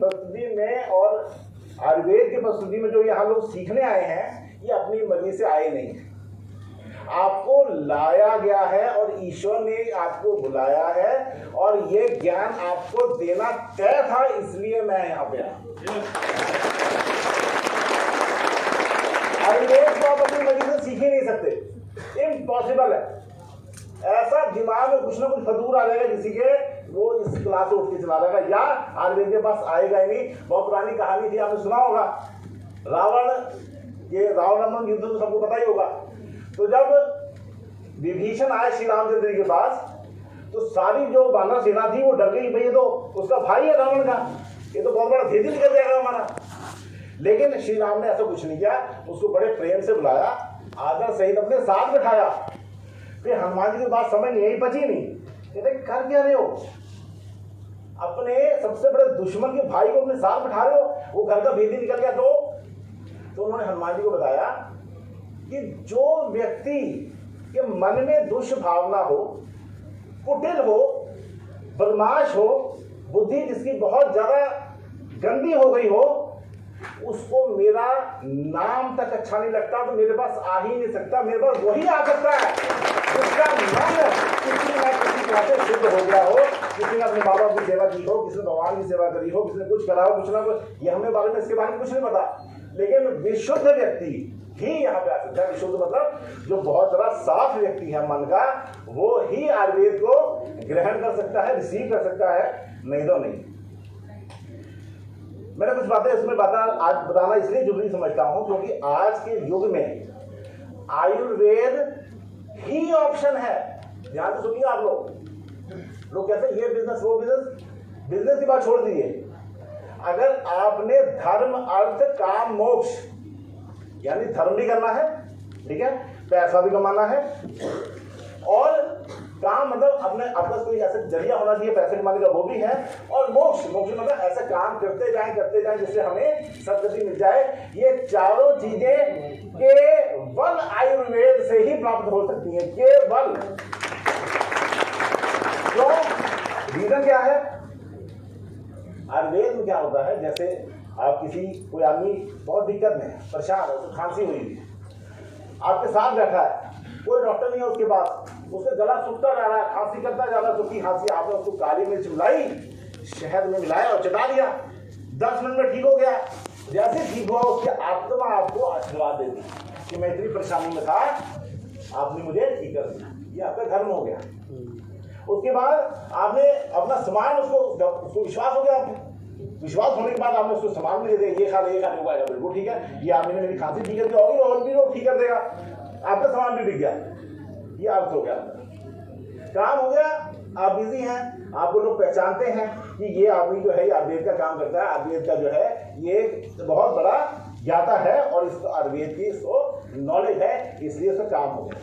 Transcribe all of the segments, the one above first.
प्रस्तुति में और आयुर्वेद की प्रस्तुति में जो यहाँ लोग सीखने आए हैं, ये अपनी मर्जी से आए नहीं हैं। आपको लाया गया है और ईश्वर ने आपको बुलाया है और ये ज्ञान आपको देना तय था, इसलिए मैं यहाँ पे आया। आयुर्वेद को आप अपनी मर्जी से सीख ही नहीं सकते, इम्पॉसिबल है। ऐसा दिमाग में कुछ ना कुछ फतूर आ जाएगा किसी के, वो इस क्लास से उठ के चला जाएगा या आयुर्वेद के पास आएगा ही नहीं। बहुत पुरानी कहानी थी, आपने सुना होगा, रावण युद्ध तो सबको पता ही होगा। तो जब विभीषण आए श्री रामचंद्र के पास, तो सारी जो वानर सेना थी वो डर गई, भाई ये तो उसका भाई है रावण का, ये तो बहुत बड़ा भेद निकल जाएगा हमारा। लेकिन श्री राम ने ऐसा कुछ नहीं किया, उसको बड़े प्रेम से बुलाया, आदर सहित अपने साथ बिठाया। फिर हनुमान जी की बात समझ नहीं आई, बची नहीं, कहते कर क्या रहे हो, अपने सबसे बड़े दुश्मन के भाई को अपने साथ बिठा रहे हो, वो घर का भेद निकल गया। तो उन्होंने हनुमान जी को बताया कि जो व्यक्ति के मन में दुष्भावना हो, कुटिल हो, बदमाश हो, बुद्धि जिसकी बहुत ज्यादा गंदी हो गई हो, उसको मेरा नाम तक अच्छा नहीं लगता तो मेरे पास आ ही नहीं सकता। मेरे पास वही आ सकता है जिसका मन किसी न किसी तरह से शुद्ध हो गया हो, किसी ने अपने माँ बाप की सेवा की हो, किसी ने भगवान की सेवा करी हो, किसी ने कुछ करा हो, कुछ ना कुछ। ये हमें बारे में इसके बारे में कुछ नहीं पता, लेकिन विशुद्ध व्यक्ति ही यहाँ पे आ सकता है। विशुद्ध मतलब जो बहुत ज्यादा साफ व्यक्ति है मन का, वो ही आयुर्वेद को ग्रहण कर सकता है, रिसीव कर सकता है, नहीं तो नहीं। मैंने कुछ बातें इसमें आज बताना इसलिए जरूरी समझता हूं क्योंकि आज के युग में आयुर्वेद ही ऑप्शन है। ध्यान से सुनिए आप लोग कहते हैं ये बिजनेस वो बिजनेस, बिजनेस की बात छोड़ दीजिए। अगर आपने धर्म अर्थ काम मोक्ष, यानी धर्म भी करना है, ठीक है, पैसा भी कमाना है, और काम मतलब अपने आपका कोई ऐसा जरिया होना चाहिए पैसे कमाने का, वो भी है, और मोक्ष मतलब ऐसा काम करते जाएं जिससे हमें सद्गति मिल जाए। ये चारों चीजें केवल आयुर्वेद से ही प्राप्त हो सकती हैं, केवल। क्यों? रीजन क्या है? आयुर्वेद में क्या होता है, जैसे आप कोई आदमी बहुत दिक्कत में है, परेशान है, उसको खांसी हुई है, आपके साथ बैठा है, कोई डॉक्टर नहीं है उसके पास, उसका गला सूखता जा रहा है, खांसी करता जा रहा है, सूखी खांसी, आपने उसको काली मिर्च मिलाई, शहद में मिलाया और चटा दिया, 10 मिनट में ठीक हो गया। जैसे ठीक हुआ उसकी आत्मा आपको आशीर्वाद देती कि मैं इतनी परेशानी में था, आपने मुझे ठीक कर दिया, ये आपका धर्म हो गया। उसके बाद आपने अपना सामान उसको विश्वास हो गया, आपको विश्वास होने के बाद आपने उसको सामान भी दे दिया, ये खा ले होगा, बिल्कुल ठीक है, ये आपने मेरी खांसी ठीक कर दी होगी और भी लोग ठीक कर देगा, आपका सामान भी बिक गया, ये अर्थ हो गया, काम हो गया। आप बिजी हैं, आपको लोग पहचानते हैं कि ये आदमी जो है आयुर्वेद का काम करता है, आयुर्वेद का जो है ये बहुत बड़ा ज्ञाता है और इसको आयुर्वेद की इसको नॉलेज है, इसलिए उसका काम हो गया।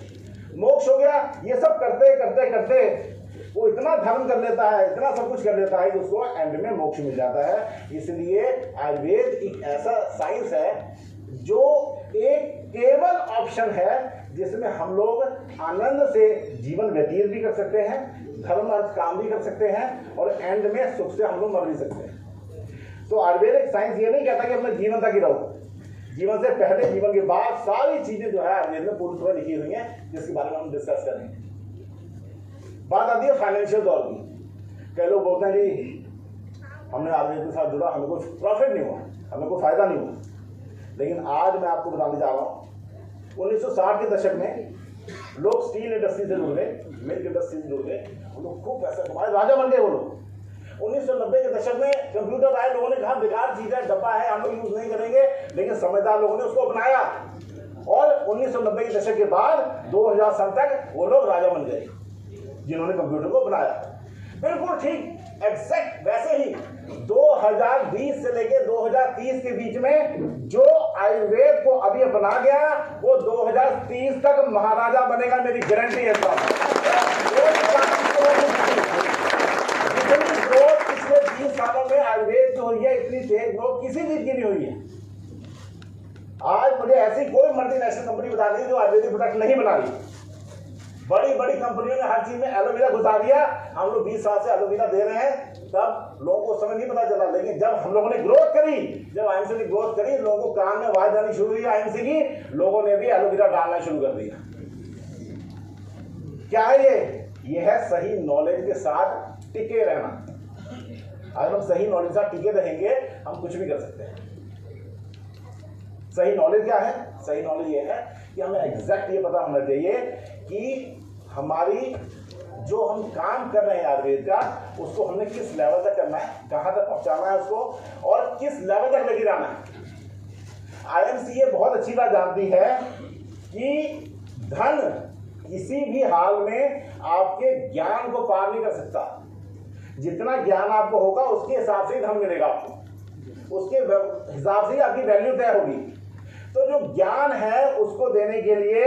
मोक्ष हो गया। ये सब करते करते करते वो इतना धर्म कर लेता है, इतना सब कुछ कर लेता है कि उसको एंड में मोक्ष मिल जाता है। इसलिए आयुर्वेद एक ऐसा साइंस है जो एक केवल ऑप्शन है जिसमें हम लोग आनंद से जीवन व्यतीत भी कर सकते हैं, धर्म अर्थ काम भी कर सकते हैं और एंड में सुख से हम लोग मर भी सकते हैं। तो आयुर्वेदिक साइंस ये नहीं कहता कि अपने जीवन तक ही रहो, जीवन से पहले जीवन के बाद सारी चीजें जो है आयुर्वेद में पूरी तरह लिखी हुई हैं, जिसके बारे में हम डिस्कस करेंगे। बात आती है फाइनेंशियल दौर की। कई लोग बोलते हैं जी हमने आयुर्वेद के साथ जुड़ा, हमें कोई प्रॉफिट नहीं हुआ, हमें कोई फायदा नहीं हुआ। लेकिन आज मैं आपको बताने जा रहा हूँ 1960 के दशक में लोग स्टील इंडस्ट्री से जुड़ गए, मिल्क इंडस्ट्री से जुड़ गए, वो लोग खूब पैसा कमाए, राजा बन गए वो लोग। 1990 के दशक में कंप्यूटर आए, लोगों ने कहा बेकार चीज है, डब्बा है, हम लोग यूज नहीं करेंगे, लेकिन समझदार लोगों ने उसको अपनाया और 1990 के दशक के बाद 2000 साल तक वो लोग राजा बन गए जिन्होंने कंप्यूटर को बनाया। बिल्कुल ठीक एग्जैक्ट वैसे ही 2020 से लेके 2030 के बीच में जो आयुर्वेद को अभी अपना गया वो 2030 तक महाराजा बनेगा, मेरी गारंटी है। जितनी ग्रोथ पिछले 20 सालों में आयुर्वेद की हुई है, इतनी तेज ग्रोथ किसी चीज की नहीं हुई है। आज मुझे ऐसी कोई मल्टीनेशनल कंपनी बता दी जो आयुर्वेदिक प्रोडक्ट नहीं बना रही। बड़ी बड़ी कंपनियों ने हर चीज में एलोवेरा घुसा दिया, हम लोग 20 साल से एलोवेरा दे रहे हैं, तब लोगों को समय नहीं पता चला, लेकिन जब हम लोगों ने ग्रोथ करी, जब आईएमसी ने ग्रोथ करी, लोगों को कान में आवाज आनी शुरू हुई आईएमसी की, लोगों ने भी एलोवेरा डालना शुरू कर दिया। क्या है ये है सही नॉलेज के साथ टिके रहना। अगर हम सही नॉलेज के साथ टिके रहेंगे, हम कुछ भी कर सकते हैं। सही नॉलेज क्या है? सही नॉलेज ये है कि हमें एग्जैक्ट ये पता होना चाहिए कि हमारी जो हम काम कर रहे हैं आयुर्वेद का, उसको हमने किस लेवल तक करना है, कहां तक पहुंचाना है उसको, और किस लेवल तक लेके जाना है। आईएमसी ये बहुत अच्छी बात जानती है कि धन किसी भी हाल में आपके ज्ञान को पार नहीं कर सकता। जितना ज्ञान आपको होगा उसके हिसाब से ही धन मिलेगा आपको, उसके हिसाब से ही आपकी वैल्यू तय होगी। तो जो ज्ञान है उसको देने के लिए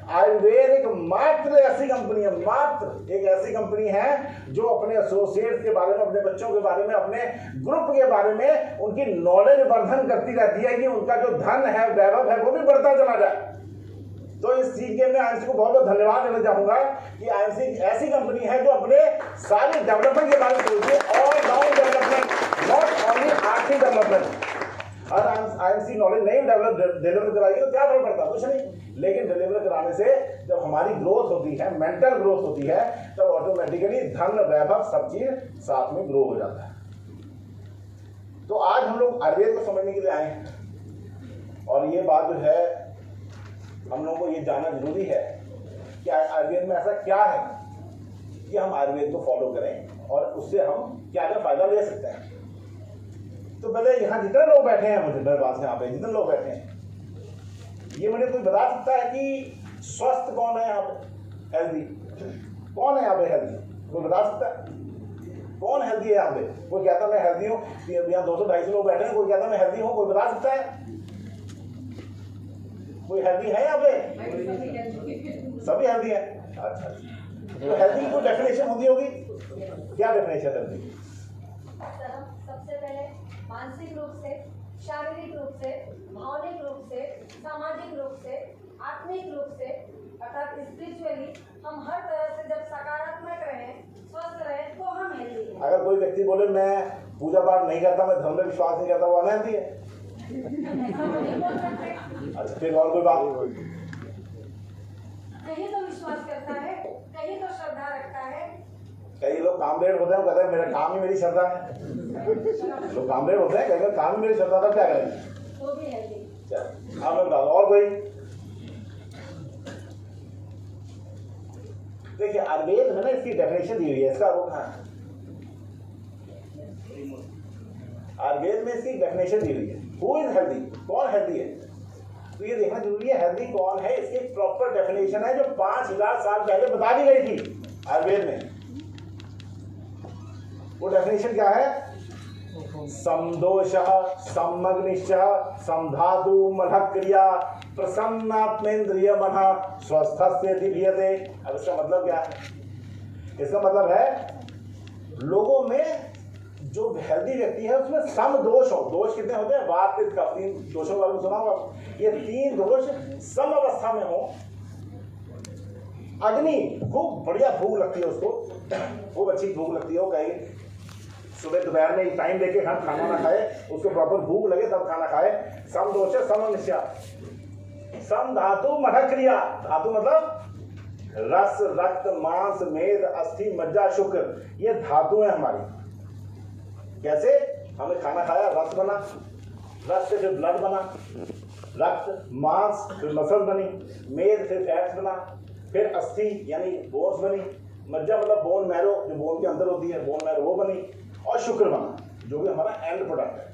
आयुर्वेद एक मात्र ऐसी कंपनी है, मात्र एक ऐसी कंपनी है जो अपने एसोसिएट्स के बारे में, अपने बच्चों के बारे में, अपने ग्रुप के बारे में उनकी नॉलेज वर्धन करती रहती है कि उनका जो धन है, वैभव है, वो भी बढ़ता चला जाए। तो इस चीज के मैं आईएमसी को बहुत बहुत धन्यवाद देना चाहूंगा कि आईएमसी ऐसी कंपनी है जो अपने सारे डेवलपमेंट के बारे में सोचती है, all round development, not only आर्थिक डेवलपमेंट। और आईएमसी नॉलेज नहीं डिलीवर कराएगी तो क्या फर्क पड़ता? कुछ नहीं। लेकिन डिलीवर कराने से जब हमारी ग्रोथ होती है, मेंटल ग्रोथ होती है, तब ऑटोमेटिकली धन, वैभव सब चीज साथ में ग्रो हो जाता है। तो आज हम लोग आयुर्वेद को समझने के लिए आए हैं, और ये बात जो है हम लोगों को ये जानना जरूरी है कि आयुर्वेद में ऐसा क्या है कि हम आयुर्वेद को फॉलो करें और उससे हम क्या क्या फायदा ले सकते हैं। तो पहले यहाँ जितने लोग बैठे हैं, मुझे मेरे पास यहाँ पे जितने लोग बैठे हैं, ये मुझे कोई बता सकता है कि स्वस्थ कौन है यहाँ पे? हेल्दी कौन है यहाँ पे? हेल्दी कोई बता सकता है? कौन हेल्दी है यहाँ पे? कोई कहता मैं हेल्दी हूँ? यहाँ 200-250 लोग बैठे हैं, कोई कहता मैं हेल्दी हूँ, कोई बता सकता है? कोई हेल्दी है यहाँ पे? सभी हेल्दी है। अच्छा, तो हेल्दी की कोई डेफिनेशन होती होगी? क्या डेफिनेशन हेल्दी? सबसे पहले मानसिक रूप से, शारीरिक रूप से, भावनिक रूप से, सामाजिक रूप से, आत्मिक रूप से, अर्थात स्पिरिचुअली हम हर तरह से जब सकारात्मक रहें, स्वस्थ रहें, तो हम हेल्दी हैं। अगर कोई व्यक्ति बोले मैं पूजा पाठ नहीं करता, मैं धर्म में विश्वास नहीं करता, वो अनहेल्दी है। अच्छा, फिर और कोई बात? कहीं तो विश्वास करता है, कहीं तो श्रद्धा रखता है। कई लोग कामरेड होते हैं, कहते हैं मेरा काम ही मेरी श्रद्धा है। लोग कामरेड होते हैं, कहीं काम ही मेरी श्रद्धा था, क्या करें? वो भी हेल्दी। चल, हाँ मैं बता दूं। और कोई? देखिए आयुर्वेद में ना इसकी डेफिनेशन दी हुई है, इसका रूप है। आयुर्वेद में इसकी डेफिनेशन दी हुई है। Who is healthy? कौन हेल्दी है? तो ये देखना जरूरी है हेल्दी कौन है। इसकी प्रॉपर डेफिनेशन है जो 5000 साल पहले बता दी गई थी आयुर्वेद में। वो डेफिनेशन क्या है? समदोषः, समग्निश्चः, समधातु मलक्रिया, प्रसन्नात्मेन्द्रिय मनः, स्वस्थस्य दिव्यते। अब इसका मतलब क्या है? इसका मतलब है लोगों में जो हेल्दी व्यक्ति है उसमें सम दोष हो। दोष कितने होते हैं? वात, पित्त, कफ, 3 दोषों के बारे में सुना होगा। ये 3 दोष सम अवस्था में हो। अग्नि, खूब बढ़िया भूख लगती है उसको, खूब अच्छी भूख लगती है, वो कहीं सुबह दोपहर में टाइम देके खाना ना खाए, उसको प्रॉपर भूख लगे तब खाना खाए। सम दोष है, सम निश्चय। सम धातु मठ क्रिया। धातु मतलब रस, रक्त, मांस, मेद, अस्थि, मज्जा, शुक्र, ये धातु है हमारी। कैसे? हमने खाना खाया, रस बना, रस से फिर ब्लड बना, रक्त, मांस, फिर मसल बनी, मेद फिर फैट्स बना, फिर अस्थि यानी बोन्स बनी, मज्जा मतलब बोन मैरो जो बोन के अंदर होती है, बोन मैरो वो बनी, और शुक्र बना जो कि हमारा एंड प्रोडक्ट है।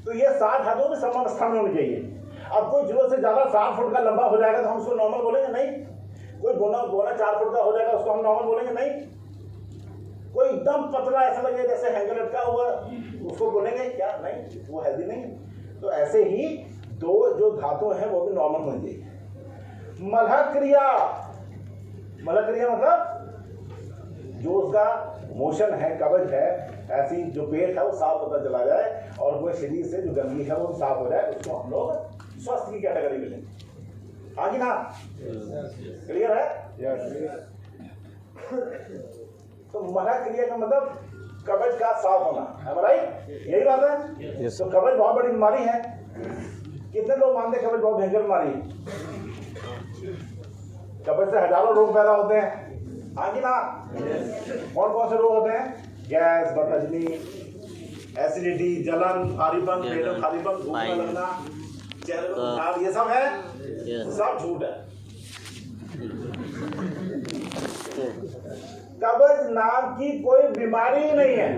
तो ये 7 धातुओं में समावस्था में होनी चाहिए। अब कोई जरूरत से ज्यादा 7 फुट का लंबा हो जाएगा तो हम उसको नॉर्मल बोलेंगे? नहीं। कोई बोना 4 फुट का हो जाएगा उसको हम नॉर्मल बोलेंगे? नहीं। कोई एकदम पतला ऐसा लगे जैसे हैंगर लटका हुआ, उसको बोलेंगे क्या? नहीं, वो हेल्दी नहीं। तो ऐसे ही 2 जो धातु हैं वो भी नॉर्मल होनी चाहिए। मलह क्रिया, मलह क्रिया मतलब जो उसका मोशन है, कब्ज है, ऐसी जो पेट है वो साफ होता चला जाए और वो शरीर से जो गंदगी है वो साफ हो जाए, उसको हम लोग स्वस्थ की कैटेगरी में लेंगे। हाँ कि ना? क्लियर है? तो मलह क्रिया का मतलब कब्ज का साफ होना, है राइट? यही बात है। तो कब्ज बहुत बड़ी बीमारी है। कितने लोग मानते हैं कब्ज बहुत भयंकर बीमारी है? कब्ज से हजारों रोग पैदा होते हैं, हाँ कि ना? कौन कौन से रोग होते हैं? गैस, बदहजमी, एसिडिटी, जलन, भारीपन, पेट में भारीपन, भूख न लगना, चेहरे में बुखार, ये सब है, सब झूठ है। कब्ज नाम की कोई बीमारी ही नहीं है।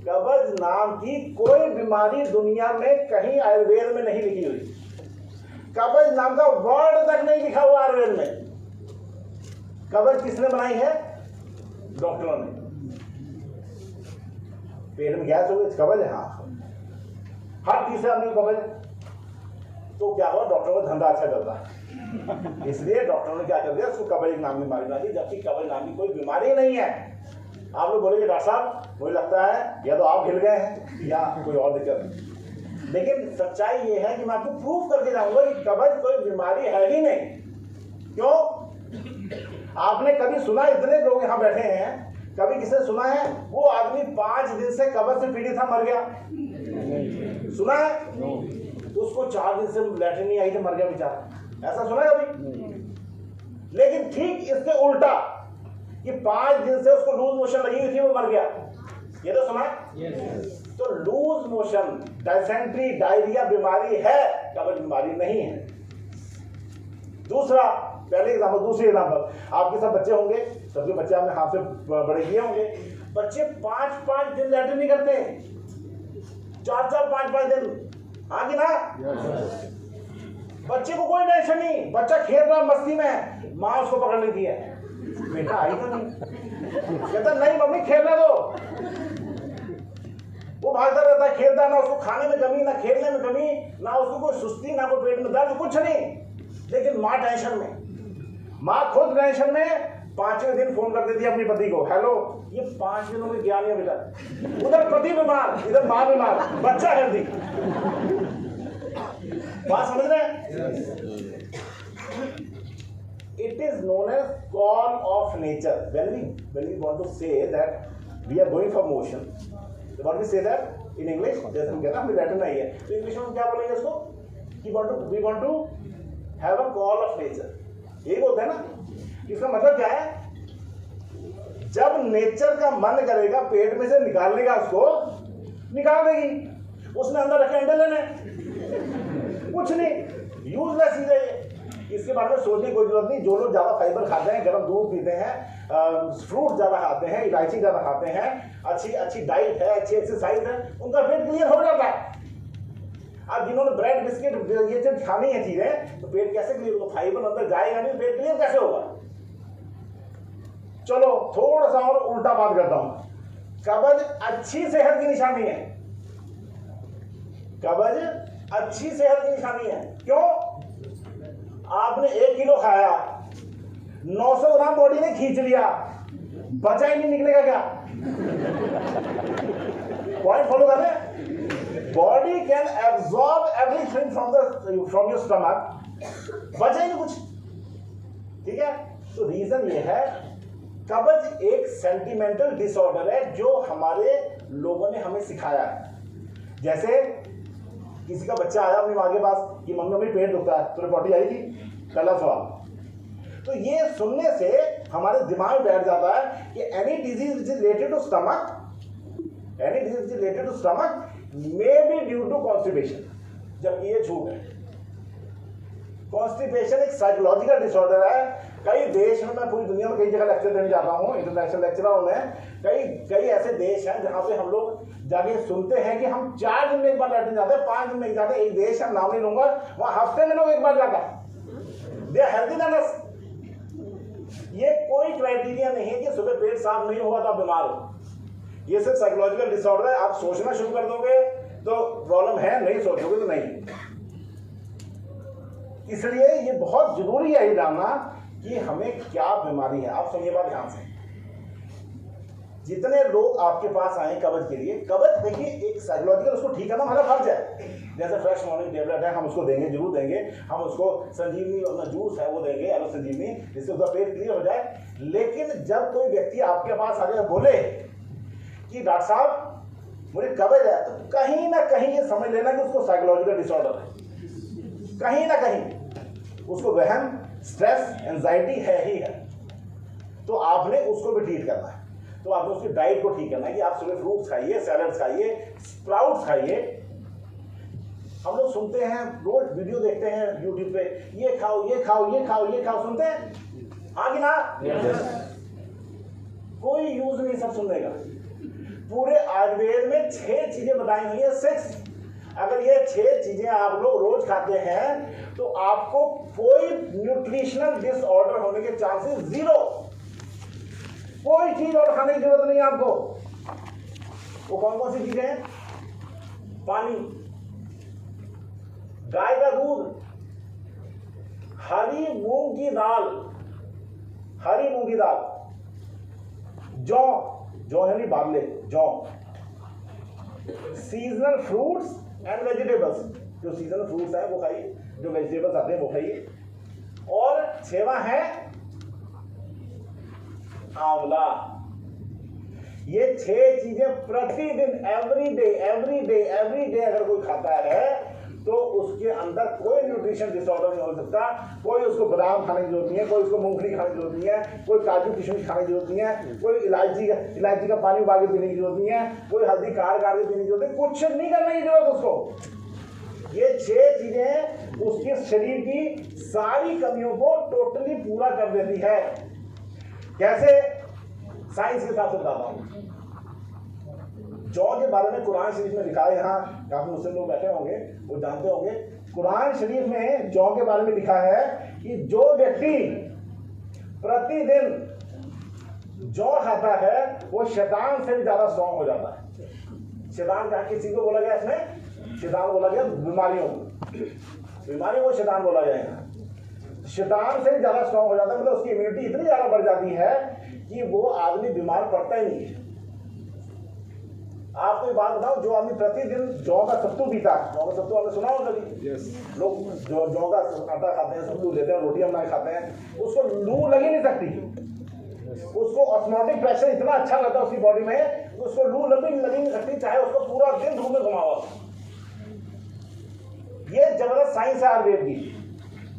कब्ज नाम की कोई बीमारी दुनिया में कहीं आयुर्वेद में नहीं लिखी हुई। कब्ज नाम का वर्ड तक नहीं लिखा हुआ आयुर्वेद में। कब्ज किसने बनाई है? डॉक्टरों ने। पेट में गैस हो गई, कब्ज है, हाँ। हर तीसरे आदमी को कब्ज। तो क्या हुआ? डॉक्टरों का धंधा अच्छा चलता है, इसलिए डॉक्टरों ने क्या कर दिया, उसको कब्ज नाम की बीमारी बना दी, जबकि कब्ज नाम की कोई बीमारी नहीं है। आप लोग बोलेंगे डॉक्टर साहब मुझे लगता है या तो आप हिल गए हैं या कोई और दिक्कत है, लेकिन सच्चाई ये है कि मैं आपको प्रूफ करके जाऊंगा कि कब्ज कोई बीमारी है ही नहीं। क्यों? आपने कभी सुना, इतने लोग यहाँ बैठे हैं, कभी किसी ने सुना है वो आदमी 5 दिन से कब्ज से पीड़ित था, मर गया? सुना है? उसको 4 दिन से लैट्रिन नहीं आई थी, मर गया बेचारा, ऐसा सुना है कभी? लेकिन ठीक इसके उल्टा कि 5 दिन से उसको लूज मोशन लगी हुई थी, वो मर गया, ये तो सुना है? तो लूज मोशन, डायसेंट्री, डायरिया बीमारी है, कब्ज बीमारी नहीं है। दूसरा, पहले एग्जाम्पल, दूसरी एग्जाम्पल, आपके सब बच्चे होंगे, सबके बच्चे आपने हाथ से बड़े किए होंगे। बच्चे 5-5 दिन लैट्रिन नहीं करते, 4-4, 5-5 दिन, हाँ कि ना? बच्चे को कोई टेंशन नहीं, बच्चा खेल रहा मस्ती में, माँ उसको पकड़ लेती है, बेटा आई तो नहीं, कहता नहीं मम्मी खेलने दो। वो भागता रहता है, खेलता, ना उसको खाने में कमी, ना खेलने में कमी, ना उसको कोई सुस्ती, ना कोई पेट में दर्द, कुछ नहीं। लेकिन माँ टेंशन में, माँ खुद टेंशन में। 5वें दिन फोन कर देती है अपनी पति को, हेलो, ये 5 दिनों में गया नहीं बेटा, उधर पति बीमार, इधर माँ बीमार, बच्चा हेल्दी। बात समझ रहे हैं? It is known as call of nature. When we want to say that we are going for motion, what we say that in English, जैसे हम कहते हैं हमें लैटिन नहीं है, तो इंग्लिश में हम क्या बोलेंगे इसको? कि we want to have a call of nature. ये बोलते हैं ना? इसका मतलब क्या है? जब नेचर का मन करेगा पेट में से निकालने का, उसको निकाल देगी, उसने अंदर रखे अंडे लेने, कुछ नहीं, यूजलेस चीज है ये। इसके बारे में सोचने की कोई जरूरत नहीं। जो लोग ज्यादा फाइबर खाते हैं, गर्म दूध पीते हैं, फ्रूट ज्यादा खाते हैं, इलायची ज्यादा खाते हैं, अच्छी डाइट है, अच्छी एक्सरसाइज है, उनका पेट क्लियर हो जाता है। अब जिन्होंने ब्रेड बिस्किट ये चीज खानी है चीजें, तो पेट कैसे क्लियर होगा? फाइबर अंदर जाएगा नहीं, पेट क्लियर कैसे होगा? चलो थोड़ा सा और उल्टा बात करता हूं। कब्ज अच्छी सेहत की निशानी है, कब्ज अच्छी सेहत की निशानी है। क्यों? आपने 1 किलो खाया, 900 ग्राम बॉडी ने खींच लिया, बचा ही नहीं, निकलेगा क्या? पॉइंट फॉलो कर रहे हैं? Body can absorb everything from your stomach, बचा ही नहीं कुछ, ठीक है? तो रीजन ये है, कब्ज एक सेंटिमेंटल डिसऑर्डर है जो हमारे लोगों ने हमें सिखाया है। जैसे किसी का बच्चा आया अपनी माँ के पास कि मम्मी पेट दुखता है, तो पॉटी आई थी, पहला सवाल। तो ये सुनने से हमारे दिमाग में बैठ जाता है कि any disease related to stomach, any disease related to stomach may be due to constipation, जबकि ये झूठ है। कॉन्स्टिपेशन एक साइकोलॉजिकल डिसऑर्डर है। कई देश में, मैं पूरी दुनिया में कई जगह लेक्चर देने जाता हूँ, इंटरनेशनल लेक्चरर में, कई ऐसे देश हैं जहाँ पे हम लोग जाके सुनते हैं कि हम 4 दिन में एक बार लैट्रिन जाते हैं, 5 दिन में एक जाते हैं। एक देश है, नाम नहीं लूंगा, वहां हफ्ते में लोग एक बार जाता है। They are healthy than us. ये कोई क्राइटेरिया नहीं है कि सुबह पेट साफ नहीं होगा तो आप बीमार हो। ये सिर्फ साइकोलॉजिकल डिसऑर्डर है। आप सोचना शुरू कर दोगे तो प्रॉब्लम है, नहीं सोचोगे तो नहीं। इसलिए ये बहुत जरूरी है ये जानना कि हमें क्या बीमारी है। आप सुनिए बात ध्यान से। जितने लोग आपके पास आए कब्ज के लिए, कब्ज देखिए एक साइकोलॉजिकल, उसको ठीक करना हमारा फर्ज है। जैसे फ्रेश मॉर्निंग टेबलेट है, हम उसको देंगे, जरूर देंगे। हम उसको संजीवनी और जूस है वो देंगे, एलो संजीवनी, जिससे उसका पेट क्लियर हो जाए। लेकिन जब कोई व्यक्ति आपके पास आके बोले कि डॉक्टर साहब मुझे कब्ज है, तो कहीं ना कहीं ये समझ लेना कि उसको साइकोलॉजिकल डिसऑर्डर है, कहीं ना कहीं उसको वहम, स्ट्रेस, एंजाइटी है ही है। तो आपने उसको भी ट्रीट करना है। तो आपने उसकी डाइट को ठीक करना है कि आप सुबह फ्रूट्स खाइए, सैलड्स खाइए, स्प्राउट्स खाइए। हम लोग सुनते हैं, रोज वीडियो देखते हैं यूट्यूब पे, ये खाओ, ये खाओ, ये खाओ, ये खाओ, सुनते हैं, हाँ कि ना? कोई यूज नहीं सब सुनने का। पूरे आयुर्वेद में 6 चीजें बताई हुई है, 6। अगर ये 6 चीजें आप लोग रोज खाते हैं तो आपको कोई न्यूट्रिशनल डिसऑर्डर होने के चांसेस 0। कोई चीज और खाने की जरूरत नहीं है आपको। वो कौन कौन सी चीजें हैं? पानी, गाय का दूध, हरी मूंग की दाल, हरी मूंग की दाल, जौ है नहीं, बादले, जौ, सीजनल फ्रूट्स एंड वेजिटेबल्स, जो सीजनल फ्रूट्स हैं वो खाइए, जो वेजिटेबल्स आते हैं वो खाइए। और 6वां है आंवला। ये 6 चीजें प्रतिदिन, एवरी डे अगर कोई खाता है तो उसके अंदर कोई न्यूट्रिशन डिसऑर्डर नहीं हो सकता। कोई उसको बादाम खाने की जरूरत नहीं है, कोई उसको मूंगफली खाने की जरूरत नहीं है, कोई काजू किशमिश खाने की जरूरत नहीं है, कोई इलायची का पानी उबाल के पीने की जरूरत नहीं है, कोई हल्दी काट के पीने की जरूरत है, कुछ नहीं करने की जरूरत उसको। ये 6 चीजें उसके शरीर की सारी कमियों को टोटली पूरा कर देती है। कैसे? साइंस के हिसाब से बताता हूं। जौ के बारे में कुरान शरीफ में लिखा है, यहाँ काफी मुस्लिम लोग बैठे होंगे, वो जानते होंगे। कुरान शरीफ में जौ के बारे में लिखा है कि जो व्यक्ति प्रतिदिन जौ खाता है वो शैतान से भी ज्यादा स्ट्रॉन्ग हो जाता है। शैतान का किसी को बोला गया इसमें? शैतान बोला गया बीमारियों को शैतान बोला जाएगा। शैतान से भी ज्यादा स्ट्रॉन्ग हो जाता है, मतलब उसकी इम्यूनिटी इतनी ज्यादा बढ़ जाती है कि वो आदमी बीमार पड़ता ही नहीं है। आपको एक बात बताओ, जो आदमी प्रतिदिन जौ का सत्तू पीता है, जौ का सत्तू आपने सुना होगा कभी? लोग जो जौ का आटा खाते हैं, सत्तू लेते हैं, रोटियां बना खाते हैं, उसको लू लग ही नहीं सकती। उसको ऑस्मोटिक प्रेशर इतना अच्छा रहता है उसकी बॉडी में, उसको लू लग ही नहीं सकती, चाहे उसको पूरा दिन धूप में घुमाओ। ये जबरदस्त साइंस है आयुर्वेद की।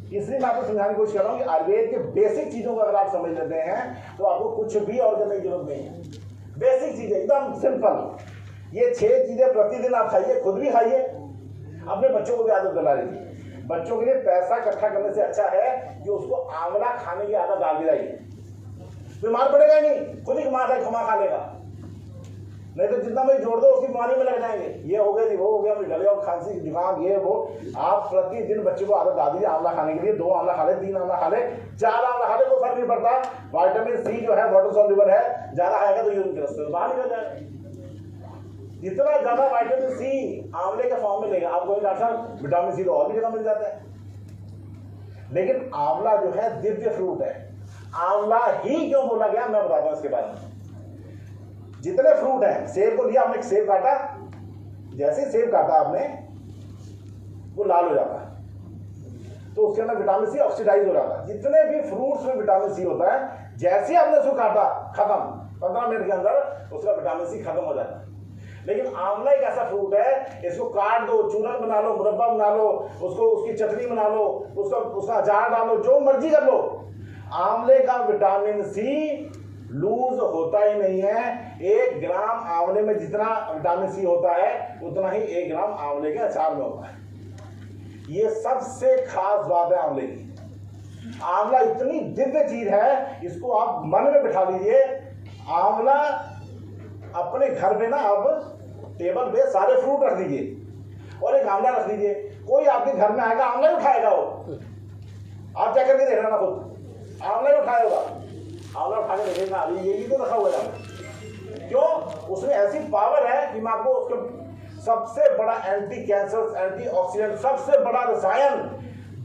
इसलिए मैं आपको समझाने की कोशिश कर रहा हूँ कि आयुर्वेद के बेसिक चीजों को अगर आप समझ लेते हैं तो आपको कुछ भी और करने की जरूरत नहीं है। बेसिक चीजें एकदम सिंपल। ये 6 चीजें प्रतिदिन आप खाइए, खुद भी खाइए, अपने बच्चों को भी आदत दिला लीजिए। बच्चों के लिए पैसा इकट्ठा करने से अच्छा है कि उसको आंवला खाने की आदत डाल दिलाइए। बीमार पड़ेगा ही नहीं, खुद ही घुमा खा लेगा। नहीं तो जितना भाई जोड़ दो उसकी बीमारी में लग जाएंगे। ये हो गया, वो हो गया, डले और खांसी, दिमाग, ये वो। आप प्रतिदिन बच्चे को आदत डाल दीजिए आंवला खाने के लिए। 2 आंवला खा ले, 3 आंवला खा ले, 4 आंवला खा ले, कोई फर्क नहीं पड़ता। विटामिन सी जो है वाटर सॉल्युबल है, ज्यादा खाएगा तो यूरिन के रास्ते से बाहर निकल जाएगा। जितना ज्यादा विटामिन सी आंवले के फॉर्म में लेगा, आपको डॉक्टर साहब विटामिन सी तो और भी जगह मिल जाता है, लेकिन आंवला जो है दिव्य फ्रूट है। आंवला ही क्यों बोला गया मैं बताता हूं इसके बारे में। जितने फ्रूट हैं, सेब को लिया आपने, सेब काटा, जैसे सेब काटा आपने वो लाल हो जाता है, तो उसके अंदर विटामिन सी ऑक्सीडाइज हो जाता है। जितने भी फ्रूट्स में विटामिन सी होता है, जैसे आपने उसको काटा, खत्म, 15 मिनट के अंदर उसका विटामिन सी खत्म हो जाता है। लेकिन आंवला एक ऐसा फ्रूट है, इसको काट दो, चूरन बना लो, मुरब्बा बना लो, उसको उसकी चटनी बना लो, उसका अचार डालो, जो मर्जी कर लो, आंवले का विटामिन सी लूज होता ही नहीं है। 1 ग्राम आंवले में जितना विटामिन सी होता है उतना ही 1 ग्राम आंवले के अचार में होता है। ये सबसे खास बात है आंवले की। आंवला इतनी दिव्य चीज है, इसको आप मन में बिठा लीजिए। आंवला अपने घर पे ना अब टेबल पे सारे फ्रूट रख दीजिए और एक आंवला रख लीजिए। कोई आपके घर में आएगा, आंवला ही उठाएगा वो। आप क्या करके देखना ना, खुद आंवला ही उठाएगा, आंवला उठा के देखेगा, अभी ये भी तो रखा हुआ है। क्यों? उसमें ऐसी पावर है कि मैं आपको उसके सबसे बड़ा एंटी कैंसर, एंटी ऑक्सीडेंट, सबसे बड़ा रसायन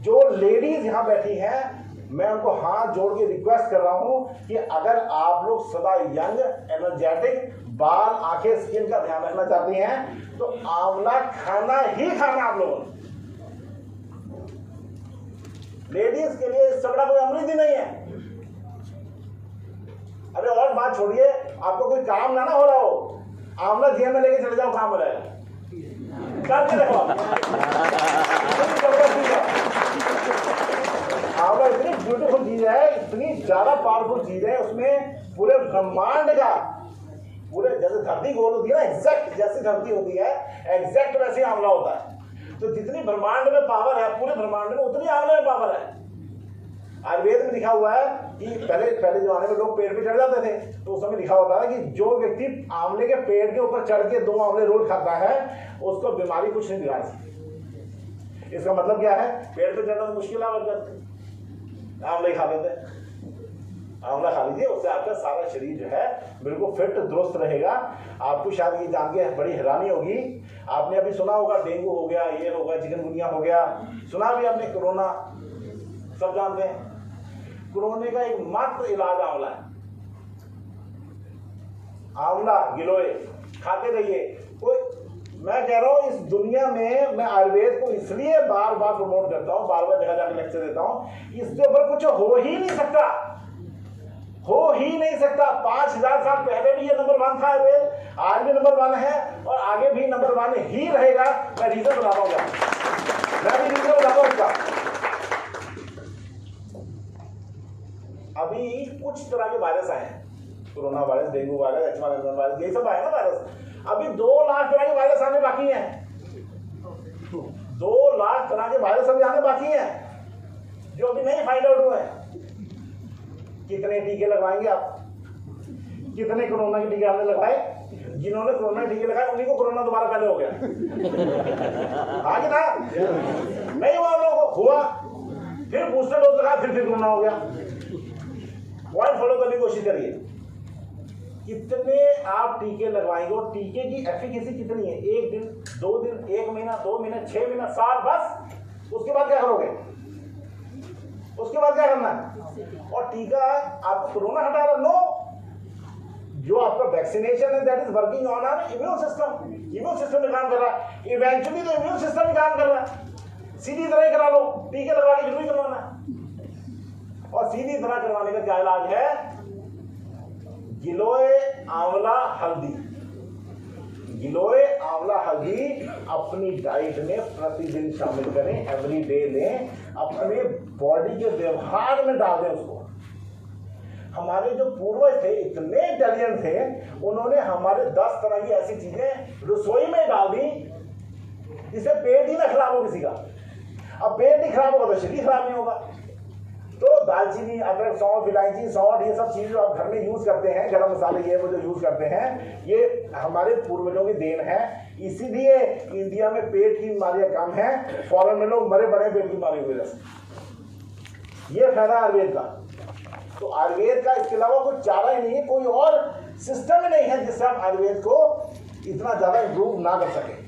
जो लेडीज यहाँ बैठी हैं, मैं उनको हाथ जोड़ के रिक्वेस्ट कर रहा हूं कि अगर आप लोग सदा यंग, एनर्जेटिक, बाल, आंखें, स्किन का ध्यान रखना चाहती हैं तो आंवला खाना ही खाना आप लोगों ने। लेडीज के लिए इससे बड़ा कोई अमृत ही नहीं है। अरे और बात छोड़िए, आपको कोई काम ना हो रहा हो, आंवला जेब में लेके चले जाओ, काम हो जाएगा। करके देखो आंवला इतनी ब्यूटीफुल चीज है, इतनी ज्यादा पावरफुल चीज है, उसमें पूरे ब्रह्मांड का, पूरे जैसे धरती गोल होती है ना, एग्जैक्ट जैसे धरती होती है एग्जैक्ट वैसे ही आंवला होता है। तो जितनी ब्रह्मांड में पावर है, पूरे ब्रह्मांड में उतनी आंवले में पावर है। आयुर्वेद में लिखा हुआ है कि पहले जमाने में लोग पेड़ पे चढ़ जाते थे, तो उस समय लिखा होता है कि जो व्यक्ति आंवले के पेड़ के ऊपर चढ़ के 2 आंवले रोज खाता है उसको बीमारी कुछ नहीं बिगाड़ सकती। इसका मतलब क्या है? पेड़ पे चढ़ना तो मुश्किल है, आंवले खा लेते हैं। आंवला खा लीजिए, उससे आपका सारा शरीर जो है बिल्कुल फिट दुरुस्त रहेगा। आपको शायद ये जान के बड़ी हैरानी होगी, आपने अभी सुना होगा डेंगू हो गया, ये होगा, चिकनगुनिया हो गया, सुना भी आपने, कोरोना, सब जानते हैं। कोरोना का एक मात्र इलाज आंवला है। आंवला, गिलोय खाते रहिए। कोई, मैं कह रहा हूं इस दुनिया में मैं आयुर्वेद को इसलिए बार बार प्रमोट करता हूं, बार बार जगह जाकर लेक्चर देता हूं, इसके ऊपर कुछ हो ही नहीं सकता, हो ही नहीं सकता। 5000 साल पहले भी ये नंबर 1 था आयुर्वेद, आज भी नंबर 1 है और आगे भी नंबर 1 ही रहेगा। मैं रीजन बताता हूँ, मैं भी रीजन बताता हूँ इसका। अभी कुछ तरह के वायरस आए हैं, corona virus, dengue virus, H1N1 virus, ये सब आए ना वायरस। अभी 2 लाख तरह के वायरस आने बाकी हैं। 2 लाख तरह के वायरस अभी आने बाकी हैं जो अभी नहीं फाइंड आउट हुए हैं। कितने टीके लगवाएंगे आप? कितने कोरोना के टीके आपने लगवाए? जिन्होंने कोरोना के टीके लगाए उन्हीं को कोरोना दोबारा पहले हो गया। आगे ना नहीं हुआ, लोगों को हुआ, फिर बूस्टर डोज लगा, फिर कोरोना हो गया। पॉइंट फॉलो करने की कोशिश करिए। कितने आप टीके लगवाएंगे और टीके की एफिकेसी कितनी है? 1 दिन, 2 दिन, 1 महीना, 2 महीना, 6 महीना, साल, बस। उसके बाद क्या करोगे? उसके बाद क्या करना है? और टीका आपको कोरोना हटा रहा? नो, जो आपका वैक्सीनेशन है that is working on our immune system. Immune system में काम कर रहा है, इवेंचुअली तो इम्यून सिस्टम में काम कर रहा है। सीधी तरह ही करा लो, टीके लगवा के जरूरी करवाना है। और सीधी तरह करवाने का क्या इलाज है? गिलोय, आंवला, हल्दी। गिलोय, आंवला, हल्दी अपनी डाइट में प्रतिदिन शामिल करें, एवरी डे लें, अपने बॉडी के व्यवहार में डाल दें उसको। हमारे जो पूर्वज थे इतने इंटेलिजेंट थे, उन्होंने हमारे 10 तरह की ऐसी चीजें रसोई में डाल दी जिससे पेट ही ना खराब हो किसी का। अब पेट नहीं खराब होगा तो शरीर खराब नहीं होगा। तो दालचीनी, अदरक, सौंफ, इलायची, सौंठ, ये सब चीजें जो आप घर में यूज करते हैं, गरम मसाले ये वो जो यूज करते हैं, ये हमारे पूर्वजों की देन है। इसीलिए इंडिया में पेट की बीमारियां कम है, फॉरेन में लोग मरे बड़े पेट की बीमारी की वजह से। ये फायदा आयुर्वेद का। तो आयुर्वेद का इसके अलावा कोई चारा ही नहीं है, कोई और सिस्टम ही नहीं है जिससे आप आयुर्वेद को इतना ज्यादा इंप्रूव ना कर सके।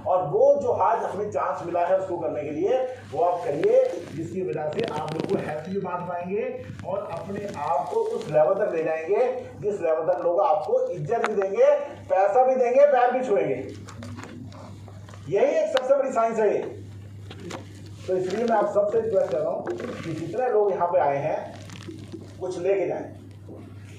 और वो जो आज हमें चांस मिला है उसको करने के लिए वो आप करिए, जिसकी वजह से आप लोग को हेल्थ भी बांट पाएंगे और अपने आप को उस लेवल तक ले जाएंगे जिस लेवल तक लोग आपको इज्जत भी देंगे, पैसा भी देंगे, पैर भी छुएंगे। यही एक सबसे बड़ी साइंस है ये। तो इसलिए मैं आप सबसे रिक्वेस्ट कर रहा हूँ कि जितने लोग यहाँ पे आए हैं कुछ लेके जाएं,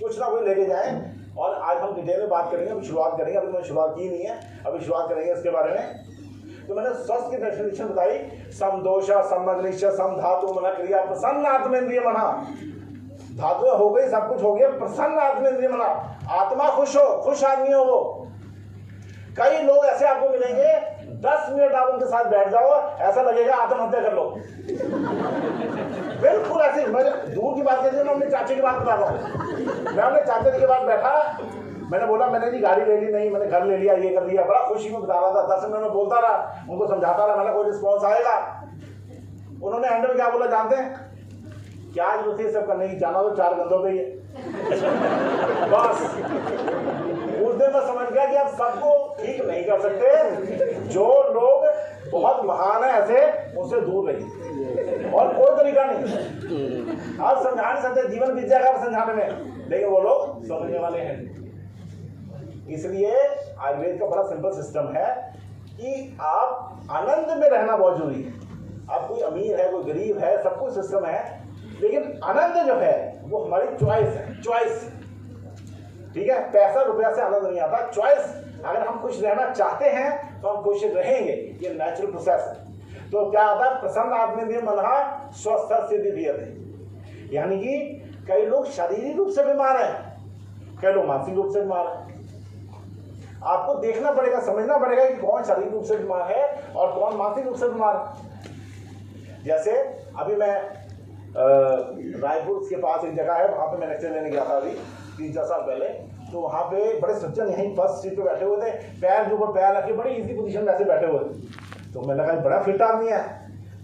कुछ ना कुछ लेके जाएं। और आज हम डिटेल में बात करेंगे, अभी शुरुआत करेंगे, अभी मैंने शुरुआत की नहीं है, अभी शुरुआत करेंगे इसके बारे में। तो मैंने स्वस्थ की डेफिनेशन बताई, समदोष, समग्निश, सम धातु मन क्रिया, प्रसन्न आत्मेंद्रिय मना। धातु हो गई, सब कुछ हो गया, प्रसन्न आत्मेंद्रिय मना। आत्मा खुश हो, खुश आदमी हो वो। कई लोग ऐसे आपको मिलेंगे, 10 मिनट आप उनके साथ बैठ जाओ, ऐसा लगेगा आत्महत्या कर लो। बिल्कुल ऐसे। मैं दूर की बात करती हूँ, मैं अपने चाचे की बात बता रहा हूँ। मैं अपने चाचा जी के पास बैठा, मैंने बोला मैंने जी गाड़ी ले ली, नहीं मैंने घर ले लिया, ये कर लिया, बड़ा खुशी में बता रहा था। 10 मिनट में बोलता रहा, उनको समझाता रहा, मैंने कोई रिस्पॉन्स आएगा। उन्होंने एंड में क्या बोला जानते हैं? क्या जरूरत है सब करने की, जाना तो 4 गंदों पे ही है। बस उस दिन मैं समझ गया कि आप सबको ठीक नहीं कर सकते। जो लोग बहुत महान है ऐसे, उनसे दूर रहिए, और कोई तरीका नहीं। आप समझा नहीं सकते, जीवन बीत जाएगा आप समझाने में, लेकिन वो लोग समझने वाले हैं। इसलिए आयुर्वेद का बड़ा सिंपल सिस्टम है कि आप आनंद में रहना बहुत जरूरी है। आप कोई अमीर है, कोई गरीब है, सब कुछ सिस्टम है, लेकिन आनंद जो है वो हमारी चॉइस है। चॉइस, ठीक है, पैसा रुपया से आनंद नहीं आता, चॉइस। अगर हम खुश रहना चाहते हैं तो हम खुश रहेंगे, ये नेचुरल प्रोसेस है। तो क्या आता है, प्रसन्न आदमी भी मनहा स्वस्थ सिद्धि भी है। यानी कि कई लोग शारीरिक रूप से बीमार हैं, कई लोग मानसिक रूप से बीमार हैं। आपको देखना पड़ेगा, समझना पड़ेगा कि कौन शारीरिक रूप से बीमार है और कौन मानसिक रूप से बीमार है। जैसे अभी मैं रायपुर के पास एक जगह है, वहां पे मैं लेक्चर लेने गया था अभी 3-4 साल पहले। तो वहां पे बड़े सज्जन यहीं फर्स्ट सीट पे बैठे हुए थे, पैर के ऊपर पैर रखे, बड़ी इजी पोजीशन में ऐसे बैठे हुए थे। तो मैंने लगा बड़ा फिट आदमी है,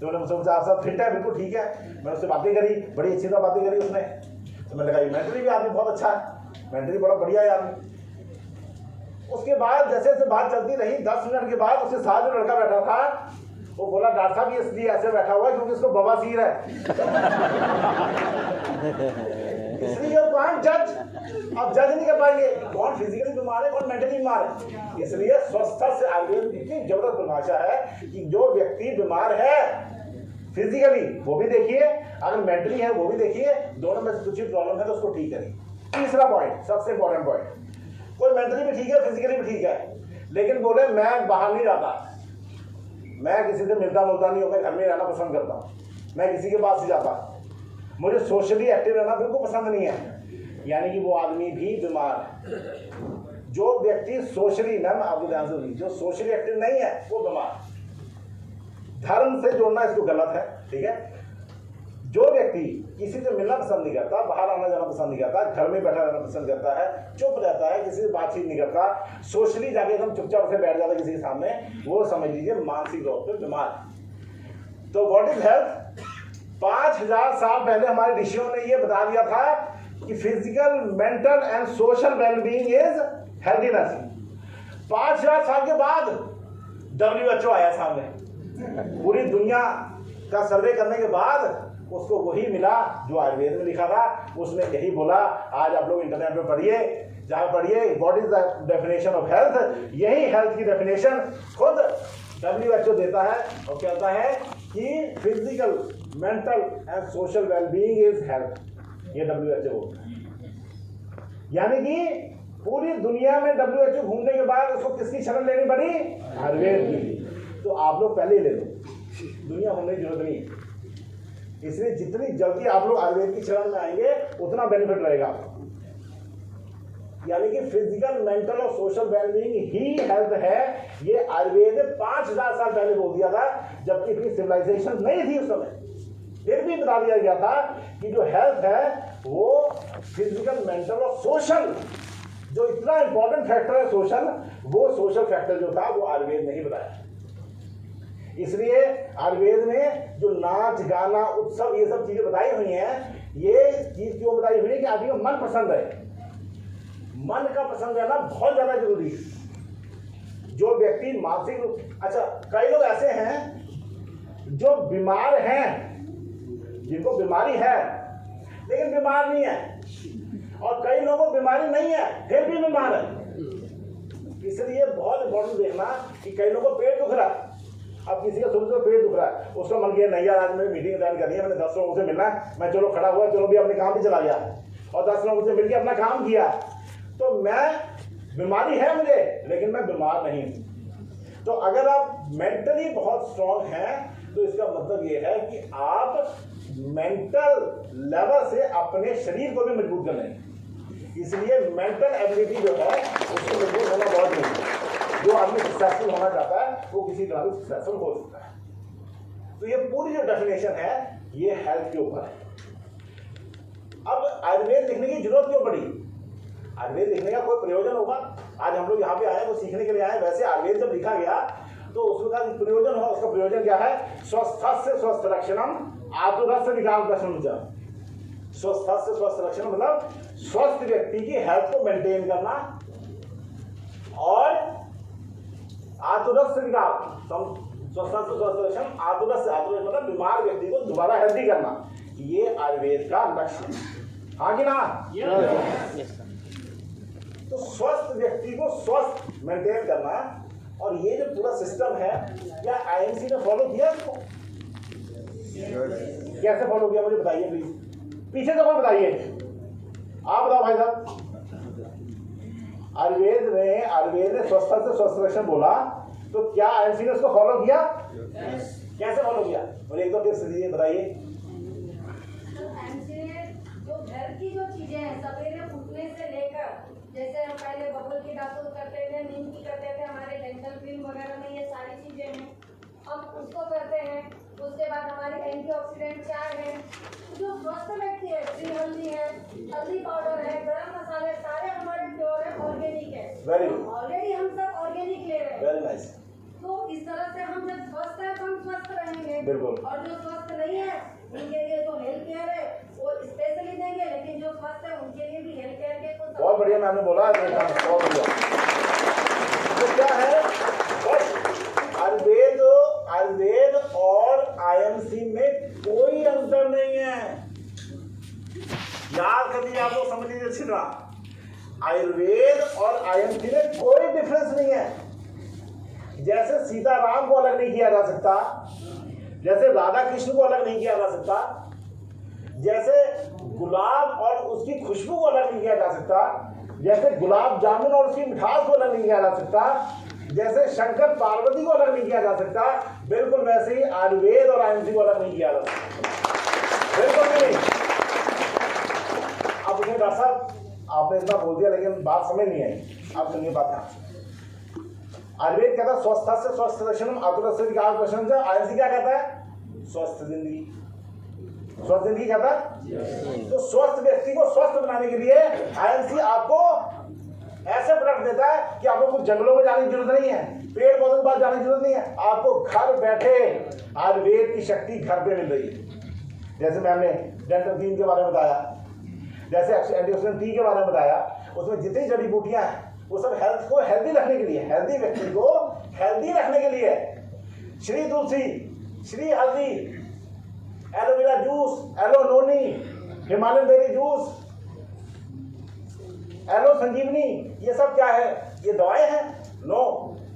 तो मैंने मुझसे पूछा आप सब फिट है? बिल्कुल ठीक है। मैंने उससे बातें करी, बड़ी अच्छी तरह बातें करी उसने। तो मैंने कहा मेंटली भी आदमी बहुत अच्छा है, मेंटली बड़ा बढ़िया है आदमी। उसके बाद जैसे जैसे बात चलती रही, 10 मिनट के बाद उसके साथ जो लड़का बैठा था वो बोला डॉक्टर साहब ये इसलिए ऐसे बैठा हुआ है क्योंकि इसको बवासीर है। इसलिए कौन जज, अब जज नहीं कर पाएंगे कौन फिजिकली बीमार है कौन मेंटली बीमार है। इसलिए स्वस्थता से आयुर्वेद की जबरदस्त परिभाषा है कि जो व्यक्ति बीमार है फिजिकली वो भी देखिए, अगर मेंटली है वो भी देखिए, दोनों में कुछ प्रॉब्लम है तो उसको ठीक करिए। तीसरा पॉइंट, सबसे इंपॉर्टेंट पॉइंट, कोई मेंटली भी ठीक है, फिजिकली भी ठीक है, लेकिन बोले मैं बाहर नहीं जाता, मैं किसी से मिलता मुलता नहीं हूं, मैं घर में रहना पसंद करता हूं, मैं किसी के पास नहीं जाता, मुझे सोशली एक्टिव रहना बिल्कुल पसंद नहीं है, यानी कि वो आदमी भी बीमार है। जो व्यक्ति सोशली, मैम आपको ध्यान से सुनिए, जो सोशली एक्टिव नहीं है वो बीमार। धर्म से जोड़ना इसको गलत है, ठीक है। जो व्यक्ति किसी से मिलना पसंद नहीं करता, बाहर आना जाना पसंद नहीं करता, घर में बैठा रहना पसंद करता है, चुप रहता है, किसी से बातचीत नहीं करता, सोशली जाके एकदम चुपचाप से बैठ जाता है किसी के सामने, वो समझ लीजिए मानसिक तौर पर बीमार। तो व्हाट इज हेल्थ? 5000 साल पहले हमारे ऋषियों ने ये बता दिया था कि physical, mental and social wellbeing is healthiness. 5000 साल के बाद WHO आया सामने, पूरी दुनिया का सर्वे करने के बाद उसको वही मिला जो आयुर्वेद में लिखा था। उसने यही बोला, आज आप लोग इंटरनेट पे पढ़िए, जहां पढ़िए what is the definition of health, यही हेल्थ की डेफिनेशन खुद WHO देता है और कहता है कि physical, mental and social wellbeing is health, ये WHO बोलता है। यानी कि पूरी दुनिया में WHO घूमने के बाद उसको किसकी शरण लेनी पड़ी? आयुर्वेद की। तो आप लोग पहले ही ले लो, दुनिया घूमने की जरूरत नहीं। इसलिए जितनी जल्दी आप लोग आयुर्वेद की शरण में आएंगे उतना बेनिफिट रहेगा। यानी कि फिजिकल, मेंटल और सोशल वेलबीइंग ही हेल्थ है, ये आयुर्वेद ने 5000 साल पहले बोल दिया था, जबकि इतनी सिविलाइजेशन नहीं थी उस समय। फिर भी बता दिया गया था कि जो हेल्थ है वो फिजिकल, मेंटल और सोशल, जो इतना इंपॉर्टेंट फैक्टर है सोशल, वो सोशल फैक्टर जो था वो आयुर्वेद ने ही बताया। इसलिए आयुर्वेद में जो नाच, गाना, उत्सव, ये सब चीजें बताई हुई हैं, ये चीज क्यों बताई हुई है कि आदमी का मन पसंद है। मन का पसंद रहना बहुत ज्यादा जरूरी है। जो व्यक्ति मानसिक, अच्छा कई लोग ऐसे हैं जो बीमार हैं, जिनको बीमारी है लेकिन बीमार नहीं है, और कई लोगों को बीमारी नहीं है फिर भी बीमार है। इसलिए बहुत इंपॉर्टेंट देखना कि कई लोगों को पेट दुख रहा है, अब किसी का सुबह पेट दुख रहा है, उसका मन किया नहीं यार आज मेरी मीटिंग अटेंड करनी है, मैंने 10 लोगों से मिलना है, मैं चलो खड़ा हुआ, चलो भी अपने काम पे चला गया और 10 लोगों से मिलकर अपना काम किया, तो मैं बीमारी है मुझे लेकिन मैं बीमार नहीं हूं। तो अगर आप मेंटली बहुत स्ट्रांग हैं तो इसका मतलब ये है कि आप मेंटल लेवल से अपने शरीर को भी मजबूत कर लेंगे। इसलिए मेंटल एबिलिटी जो है उसको मजबूत होना बहुत जरूरी है। जो आदमी सक्सेसफुल होना चाहता है वो किसी तरह से सक्सेसफुल हो सकता है। तो ये पूरी जो डेफिनेशन है ये हेल्थ के ऊपर है। अब आयुर्वेद लिखने की जरूरत क्यों पड़ी? आयुर्वेद लिखने का कोई प्रयोजन होगा? आज हम लोग यहाँ पे आए वो सीखने के लिए आए, वैसे आयुर्वेद जब लिखा गया तो उसका प्रयोजन होगा। उसका प्रयोजन क्या है? स्वस्थस्य स्वस्थ लक्षणम आतुरस्य विकास दर्शनम। स्वस्थस्य स्वस्थ लक्षण मतलब स्वस्थ व्यक्ति की हेल्थ को मेंटेन करना, और आतुरस्य विकास, स्वस्थ लक्षण आतुरस्य, आतुरस्य मतलब बीमार व्यक्ति को दोबारा हेल्दी करना। ये आयुर्वेद का लक्ष्य है, हाँ कि ना? तो स्वस्थ व्यक्ति को स्वस्थ मेंटेन करना, और ये जो पूरा सिस्टम है, क्या आईएमसी ने फॉलो किया इसको? कैसे फॉलो किया मुझे बताइए प्लीज, पीछे से कोई बताइए, आप बताओ भाई साहब। आयुर्वेद ने स्वस्थता से स्वस्थ रक्षण बोला, तो क्या आईएमसी ने उसको फॉलो किया? कैसे फॉलो किया? और एक दो टिप्स दीजिए, बताइए। जो घर की जो चीजें हैं, सवेरे उठने से लेकर, जैसे हम पहले बबल की दातुन करते थे, नीम की करते थे, हमारे डेंटल क्रीम वगैरह में ये सारी चीजें हैं, हम उसको करते हैं। उसके बाद हमारी एंटीऑक्सीडेंट चाय है, जो स्वस्थ व्यक्ति है, श्री हल्दी है, हल्दी पाउडर है, गरम मसाले, सारे हमारे प्योर है, ऑर्गेनिक है। वेरी गुड, ऑलरेडी हम सब ऑर्गेनिक ले रहे हैं। Very nice. तो इस तरह से हम जब स्वस्थ है तो हम स्वस्थ रहेंगे। बिल्कुल। और जो स्वस्थ नहीं है उनके लिए जो हेल्थ केयर है वो स्पेशली देंगे, लेकिन जो स्वस्थ है उनके लिए भी हेल्थ केयर के कुछ। बहुत बढ़िया, मैंने बोला बहुत बढ़िया। तो क्या है, आयुर्वेद और आईएमसी में कोई अंतर नहीं है। याद कर लीजिए, आप लोग समझ लीजिए अच्छी तरह, आयुर्वेद और आईएमसी में कोई डिफरेंस नहीं है। जैसे सीताराम को अलग नहीं किया जा सकता, जैसे राधा कृष्ण को अलग नहीं किया जा सकता, जैसे गुलाब और उसकी खुशबू को अलग नहीं किया जा सकता, जैसे गुलाब जामुन और उसकी मिठास को अलग नहीं किया जा सकता, जैसे शंकर पार्वती को अलग नहीं किया जा सकता, बिल्कुल वैसे ही आयुर्वेद और आईएमसी को अलग नहीं किया जा सकता, बिल्कुल नहीं। अब उसे डॉक्टर साहब आपने इतना बोल दिया, लेकिन बात समझ नहीं आई, आप सुनिए बात ध्यान से। आयुर्वेद कहता है स्वस्थ से स्वस्थ रक्षण आतुरस्य विकास प्रशंसा, आईएमसी क्या कहता है? स्वस्थ जिंदगी, स्वस्थ जिंदगी कहता है। तो स्वस्थ व्यक्ति को स्वस्थ बनाने के लिए आईएमसी आपको ऐसे प्रोडक्ट देता है कि आपको कुछ जंगलों में जाने की जरूरत नहीं है, पेड़ पौधों के पास जाने की जरूरत नहीं है, आपको घर बैठे आयुर्वेद की शक्ति घर पे मिल रही है। जैसे मैंने डेंटल क्रीम के बारे में बताया, जैसे एंटीऑक्सीडेंट टी के बारे में बताया, उसमें जितनी जड़ी बूटियां हैं वो सब हेल्थ को हेल्दी रखने के लिए, हेल्दी व्यक्ति को हेल्दी रखने के लिए। श्री तुलसी, श्री हल्दी, एलोवेरा जूस, एलो नोनी, हिमालयन बेरी जूस, एलो संजीवनी, ये सब क्या है? ये दवाएं हैं? नो,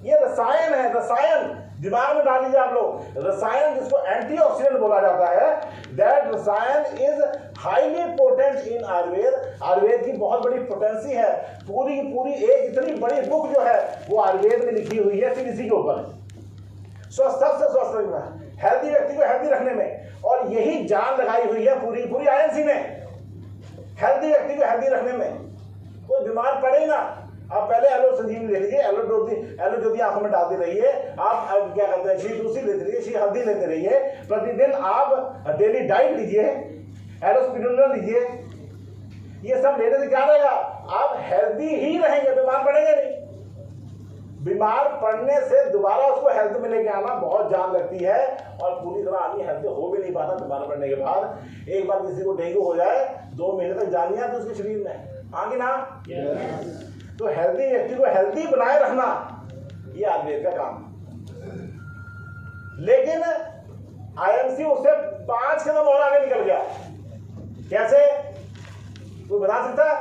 ये रसायन है, रसायन। दिमाग में डाल लीजिए आप लोग, रसायन जिसको एंटीऑक्सीडेंट बोला जाता है, दैट रसायन इज हाईली पोटेंट इन आयुर्वेद। आयुर्वेद की बहुत बड़ी पोटेंसी है, पूरी की पूरी एक इतनी बड़ी बुक जो है वो आयुर्वेद में लिखी हुई है, सिर्फ इसी के ऊपर। स्वस्थ से स्वस्थ रखना, हेल्दी व्यक्ति को हेल्दी रखने में, और यही जान लगाई हुई है पूरी पूरी आईएमसी ने, हेल्दी व्यक्ति को हेल्दी रखने में। कोई बीमार पड़े ही ना, आप पहले एलो संजीवनी ले लीजिए, एलो ज्योति आंखों में डालते रहिए, आप क्या करते हैं, श्री तुलसी लेते रहिए, श्री हल्दी लेते रहिए, प्रतिदिन आप डेली डाइट लीजिए, एलो स्पिरुलिना लीजिए। ये सब लेने से क्या रहेगा? आप हेल्दी ही रहेंगे, बीमार पड़ेंगे नहीं। बीमार पड़ने से दोबारा उसको हेल्थ में लेके आना बहुत जान लगती है, और पूरी तरह आदमी हेल्थ हो भी नहीं पाता बीमार पड़ने के बाद। एक बार किसी को डेंगू हो जाए, 2 महीने तक जान नहीं आती उसके शरीर में, हाँ कि ना? तो हेल्दी व्यक्ति को हेल्दी बनाए रखना ये आयुर्वेद का काम है। लेकिन आईएमसी उससे 5 कदम और आगे निकल गया। कैसे? कोई बता सकता है?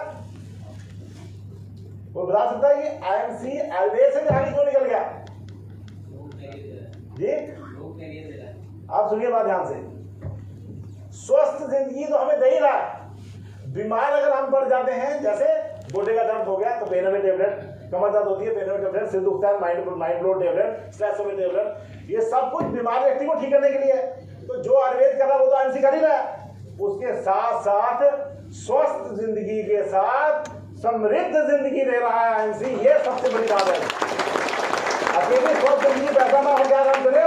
कोई बता सकता है कि आईएमसी आयुर्वेद से भी आगे क्यों निकल गया? जी आप सुनिए बात ध्यान से। स्वस्थ जिंदगी तो हमें दे ही रहा है। बीमार अगर हम पड़ जाते हैं, जैसे गोडे का दर्द हो गया तो पेन में टेबलेट, कमर दर्द होती है पेन में टेबलेट, सिर दुखता है माइंड ब्लो टेबलेट, स्ट्रेस में टेबलेट, ये सब कुछ बीमार व्यक्ति को ठीक करने के लिए। तो जो आयुर्वेद कर रहा है वो तो आईएमसी कर ही रहा है। उसके साथ साथ स्वस्थ जिंदगी के साथ समृद्ध जिंदगी दे रहा है आईएमसी, ये सबसे बड़ी बात है। अकेले स्वस्थ जिंदगी पैसा ना हो क्या काम चले?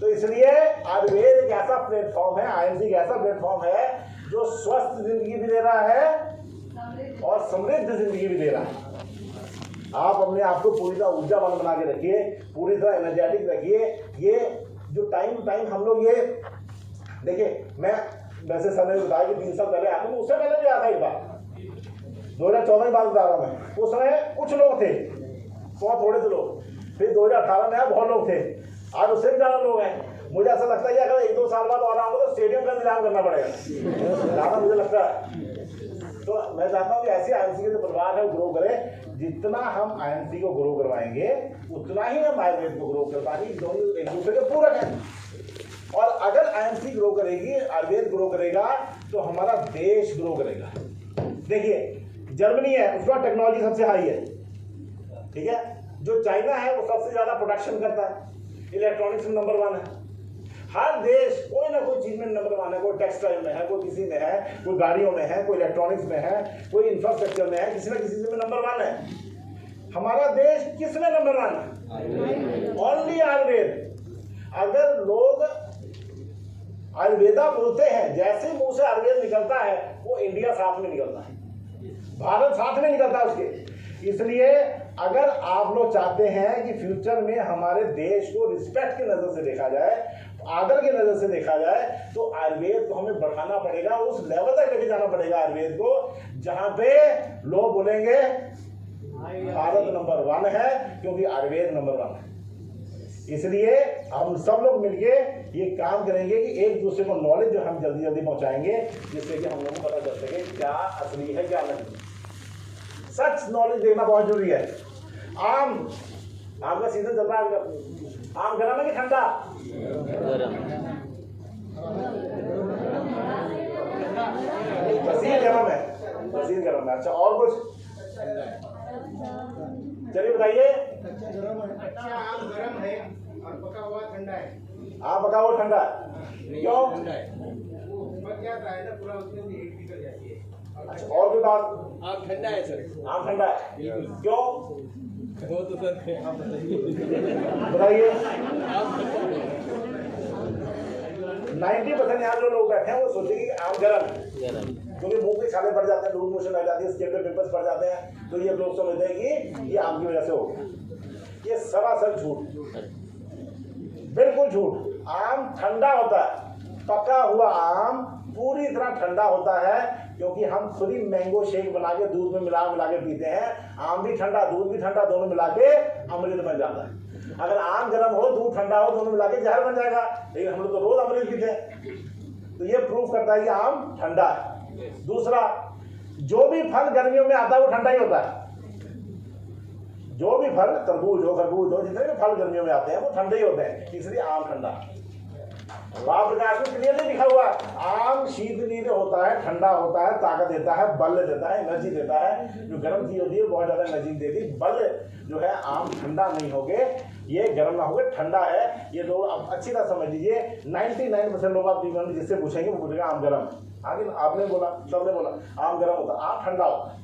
तो इसलिए आयुर्वेद एक ऐसा प्लेटफॉर्म है, आईएमसी एक ऐसा प्लेटफॉर्म है जो स्वस्थ जिंदगी भी दे रहा है और समृद्ध जिंदगी भी दे रहा है। आप अपने आप को पूरी तरह ऊर्जावान बना के रखिए, पूरी तरह एनर्जेटिक रखिए। ये जो टाइम हम लोग ये देखिए, मैं वैसे समय में बताया कि 3 साल पहले आया था, उससे पहले भी आया था एक बार, 2014 की बात बता रहा मैं। उस समय कुछ लोग थे, बहुत थोड़े से लोग, फिर 2018 में आया बहुत लोग थे, आज उससे भी ज्यादा लोग हैं। मुझे ऐसा लगता है कि अगर 1-2 साल बाद और आऊंगा तो स्टेडियम का इंतजाम करना पड़ेगा, ज्यादा मुझे लगता है। तो मैं चाहता हूँ कि ऐसी आईएमसी के जो परिवार है वो ग्रो करे। जितना हम आईएमसी को ग्रो करवाएंगे उतना ही हम आयुर्वेद को ग्रो कर पाएंगे। दोनों एक दूसरे के पूरक हैं। और अगर आईएमसी ग्रो करेगी, आयुर्वेद ग्रो करेगा, तो हमारा देश ग्रो करेगा। देखिए जर्मनी है, उसका टेक्नोलॉजी सबसे हाई है, ठीक है। जो चाइना है वो सबसे ज्यादा प्रोडक्शन करता है, इलेक्ट्रॉनिक्स में नंबर 1 है। हर देश कोई ना कोई चीज में नंबर 1 है। कोई टेक्सटाइल में है, कोई किसी में है, कोई गाड़ियों में है, कोई इलेक्ट्रॉनिक्स में है, कोई इंफ्रास्ट्रक्चर में है, किसी ना किसी में नंबर 1 है। हमारा देश किस में नंबर 1 है? ओनली आयुर्वेद। अगर लोग आयुर्वेदा बोलते हैं, जैसे मुंह से आयुर्वेद निकलता है वो इंडिया साथ में निकलता है, भारत साथ में निकलता है उसके। इसलिए अगर आप लोग चाहते हैं कि फ्यूचर में हमारे देश को रिस्पेक्ट की नजर से देखा जाए, आदर की नजर से देखा जाए, तो आयुर्वेद को हमें बढ़ाना पड़ेगा, उस लेवल तक लेके जाना पड़ेगा आयुर्वेद को, जहां पे लोग बोलेंगे भारत नंबर 1 है, क्योंकि आयुर्वेद नंबर 1 है। इसलिए हम सब लोग मिलके ये काम करेंगे कि एक दूसरे को नॉलेज जो हम जल्दी जल्दी पहुंचाएंगे, जिससे कि हम लोगों को पता चल सके क्या असली है क्या नहीं। सच नॉलेज देना बहुत जरूरी है। आम का सीजन चल रहा है, आम गर्म है कि ठंडा? मसीह गर्म है, मसीह गर्म है। अच्छा और कुछ? चलिए बताइए। अच्छा आम गर्म है और पका हुआ ठंडा है। आम पका हुआ ठंडा है, क्यों? वो पक जाता है ना पूरा, उसमें से हीट निकल जाती है। अच्छा और कोई बात? आम ठंडा है सर। आम ठंडा है, क्यों? वो तो सर बताइए। 90% यहाँ जो लोग बैठे हैं वो सोचेंगे कि आम गर्म है, क्योंकि मुंह के छाले पड़ जाते हैं, लूज मोशन लग जाती है, स्किन पे पिंपल्स पड़ जाते हैं, तो ये लोग समझते हैं कि ये आम की वजह से हो गया। ये सरासर झूठ, बिल्कुल झूठ। आम ठंडा होता है, पका हुआ आम पूरी तरह ठंडा होता है, क्योंकि हम खुद ही मैंगो शेक बना के दूध में मिला के पीते हैं। आम भी ठंडा, दूध भी ठंडा, दोनों मिला के अमृत बन जाता है। अगर आम गर्म हो, दूध ठंडा हो, दोनों मिला के जहर बन जाएगा, लेकिन हम लोग तो रोज अमृत पीते हैं। तो ये प्रूफ करता है कि आम ठंडा है। दूसरा, जो भी फल गर्मियों में आता है वो ठंडा ही होता है। जो भी फल, तरबूज हो, खरबूज हो, जितने भी फल गर्मियों में आते हैं वो ठंडे ही होते हैं, इसलिए आम ठंडा। प्रकाश में क्लियरली लिखा हुआ आम शीतलीय होता है, ठंडा होता है, ताकत देता है, बल देता है, एनर्जी देता है। जो गर्म चीज होती है बहुत ज्यादा एनर्जी देती है। बल जो है आम ठंडा नहीं होगे, ये गर्म ना होगे, ठंडा है। ये लोग आप अच्छी तरह समझ लीजिए। 99% लोग आप जीवन में जिससे पूछेंगे वो बोलेगा आम गर्म। आगे आपने बोला, सबने बोला आम गर्म होता है, आम ठंडा होता है।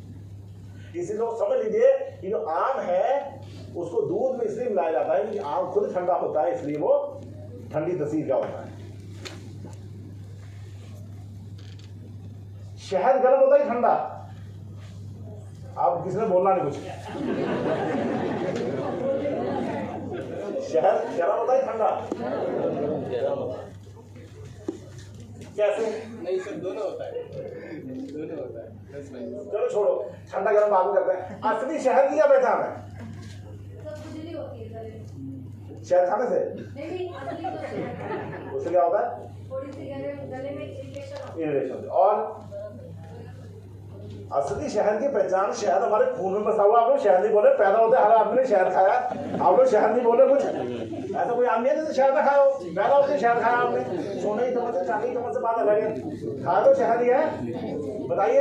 इसी लोग समझ लीजिए कि जो आम है उसको दूध में इसलिए मिलाया जाता है कि आम खुद ठंडा होता है, इसलिए वो ठंडी तसीर का होता है। शहद गर्म होता है ठंडा? आप किसी ने बोलना नहीं कुछ। शहद गर्म होता है ठंडा? कैसे? नहीं सर, दोनों होता है, दोनों होता है। चलो छोड़ो, ठंडा गर्म बाद में करते हैं। असली शहद की क्या पहचान है? शहद खाने से? उससे क्या होता है? इरिटेशन। और असली शहद की पहचान, शहद हमारे खून में बसा हुआ। आप लोग शहद नहीं बोले, पैदा होते हर आदमी ने शहद खाया, आप लोग शहद नहीं बोले। कुछ ऐसा कोई आदमी है जैसे शहद ना खाया हो? पैदा होते शहद खाया आपने, सोने की चम्मच से, चांदी की चम्मच से बात अलग है, खाया तो शहद ही है। बताइए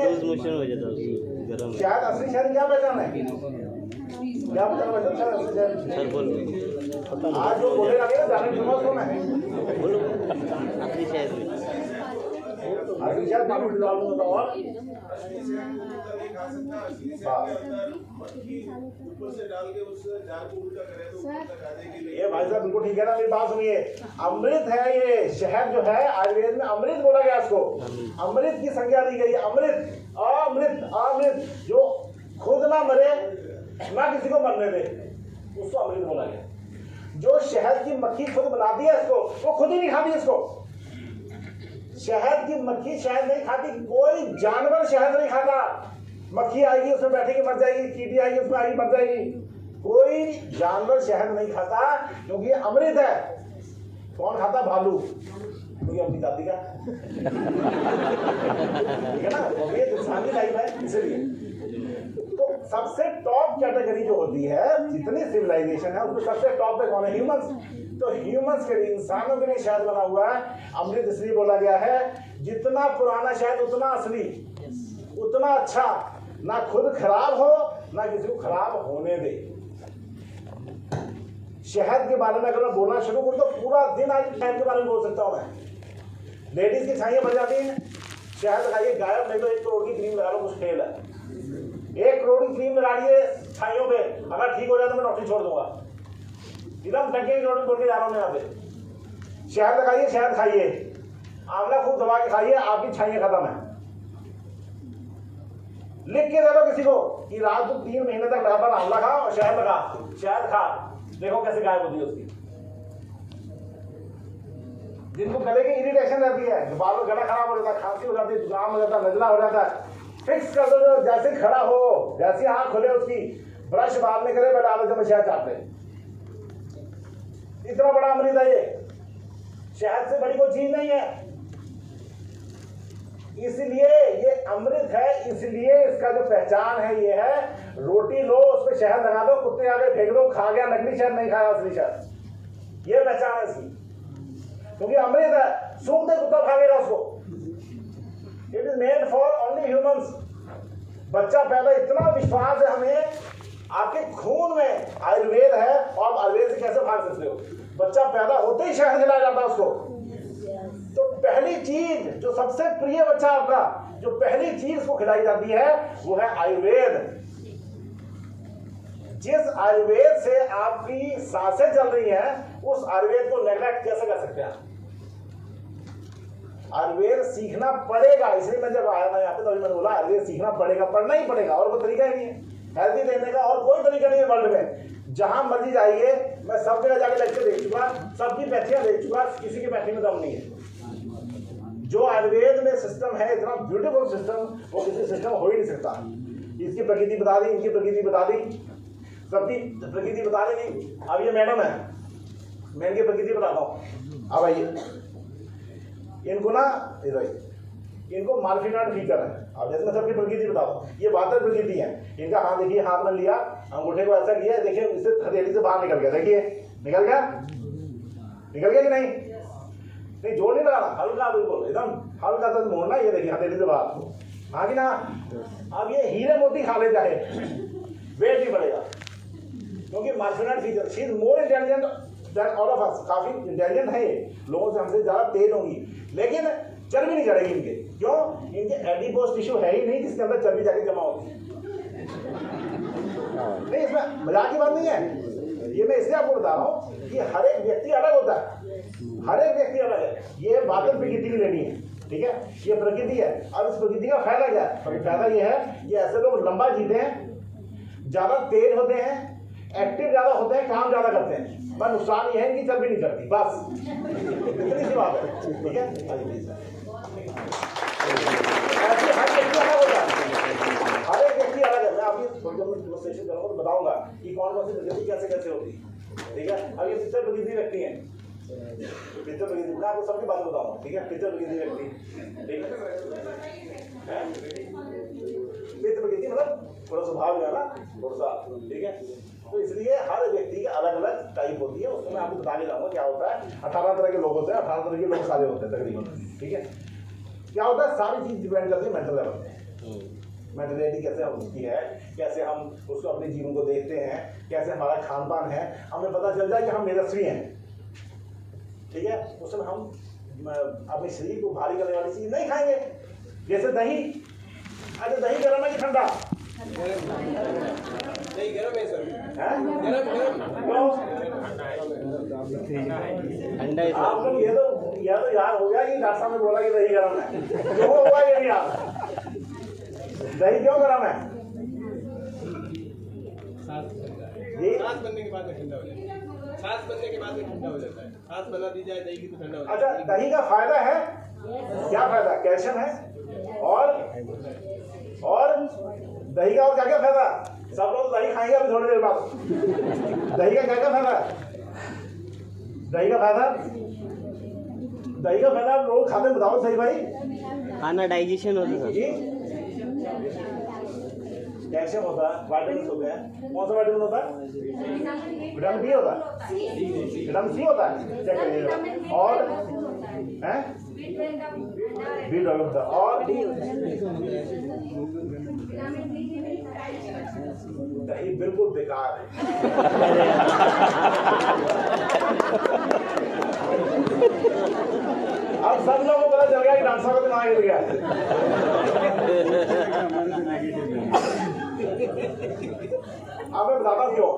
शहद, असली शहद क्या पहचान है? क्या पहचान है? आज जो बोलेगा नहीं ना, जाने सुना सुना है असली शहद। असली शहद मालूम डालूंगा। और ये भाई साहब बिल्कुल ठीक है ना, मेरी बात सुनिए। अमृत है ये शहद जो है, आयुर्वेद में अमृत बोला गया इसको, अमृत की संज्ञा दी गई। अमृत, अमृत, अमृत जो खुद ना मरे ना किसी को मरने दे, उसको अमृत बोला गया। जो शहद की मक्खी खुद बनाती है इसको, वो खुद ही नहीं खाती इसको। शहद की मक्खी शहद नहीं खाती, कोई जानवर शहद नहीं खाता। मक्खी आएगी उसमें बैठेगी मर जाएगी, चींटी आएगी उसमें आएगी मर जाएगी। कोई जानवर शहद नहीं खाता, क्योंकि ये अमृत है। कौन खाता भालू? क्योंकि अपनी जाति का ठीक है ना, वो भी एक इंसानी लाइफ है इसलिए। तो सबसे टॉप कैटेगरी जो होती है जितनी सिविलाइजेशन है उसमें सबसे टॉप पे कौन है? ह्यूमंस। तो ह्यूमंस के लिए, इंसानों के लिए शहद बना हुआ है अमृत, इसलिए बोला गया है जितना पुराना शहद उतना असली, उतना अच्छा, ना खुद खराब हो ना किसी को खराब होने दे। शहद के बारे में अगर मैं बोलना शुरू करूं तो पूरा दिन आज शहद के बारे में बोल सकता हूं मैं। लेडीज की छाइयां बढ़ जाती हैं, शहद लगाइए गायब, नहीं तो 1 करोड़ की क्रीम लगा लो, कुछ खेल है। 1 करोड़ की क्रीम लगा दिए छाइयों पे, अगर ठीक हो जाए तो मैं नौकरी छोड़ दूंगा। एकदम टंके की रोटी बोल के जा रहा हूं मैं यहाँ पे। शहद लगाइए, शहद खाइए, आंवला खूब दबा के खाइए, आपकी छाइयां खत्म है। लिख के दे दो किसी को कि रात को 3 महीने तक लगातार आंवला खा और शहद लगा, शहद खा, देखो कैसे गायब होती है उसकी। जिनको गले की इरिटेशन रहती है, बाल में गला खराब हो जाता है, खांसी हो जाती है, जुकाम हो जाता है, नजला हो जाता है, फिक्स कर दो। जो जैसे खड़ा हो, जैसी आंख खुले उसकी, ब्रश बाद में करे, बट आलस में शहद चाटते। इतना बड़ा अमृत है ये, शहद से बड़ी कोई चीज नहीं है। इसलिए ये अमृत है, इसलिए इसका जो पहचान है ये है, रोटी लो उस पर शहद लगा दो, कुत्ते आगे फेंक दो, खा गया नकली शहद, नहीं खाया असली शहद। ये पहचान है इसकी, क्योंकि अमृत है, सूंघते कुत्ता खा गया उसको। It is made for only humans. बच्चा पैदा, इतना विश्वास है हमें, आपके खून में आयुर्वेद है और आयुर्वेद से कैसे भाग सकते हो? बच्चा पैदा होते ही शहद खिलाया जाता है उसको। तो पहली चीज जो सबसे प्रिय बच्चा आपका, जो पहली चीज उसको खिलाई जाती है वो है आयुर्वेद। जिस आयुर्वेद से आपकी सांसें चल रही हैं, उस आयुर्वेद को नेग्लेक्ट कैसे कर सकते हैं? आयुर्वेद सीखना पड़ेगा। इसलिए मैं जब आया था यहाँ पे तो मैंने बोला आयुर्वेद सीखना पड़ेगा, पढ़ना ही पड़ेगा, और कोई तरीका ही नहीं है हेल्दी देने का, और कोई तरीका नहीं है वर्ल्ड में। जहां मर्जी जाइए, मैं सब जगह जाकर लेक्चर देख चुका, सबकी पैथियां देख चुका, किसी की पैथी में दम नहीं है। जो आयुर्वेद में सिस्टम है, इतना ब्यूटीफुल सिस्टम, वो किसी सिस्टम हो ही नहीं सकता। इसकी प्रकृति बता दी, इनकी प्रकृति बता दी, सबकी प्रकृति बता देगी। अब ये मैडम है, मैं इनकी प्रकृति बताता हूँ। अब आइए, इनको ना इनको मार्फिनाट फीचर है। अब जैसे मैं सबकी प्रकृति बताता हूँ, ये वातर प्रकृति है। इनका हाथ देखिए, हाथ में लिया, अंगूठे को ऐसा किया, देखिए इससे हथेली से बाहर निकल गया, देखिए निकल गया, निकल गया कि नहीं? नहीं, जोर नहीं लगाना, हल्का बिल्कुल एकदम हल्का सा मोड़ना, ये देखिए हथेली से बाहर, हाँ कि ना? अब ये हीरे मोती खा ले चाहे, वेट नहीं बढ़ेगा, क्योंकि मार्फिनाट feature, she is more intelligent than all of us. काफी इंटेलिजेंट है ये, लोगों से हमसे ज्यादा तेज होंगी, लेकिन चर्बी नहीं चढ़ेगी इनके। क्यों? इनके एडिपोज टिश्यू है ही नहीं जिसके अंदर चर्बी जाके जमा होती है। नहीं, इसमें मजाक की बात नहीं है, ये मैं इसलिए आपको बता रहा हूँ कि हर एक व्यक्ति अलग होता है, हर एक व्यक्ति अलग है। ये वातर प्रकृति की लेनी है, ठीक है, ये प्रकृति है। अब इस प्रकृति का फायदा क्या है? फायदा ये है कि ऐसे लोग लंबा जीते हैं, ज्यादा तेज होते हैं, एक्टिव ज्यादा होते हैं, काम ज्यादा करते हैं, पर नुकसान ये है इनकी चर्बी नहीं चढ़ती, बस इतनी सी बात है, ठीक है। ऐसे हर व्यक्ति अलग होता है, हर एक व्यक्ति अलग है। मैं अभी डेमोन्स्ट्रेशन करूंगा तो बताऊंगा कि कौन कौन सी प्रकृति कैसे कैसे होती है, ठीक है। अब ये पितर प्रकृति व्यक्ति है, पितर प्रकृति, मैं आपको सबकी बात बताऊंगा, ठीक है। पितर प्रकृति व्यक्ति, ठीक है, पितर प्रकृति मतलब थोड़ा स्वभाव जो है ना, थोड़ा सा, ठीक है। तो इसलिए हर व्यक्ति की अलग अलग टाइप होती है, उसको मैं आपको बता के जाऊंगा क्या होता है। 18 तरह के लोग होते हैं, 18 तरह के लोग सारे होते हैं तकरीबन, ठीक है। क्या होता है, सारी चीज डिपेंड करती है मेंटल लेवल पे, मेंटलिटी कैसे उसकी है, कैसे हम उसको अपने जीवन को देखते हैं, कैसे हमारा खान पान है, हमें पता चल जाए कि हम मेदस्वी हैं, ठीक है। उसमें हम अपने शरीर को भारी करने वाली चीज नहीं खाएंगे, जैसे दही। अरे दही गर्म है कि ठंडा? नहीं, गरम है सर, गरम। ठंडा है आप लोग ये तो याद हो गया कि डॉक्टर साहब ने बोला कि दही गरम है, जो हुआ ये भी याद। दही क्यों गरम है? सांस बनने के बाद में ठंडा हो जाता है, सांस बनने के बाद में ठंडा हो जाता है, सांस बना दी जाए दही की तो ठंडा हो जाता है। अच्छा, दही का फायदा है क्या? फायदा कैल्शियम है, और दही का और क्या क्या फायदा? सब लोग दही खाएंगे अभी थोड़ी देर बाद। दही का क्या क्या फायदा? दही का फायदा दही का फायदा आप लोग खाते हैं, बताओ सही भाई। खाना डाइजेशन होता है जी, कैल्शियम होता है, विटामिन होते हैं। कौन सा विटामिन होता है? विटामिन डी होता है, विटामिन सी होता है, चेक करिएगा। और हैं बी होता है और दही बिल्कुल बेकार है। अब सब लोगों को पता चल गया कि डॉक्टर साहब को दिमाग हिल गया। अब मैं बताता हूँ क्यों,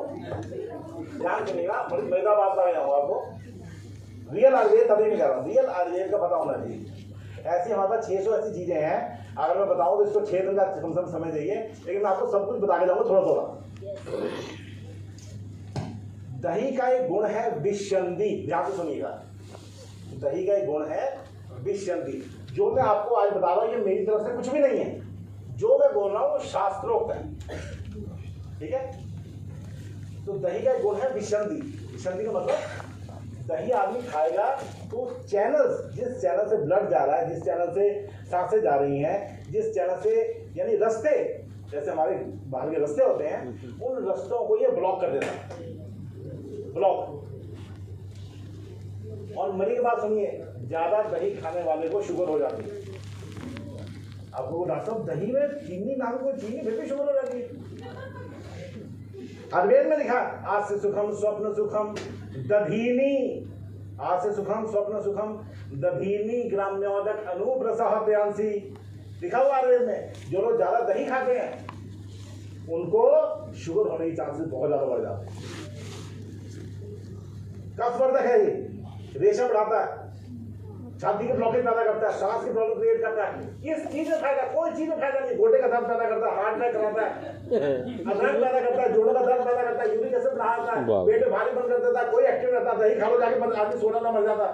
ध्यान सुनिएगा। मैदा बात कर रहा हूँ आपको। रियल आयुर्वेद तभी नहीं कर रहा हूँ, रियल आयुर्वेद का पता होना चाहिए। ऐसी हमारे पास 600 ऐसी चीजें हैं, अगर मैं बताऊँ तो इसको 6 दिन का कम से कम समय चाहिए, लेकिन मैं आपको सब कुछ बता के जाऊँगा थोड़ा थोड़ा। दही का एक गुण है विषंदी, ध्यान से सुनिएगा। दही का एक गुण है विषंदी। जो मैं आपको आज बता रहा हूँ ये मेरी तरफ से कुछ भी नहीं है, जो मैं बोल रहा हूँ वो शास्त्रोक्त है, ठीक है। तो दही का एक गुण है विषंदी। विषंदी का मतलब दही आदमी खाएगा तो चैनल, जिस चैनल से ब्लड जा रहा है, जिस चैनल से सांसें जा रही हैं, जिस चैनल से यानी रास्ते, जैसे हमारे बाहर के रास्ते होते हैं, उन रास्तों को ये ब्लॉक कर देता है, ब्लॉक। और मरी की बात सुनिए, ज्यादा दही खाने वाले को शुगर हो जाती है। आपको डॉक्टर साहब दही में चीनी नाम को चीनी फिर भी शुगर हो जाती है। आयुर्वेद में लिखा आज से सुखम स्वप्न सुखम दधीनी, आज से सुखम स्वप्न सुखम दधीनी ग्राम्योदक अनुप्रसह प्यांसी, लिखा हुआ आयुर्वेद में। जो लोग ज्यादा दही खाते हैं उनको शुगर होने के चांसेस बहुत ज्यादा बढ़ जाते हैं। कफवर्धक है ये, रेशा बढ़ाता है, छाती के ब्लॉकेज पैदा करता है, सांस की प्रॉब्लम क्रिएट करता है। इस चीज में फायदा, कोई चीज में फायदा नहीं। गोडे का दर्द पैदा करता है, हार्ट अटैक कराता है, अदरक पैदा करता है, जोड़ों का दर्द पैदा करता है, यूरिक एसिड बढ़ाता है, पेट में भारी बंद कर देता है, कोई एक्टिव रहता है। दही खा लो जाके आदमी सोना ना मर जाता है,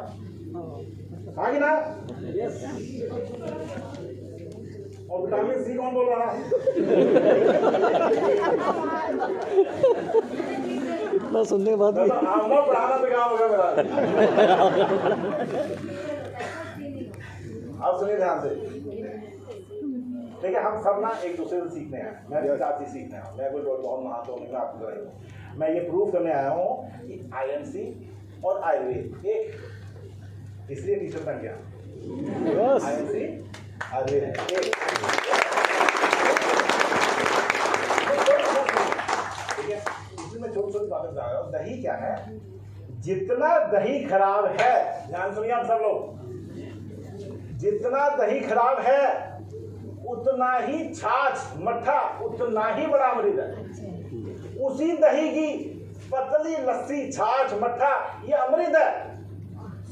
हाँ कि ना। और विटामिन सी कौन बोल रहा है? इतना सुनने के बाद पढ़ाना पे काम होगा मेरा। अब सुनिए ध्यान से, ठीक है। हम सब ना एक दूसरे से सीखने हैं, मैं भी साथ ही सीखने आया हूँ। मैं कोई बहुत महान तो नहीं, मैं आपको बताऊँ। मैं ये प्रूव करने आया हूँ कि आईएमसी और आयुर्वेद एक, इसलिए टीचर बन गया। आईएमसी आयुर्वेद एक। ठीक है, इसलिए मैं छोटी छोटी बातें बता रहा हूँ। दही क्या है? जितना दही खराब है, ध्यान सुनिए आप सब लोग, जितना दही खराब है उतना ही छाछ मट्ठा उतना ही बड़ा अमृत है। उसी दही की पतली लस्सी, छाछ, मट्ठा, ये अमृत है,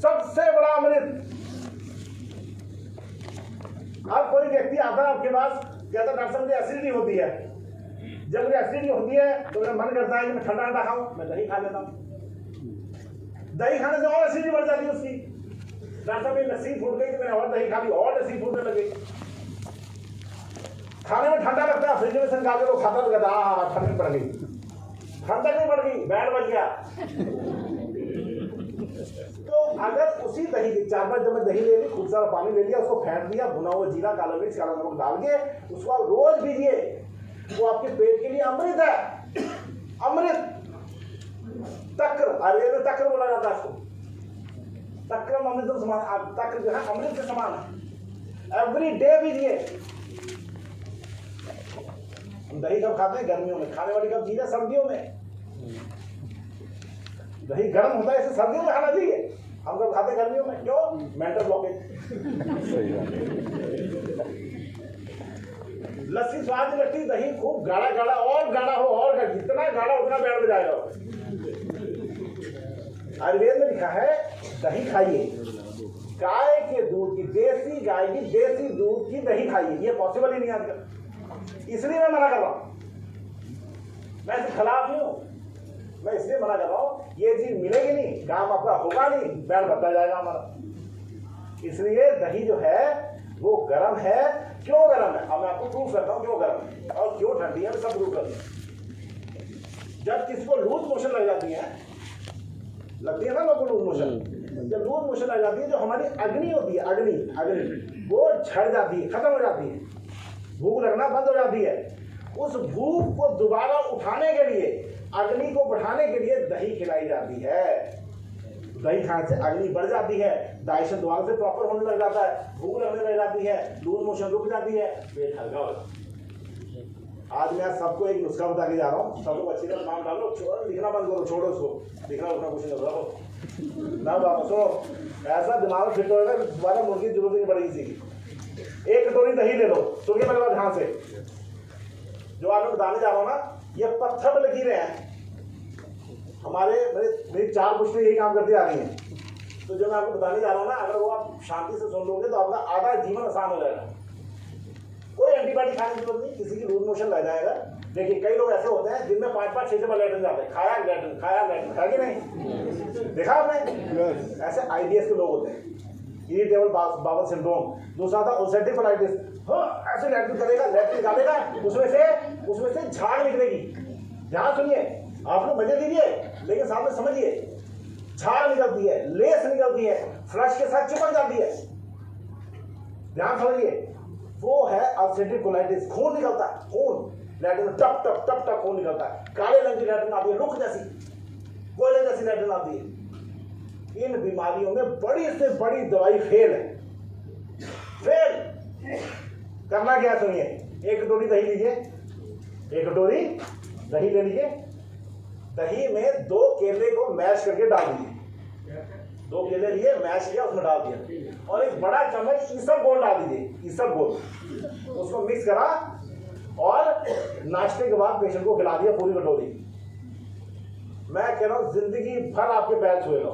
सबसे बड़ा अमृत। अब कोई व्यक्ति आता है आपके पास, कहता डॉक्टर साहब मुझे एसिडिटी होती है। जब मुझे एसिडिटी होती है तो मेरा मन करता है कि मैं ठंडा ठंडा खाऊं, मैं दही खा लेता हूं। दही खाने से और एसिडिटी बढ़ जाती है उसकी। डॉक्टर साहब लस्सी फूट गई तो मैंने और दही खा ली, और लस्सी फूटने लगी। खाने में ठंडा लगता है, फ्रिज में से निकाल के तो खाता तो कहता हाँ ठंडक पड़ गई। ठंडक नहीं पड़ गई, बैंड बच गया। तो अगर उसी दही की 4-5 चम्मच दही ले ली, खूब सारा पानी ले लिया, उसको फेंट दिया, भुना हुआ जीरा, काला मिर्च, काला नमक डाल के उसको आप रोज पीजिए, वो आपके पेट के लिए अमृत है। अमृत, तक्र, आयुर्वेद में तक्र बोला जाता है इसको। तक्र अमृत के समान, तक्र जो है अमृत के समान है। एवरी डे पीजिए। हम दही कब खाते हैं? गर्मियों में। खाने वाली कब चीज है? सर्दियों में। दही गर्म होता है, इसे सर्दियों में खाना चाहिए। हम कब खाते हैं? गर्मियों में। क्यों? Mental blockage. लस्सी स्वाद नहीं लगती, दही खूब गाढ़ा गाढ़ा, और गाढ़ा हो, और जितना गाढ़ा उतना बैठ में जाएगा। आयुर्वेद में लिखा है दही खाइए, गाय के दूध की, देसी गाय की देसी दूध की दही खाइए। ये पॉसिबल ही नहीं आजकल, इसलिए मैं मना कर रहा हूं। मैं इसके खिलाफ नहीं हूं, मैं इसलिए मना कर रहा हूं, ये चीज मिलेगी नहीं, काम आपका होगा नहीं, बैठ बढ़ता जाएगा हमारा। इसलिए दही जो है वो गर्म है। क्यों गर्म है? अब मैं आपको प्रूफ करता हूं क्यों गर्म है और क्यों ठंडी है, मैं सब प्रूफ कर दूं। जब किसी को लूज मोशन लग जाती है, लगती है ना लोगों को लूज मोशन, जब लूज मोशन आ जाती है, जो हमारी अग्नि होती है, अग्नि अग्नि वो झड़ जाती है, खत्म हो जाती है, भूख लगना बंद हो जाती है। उस भूख को दोबारा उठाने के लिए, अग्नि को बढ़ाने के लिए दही खिलाई जाती है। दही खाने से अग्नि बढ़ जाती है, डाइजेशन दोबारा से प्रॉपर होने लग जाता है, भूख लगने लग जाती है, लूज मोशन रुक जाती है, पेट हल्का हो जाता है। आज मैं सबको एक नुस्खा बता के जा रहा हूँ, सबको अच्छी तरह काम डालो, लिखना बंद करो, छोड़ो उसको, लिखना उठना कुछ नहीं करो ना बाबा। सुनो, ऐसा दिमाग फिट होगा दोबारा मुर्गी की जरूरत नहीं पड़ेगी किसी की। एक कटोरी दही ले लो, सुनिए मेरे बात ध्यान से, जो आप मैं बताने जा रहा हूँ ना, ये पत्थर पर लकीरें हैं। हमारे मेरी 4 पुश्तें यही काम करती आ रही हैं। तो जो मैं आपको बताने जा रहा हूँ ना, अगर वो आप शांति से सुन लोगे तो आपका आधा जीवन आसान हो जाएगा। कोई एंटीबायोटिक खाने की जरूरत नहीं, किसी की लूज मोशन लग जाएगा। देखिए कई लोग ऐसे होते हैं जिनमें 5-5, 6 बार लैट्रिन जाते हैं, खाया लैट्रिन है कि नहीं, देखा आपने? ऐसे IBS के लोग होते हैं, इरिटेबल बाउल सिंड्रोम। दूसरा था उल्सरेटिव कोलाइटिस, हाँ ऐसे लैट्रिन करेगा, लैट्रिन निकालेगा, उसमें से झाग निकलेगी। ध्यान सुनिए, आप लोग मजे लीजिए लेकिन सामने समझिए, झाग निकलती है, लेस निकलती है, फ्लश के साथ चिपक जाती है। ध्यान समझिए, वो है अल्सरेटिव कोलाइटिस। खून निकलता है, खून लैट्रिन टप टप टप टप खून निकलता है, काले रंग की लैट्रिन आती है, रुख जैसी, कोयले जैसी लैट्रिन आती है। इन बीमारियों में बड़ी से बड़ी दवाई फेल है, फेल। करना क्या सुनिए, 1 कटोरी दही लीजिए, 1 कटोरी दही ले लीजिए, दही में 2 केले को मैश करके डाल दीजिए, 2 केले लिए मैश किया उसमें डाल दिया, और 1 बड़ा चम्मच ईसबगोल डाल दीजिए, ईसबगोल, उसको मिक्स करा और नाश्ते के बाद पेशेंट को खिला दिया पूरी कटोरी। मैं कह रहा हूं जिंदगी भर आपके पैर छुएगा,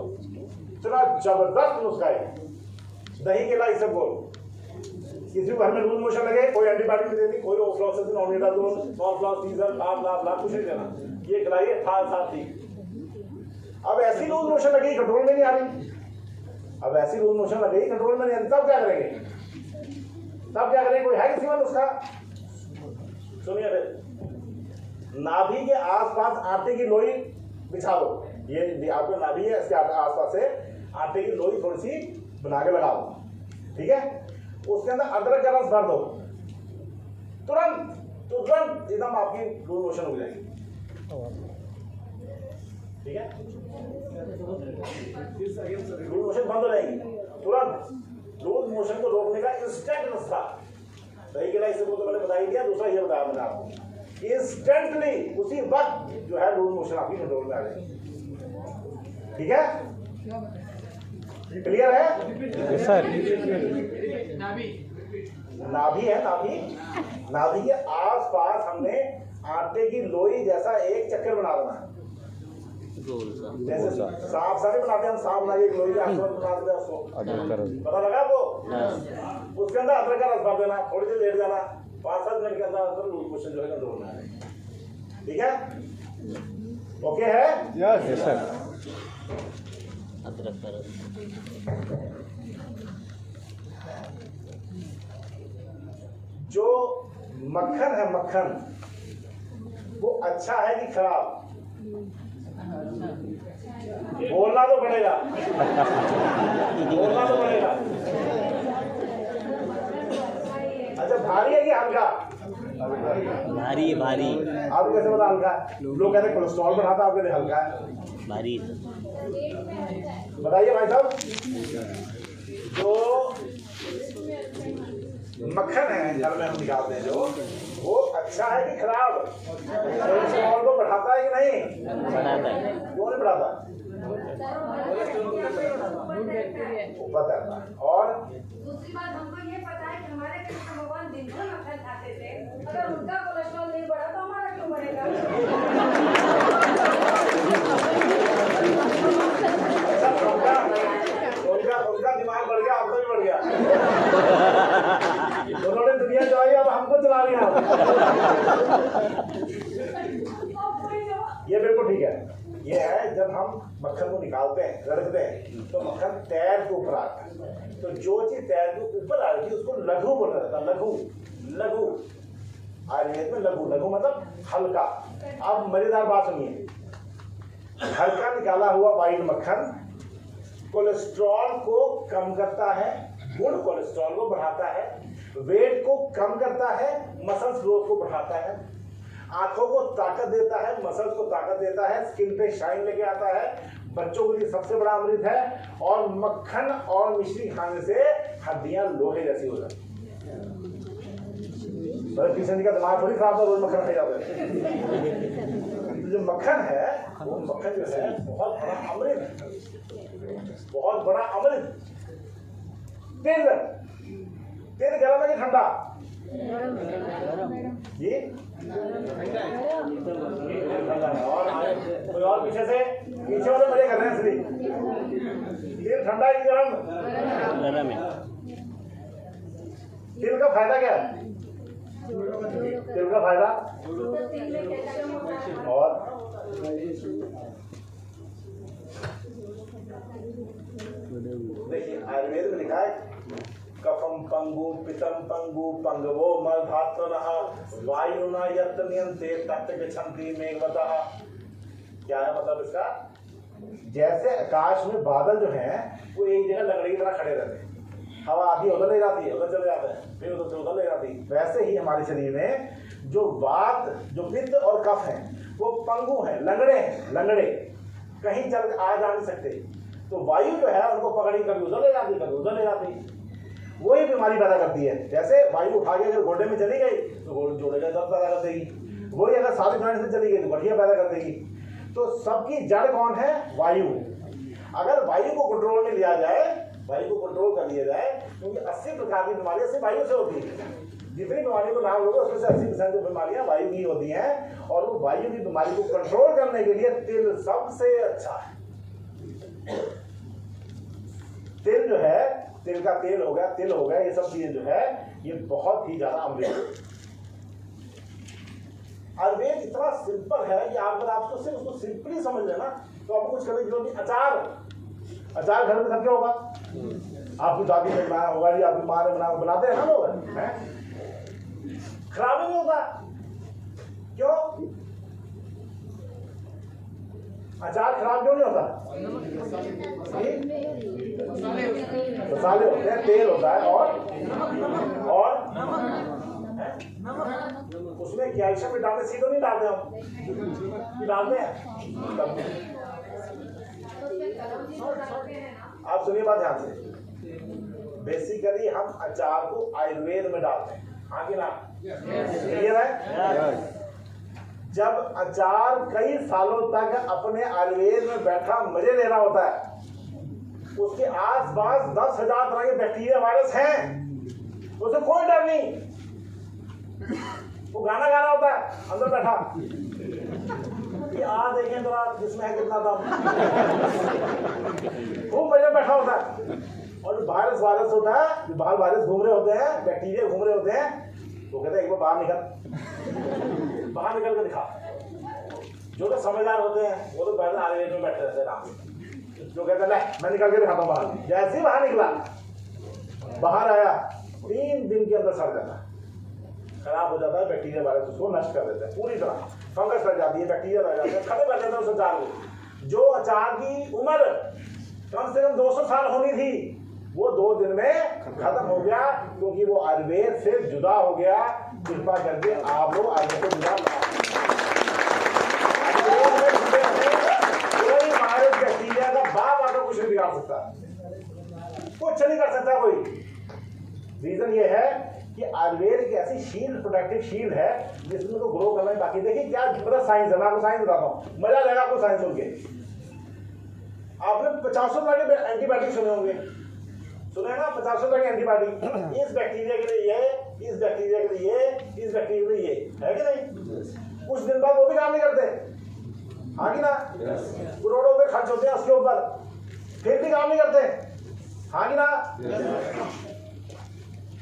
इतना जबरदस्त नुस्खा है। दही केला ईसबगोल। किसी घर में लूज मोशन लगे, कोई एंटीबायोटिक नहीं देती, कोई ऑफ्लॉक्सासिन, ओमेटाजोल, नॉर्फ्लॉक्सीजन, लाभ कुछ नहीं देना, ये खिलाइए, साथ ही। अब ऐसी लूज मोशन लगी कंट्रोल में नहीं आ रही, अब ऐसी लूज मोशन लगी कंट्रोल में नहीं आ रही, तब क्या करेंगे? तब क्या करेंगे? कोई है किसी में नुस्खा? सुनिए फिर, नाभि के आसपास आटे की लोई बिछा दो, ये आपको नाभि है, इसके आसपास से आटे की लोई थोड़ी सी बना के लगा दो, ठीक है? उसके अंदर अदरक का रस भर दो, तुरंत एकदम आपकी लूज मोशन हो जाएगी, ठीक है? लूज मोशन बंद हो जाएगी तुरंत। लूज मोशन को रोकने का इंस्टेंट नुस्खा, दही के लिए इससे तो मैंने बता ही दिया, दूसरा ये बताया मैंने आपको, इंस्टेंटली उसी वक्त जो है लूज मोशन आपकी कंट्रोल में आ जाएगी, ठीक है? क्लियर है सर? नाभि है, नाभि के आसपास हमने आटे की लोई जैसा एक चक्कर बना देना है, जैसे सांप सारे बनाते हैं हम, सांप बनाइए लोई के आसपास बना देते हैं उसको, पता लगा आपको? उसके अंदर अदरक का रस भर देना, थोड़ी देर लेट जाना, 5-7 मिनट के अंदर लूज मोशन जो है कंट्रोल में आ जाएगा, ठीक है? ओके है? Yes sir. अदरक का रस। जो मक्खन है, मक्खन वो अच्छा है कि खराब? बोलना तो पड़ेगा, बोलना तो पड़ेगा। अच्छा, भारी है कि हल्का? भारी भारी। आपको कैसे पता हल्का है? लोग कहते हैं कोलेस्ट्रॉल बढ़ाता, आप कहते हल्का है, भारी। बताइए भाई साहब, जो मक्खन है घर में हम निकालते हैं जो, वो अच्छा है कि खराब? कोलेस्ट्रॉल को बढ़ाता है कि नहीं? बढ़ाता है। क्यों नहीं बढ़ाता? ऊपर तैरता है। और दूसरी बात हमको ये पता है कि हमारे कृष्ण भगवान बिल्कुल मक्खन खाते थे, अगर उनका कोलेस्ट्रॉल नहीं बढ़ा तो हमारा क्यों बढ़ेगा? उनका दिमाग बढ़ गया, आपका भी बढ़ गया, उन्होंने दुनिया चलाई, अब हमको चला रही है। ये बिल्कुल ठीक है। ये है जब हम मक्खन को निकालते हैं, रगड़ते हैं, तो मक्खन तैर के ऊपर आता है। तो जो चीज तैर के ऊपर आ रही थी उसको लघु बोला जाता है, लघु। आयुर्वेद में लघु मतलब हल्का। अब मजेदार बात सुनिए, हल्का निकाला हुआ वाइट मक्खन कोलेस्ट्रॉल को कम करता है, गुड कोलेस्ट्रॉल को बढ़ाता है, वेट को कम करता है, मसल्स ग्रोथ को बढ़ाता है, आंखों को ताकत देता है, मसल्स को ताकत देता है, स्किन पे शाइन लेके आता है, बच्चों के लिए सबसे बड़ा अमृत है। और मक्खन और मिश्री खाने से हड्डियां लोहे जैसी हो जाती है। किशन जी का दिमाग थोड़ी खराब था, रोज मक्खन खाई जाते हैं। तो जो मक्खन है वो मक्खन जो है बहुत बड़ा अमृत है, बहुत बड़ा अमृत। तेल तेल गर्म है कि ठंडा? जी ठंडा है। और कोई और पीछे वाले मजे कर रहे हैं इसलिए। तेल ठंडा है कि गर्म? गरम है। तेल का फायदा क्या है? तेल का फायदा और देखिए आयुर्वेद में लिखा है कफम पंगु पितम पंगु पंगवो मलधात्मनः वायुना यत् नियंते तत् गच्छन्ति मेघवतः। क्या है मतलब इसका? जैसे आकाश में बादल जो हैं वो एक जगह लकड़ी की तरह खड़े रहते हैं, हवा आती है उधर ले जाती है, उधर चले जाते हैं, फिर उधर से उधर ले जाती है। वैसे ही हमारे शरीर में जो वात, जो पित्त और कफ है वो पंगु हैं, लंगड़े हैं, लंगड़े कहीं चल आ जा नहीं सकते। तो वायु जो है उनको पकड़ी कभी उधर ले जाती, कभी उधर ले जाती, वही बीमारी पैदा करती है। जैसे वायु उठा के अगर गोड्डे में चली गई तो जोड़े का दर्द पैदा कर देगी, वही अगर सारे जॉइंट से चली गई तो गठिया पैदा कर देगी। तो सबकी जड़ कौन है? वायु। अगर वायु को कंट्रोल में लिया जाए, वायु को कंट्रोल कर लिया जाए, क्योंकि 80 प्रकार की बीमारियां सिर्फ वायु से होती है। जितनी बीमारियों को नाम लोगे उसमें से 80% जो बीमारियां वायु की होती हैं। और वो वायु की बीमारी को कंट्रोल करने के लिए तिल सबसे अच्छा है। तिल जो है, तिल का तेल हो गया, तिल हो गया, ये सब चीजें जो है ये बहुत ही ज्यादा अमृत। आयुर्वेद इतना सिंपल है कि आप अगर आपको सिर्फ उसको सिंपली समझ लेना तो आपको कुछ करने की जरूरत नहीं। अचार घर में सबके होगा, आपकी दादी ने बनाया होगा या आपकी माँ ने बनाते हैं ना लोग, खराब ही नहीं होता। क्यों? अचार खराब क्यों नहीं होता? मसाले होते हैं, तेल होता है और उसमें कैल्शियम विटामिन सी तो नहीं डालते हम, डालते हैं। आप सुनिए बात ध्यान से। बेसिकली हम अचार को आयुर्वेद में डालते हैं, हाँ कि ना? क्लियर है? जब अचार कई सालों तक अपने आयुर्वेद में बैठा मजे ले रहा होता है, उसके आसपास 10,000 तरह के बैक्टीरिया वायरस हैं, उसे कोई डर नहीं। वो गाना गा रहा होता है अंदर बैठा कि आ देखें जरा जिसमें है कितना दम, खूब मजे बैठा होता है। और जो वायरस होता है, जो बाहर वायरस घूम रहे होते हैं, बैक्टीरिया घूम रहे होते हैं, वो कहते हैं एक बार बाहर निकल के दिखा। जो तो समझदार होते हैं वो तो पहले आयुर्वेद में बैठे रहते हैं आराम से। जो कहते हैं मैं निकल के दिखाता हूँ बाहर, जैसे ही बाहर निकला, बाहर आया 3 दिन के अंदर सड़ जाता है, खराब हो जाता है, बैक्टीरिया वायरस उसको नष्ट कर देते हैं पूरी तरह, फंगस लग जाती है, बैक्टीरिया लग जाते हैं, खत्म कर देते हैं उस अचार को। जो अचार की उम्र कम से कम 200 साल होनी थी वो 2 दिन में खत्म हो गया, क्योंकि वो आयुर्वेद से जुदा हो गया। कृपा करके आप लोग आयुर्वेद से जुदा कोई वायरस बैक्टीरिया का बाप आकर कुछ नहीं बिगाड़ सकता, कुछ नहीं कर सकता कोई। रीजन ये है कि आयुर्वेद एक ऐसी शील्ड, प्रोटेक्टिव शील्ड है जिसमें तो ग्रो करना है। बाकी देखिए क्या बड़ा साइंस है, मैं आपको साइंस बताता हूँ, मजा आएगा आपको साइंस सुन के। आपने 50 तरह के एंटीबायोटिक सुने होंगे, सुने ना? 50 तरह के एंटीबायोटिक, इस बैक्टीरिया के लिए ये, इस बैक्टीरिया के लिए ये, इस बैक्टीरिया के लिए ये, है कि नहीं? कुछ दिन बाद वो भी काम नहीं करते, हाँ कि ना? करोड़ों रुपए खर्च होते हैं उसके ऊपर, फिर भी काम नहीं करते, हाँ कि ना?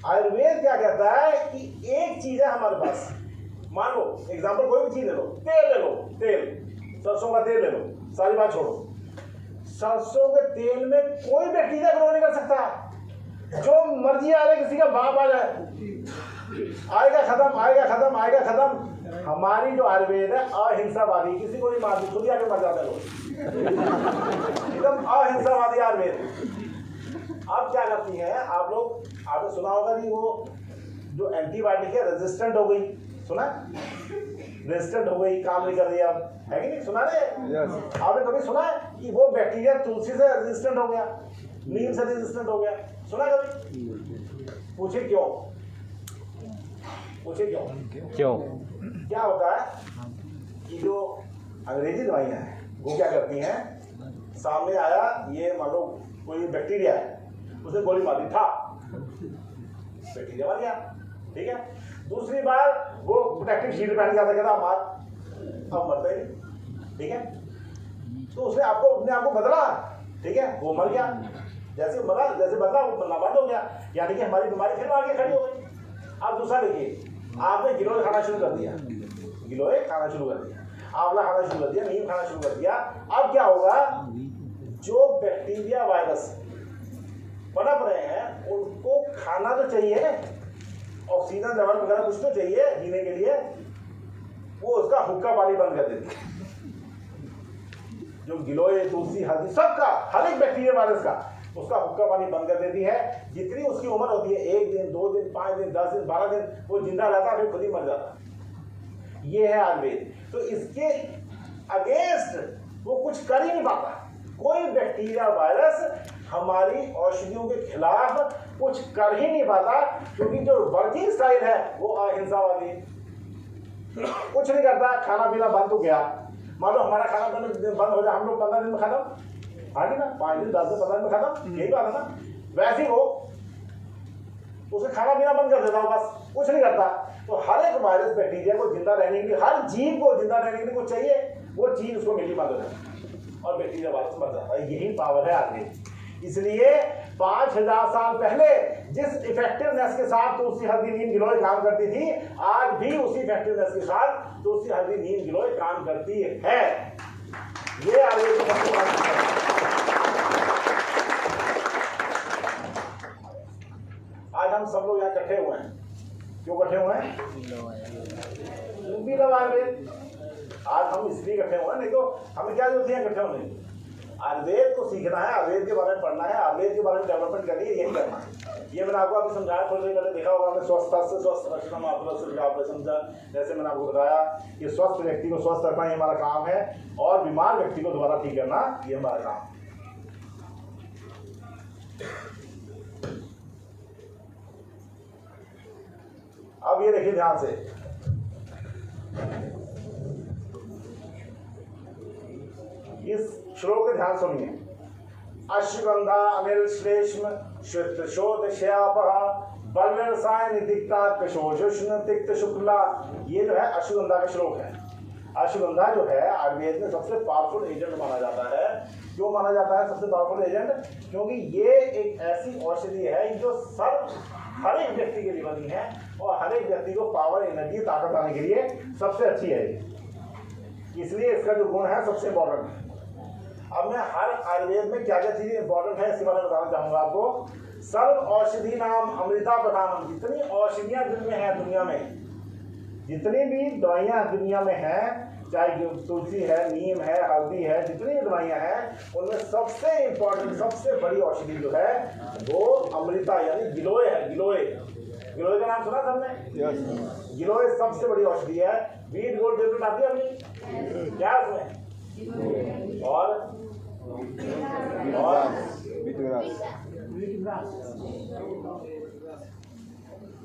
आयुर्वेद क्या कहता है कि एक चीज है हमारे पास, मान लो एग्जांपल कोई भी चीज ले लो, तेल ले लो, तेल, सरसों का तेल ले लो, सारी बात छोड़ो, सरसों के तेल में कोई बैक्टीरिया ग्रो नहीं कर सकता। जो मर्जी आ रहा है, किसी का बाप आ जाए, आएगा खत्म, आएगा खत्म, आएगा खत्म। हमारी जो आयुर्वेद है अहिंसावादी, किसी को नहीं मारती, खुद ही आके मर जाते लोग, एकदम अहिंसावादी आयुर्वेद। अब क्या करती है आप लोग, आपने सुना होगा कि वो जो एंटीबायोटिक है रेजिस्टेंट हो गई, सुना रेजिस्टेंट हो गई, काम नहीं कर रही अब, है कि नहीं, सुना रहे? आपने कभी सुना है कि वो बैक्टीरिया तुलसी से रेजिस्टेंट हो गया, नीम से रेजिस्टेंट हो गया, सुना कभी? पूछे क्यों, पूछे क्यों? क्यों? क्या होता है कि जो अंग्रेजी दवाइयाँ हैं वो क्या करती हैं, सामने आया ये मान लो कोई बैक्टीरिया है, उसे गोली मार दी था, बैक्टीरिया मर गया, ठीक है। दूसरी बार वो प्रोटेक्टिव शील्ड पहन के आता, कहता मार, अब मरता ही नहीं, ठीक है। तो उसने आपको अपने आप को बदला, ठीक है, वो मर गया, जैसे मरा जैसे बदला वो मरना बंद हो गया, यानी कि हमारी बीमारी फिर आगे खड़ी हो गई। अब दूसरा देखिए, आपने गिलोय खाना शुरू कर दिया, गिलोय खाना शुरू कर दिया, आंवला खाना शुरू कर दिया, नीम खाना शुरू कर दिया, अब क्या होगा, जो बैक्टीरिया वायरस पनप रहे हैं उनको खाना तो चाहिए, ऑक्सीजन लेवल वगैरह कुछ तो चाहिए जीने के लिए, वो उसका हुक्का पानी बंद कर देती है। जो गिलोय, तुलसी, हल्दी, सबका, हर एक बैक्टीरिया वायरस का उसका हुक्का पानी बंद कर देती है। जितनी उसकी उम्र होती है, 1 दिन, 2 दिन, 5 दिन, 10 दिन, 12 दिन, वो जिंदा रहता है, फिर खुद ही मर जाता। ये है आयुर्वेद। तो इसके अगेंस्ट वो कुछ कर ही नहीं पाता, कोई बैक्टीरिया वायरस हमारी औषधियों के खिलाफ कुछ कर ही नहीं पाता, क्योंकि जो वर्किंग स्टाइल है वो अहिंसावादी है, कुछ नहीं करता। खाना पीना बंद हो गया, मान लो हमारा खाना बंद हो जाए, हम लोग 15 दिन में खत्म, हाँ ना, 5 दिन 10 दिन 15 दिन में खत्म, यही बात है ना। वैसे ही वो उसे खाना पीना बंद कर देता हूँ, बस कुछ नहीं करता। तो हर एक वायरस बैक्टीरिया को जिंदा रहने के लिए, हर जीव को जिंदा रहने के लिए कुछ चाहिए, वो चीज उसको मिली मदद है और बैक्टीरिया वायरस मर जाता है। यही पावर है आयुर्वेद। इसलिए 5000 साल पहले जिस इफेक्टिवनेस के साथ तुलसी, हल्दी, नीम, गिलोय काम करती थी, आज भी उसी इफेक्टिवनेस के साथ तुलसी, हल्दी, नीम, गिलोय काम करती है। ये आयुर्वेद की सबसे बड़ी बात है। आज हम सब लोग यहाँ इकट्ठे हुए हैं, क्यों इकट्ठे हुए हैं? आयुर्वेद। आज हम इसलिए इकट्ठे हुए हैं, नहीं तो हमें क्या जरूरत है इकट्ठे होने की? आयुर्वेद को सीखना है, आयुर्वेद के बारे में पढ़ना है, आयुर्वेद के बारे में डेवलपमेंट करनी है, यही करना है। ये मैंने आपको अभी समझाया, थोड़ी देर पहले देखा होगा हमने स्वस्थ रक्षण ऑपरेशन, जैसे मैंने आपको बताया कि स्वस्थ व्यक्ति को स्वस्थ रखना ये हमारा काम है, और बीमार व्यक्ति को दोबारा ठीक करना ये हमारा काम है। अब ये देखिए ध्यान से, इस श्लोक के ध्यान सुनिए। अश्वगंधा अनिल श्लेष्म श्वेत शोध श्यापः बलरसायन तिक्ता कशोषुष्ण तिक्त शुक्ला। ये जो है अश्वगंधा का श्लोक है। अश्वगंधा जो है आयुर्वेद में सबसे पावरफुल एजेंट माना जाता है। क्यों माना जाता है सबसे पावरफुल एजेंट? क्योंकि ये एक ऐसी औषधि है जो हर एक व्यक्ति के लिए बनी है और हर एक व्यक्ति को पावर, एनर्जी, ताकत आने के लिए सबसे अच्छी है। इसलिए इसका जो गुण है सबसे इंपॉर्टेंट है। अब मैं हर आयुर्वेद में क्या क्या चीजें इंपॉर्टेंट है इसके बारे में बताना चाहूंगा आपको। सर्व औषधि नाम अमृता प्रधानम। जितनी औषधियां दुनिया है, दुनिया में जितनी भी दवाइयां दुनिया में हैं, चाहे तुलसी है, नीम है, हल्दी है, जितनी भी दवाइयां हैं उनमें सबसे इंपॉर्टेंट, सबसे बड़ी औषधि जो है वो अमृता यानी गिलोय है। गिलोय, गिलोय का नाम सुना सबने? गिलोय सबसे बड़ी औषधि है। वीट गोल्ड टेबलेट आती है अपनी, क्या उसमें? और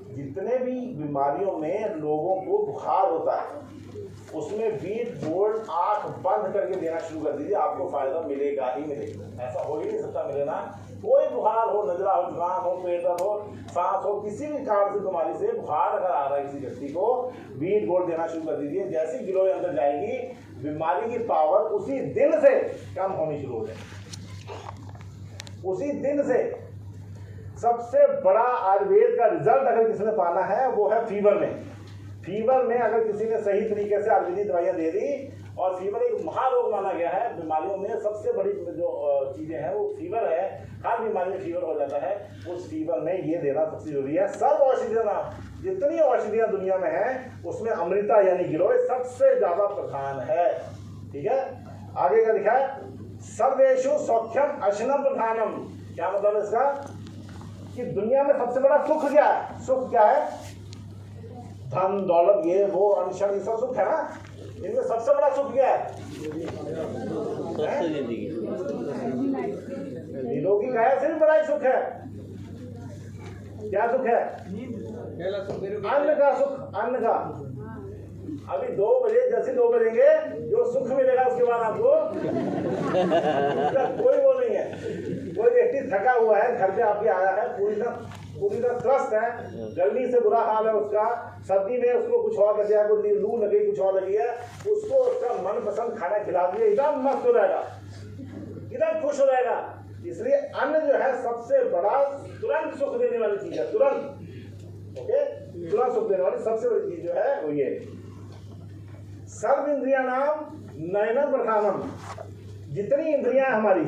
जितने भी बीमारियों में लोगों को बुखार होता है उसमें वीट गोल्ड आंख बंद करके देना शुरू कर दीजिए, आपको फायदा मिलेगा ही मिलेगा। ऐसा हो ही नहीं सकता मिले ना। कोई बुखार हो, नजला हो, जुकाम हो, पेट दर्द हो, सांस हो, किसी भी कारण से बीमारी से बुखार अगर आ रहा है किसी व्यक्ति को, वीट गोल्ड देना शुरू कर दीजिए। जैसे गिलोय अंदर जाएगी बीमारी की पावर उसी दिन से कम होनी शुरू हो जाएगी। उसी दिन से सबसे बड़ा आयुर्वेद का रिजल्ट अगर किसी ने पाना है वो है फीवर में। फीवर में अगर किसी ने सही तरीके से आयुर्वेदिक दवाइयां दे दी, और फीवर एक महारोग माना गया है बीमारियों में, सबसे बड़ी जो चीजें हैं वो फीवर है। हर बीमारी में फीवर हो जाता है, उस फीवर में ये देना सबसे जरूरी है। सर्व औषधि नाम जितनी औषधियां दुनिया में हैं उसमें अमृता यानी गिलोय सबसे ज्यादा प्रधान है। ठीक है, आगे का लिखा है सर्वेषु सौख्यम अशनम प्रधानम। क्या मतलब है इसका कि दुनिया में सबसे बड़ा सुख क्या है? सुख क्या है? धन दौलत ये वो अनशन ये सब सुख है ना। इनमें सबसे बड़ा सुख क्या है? निरोगी का है, सिर्फ बड़ा ही सुख है। क्या सुख है? अन्न का सुख, अन्न का। अभी 2 बजे जैसे 2 बजेंगे जो सुख मिलेगा उसके बाद आपको कोई वो नहीं है। कोई व्यक्ति थका हुआ है, घर पे आपके आया है, पूरी तरह त्रस्त है, गर्मी से बुरा हाल है उसका, सर्दी में उसको कुछ और लग गया, कोई लू लगी, कुछ और लगी है, उसको उसका मनपसंद खाना खिला दिए, एकदम मस्त हो जाएगा, एकदम खुश हो जाएगा। इसलिए अन्न जो है सबसे बड़ा तुरंत सुख देने वाली चीज है। तुरंत ओके, तुरंत सुख देने वाली सबसे बड़ी चीज जो है वो ये। सर्व इंद्रिया नाम नयनम प्रधानम। जितनी इंद्रियां हमारी,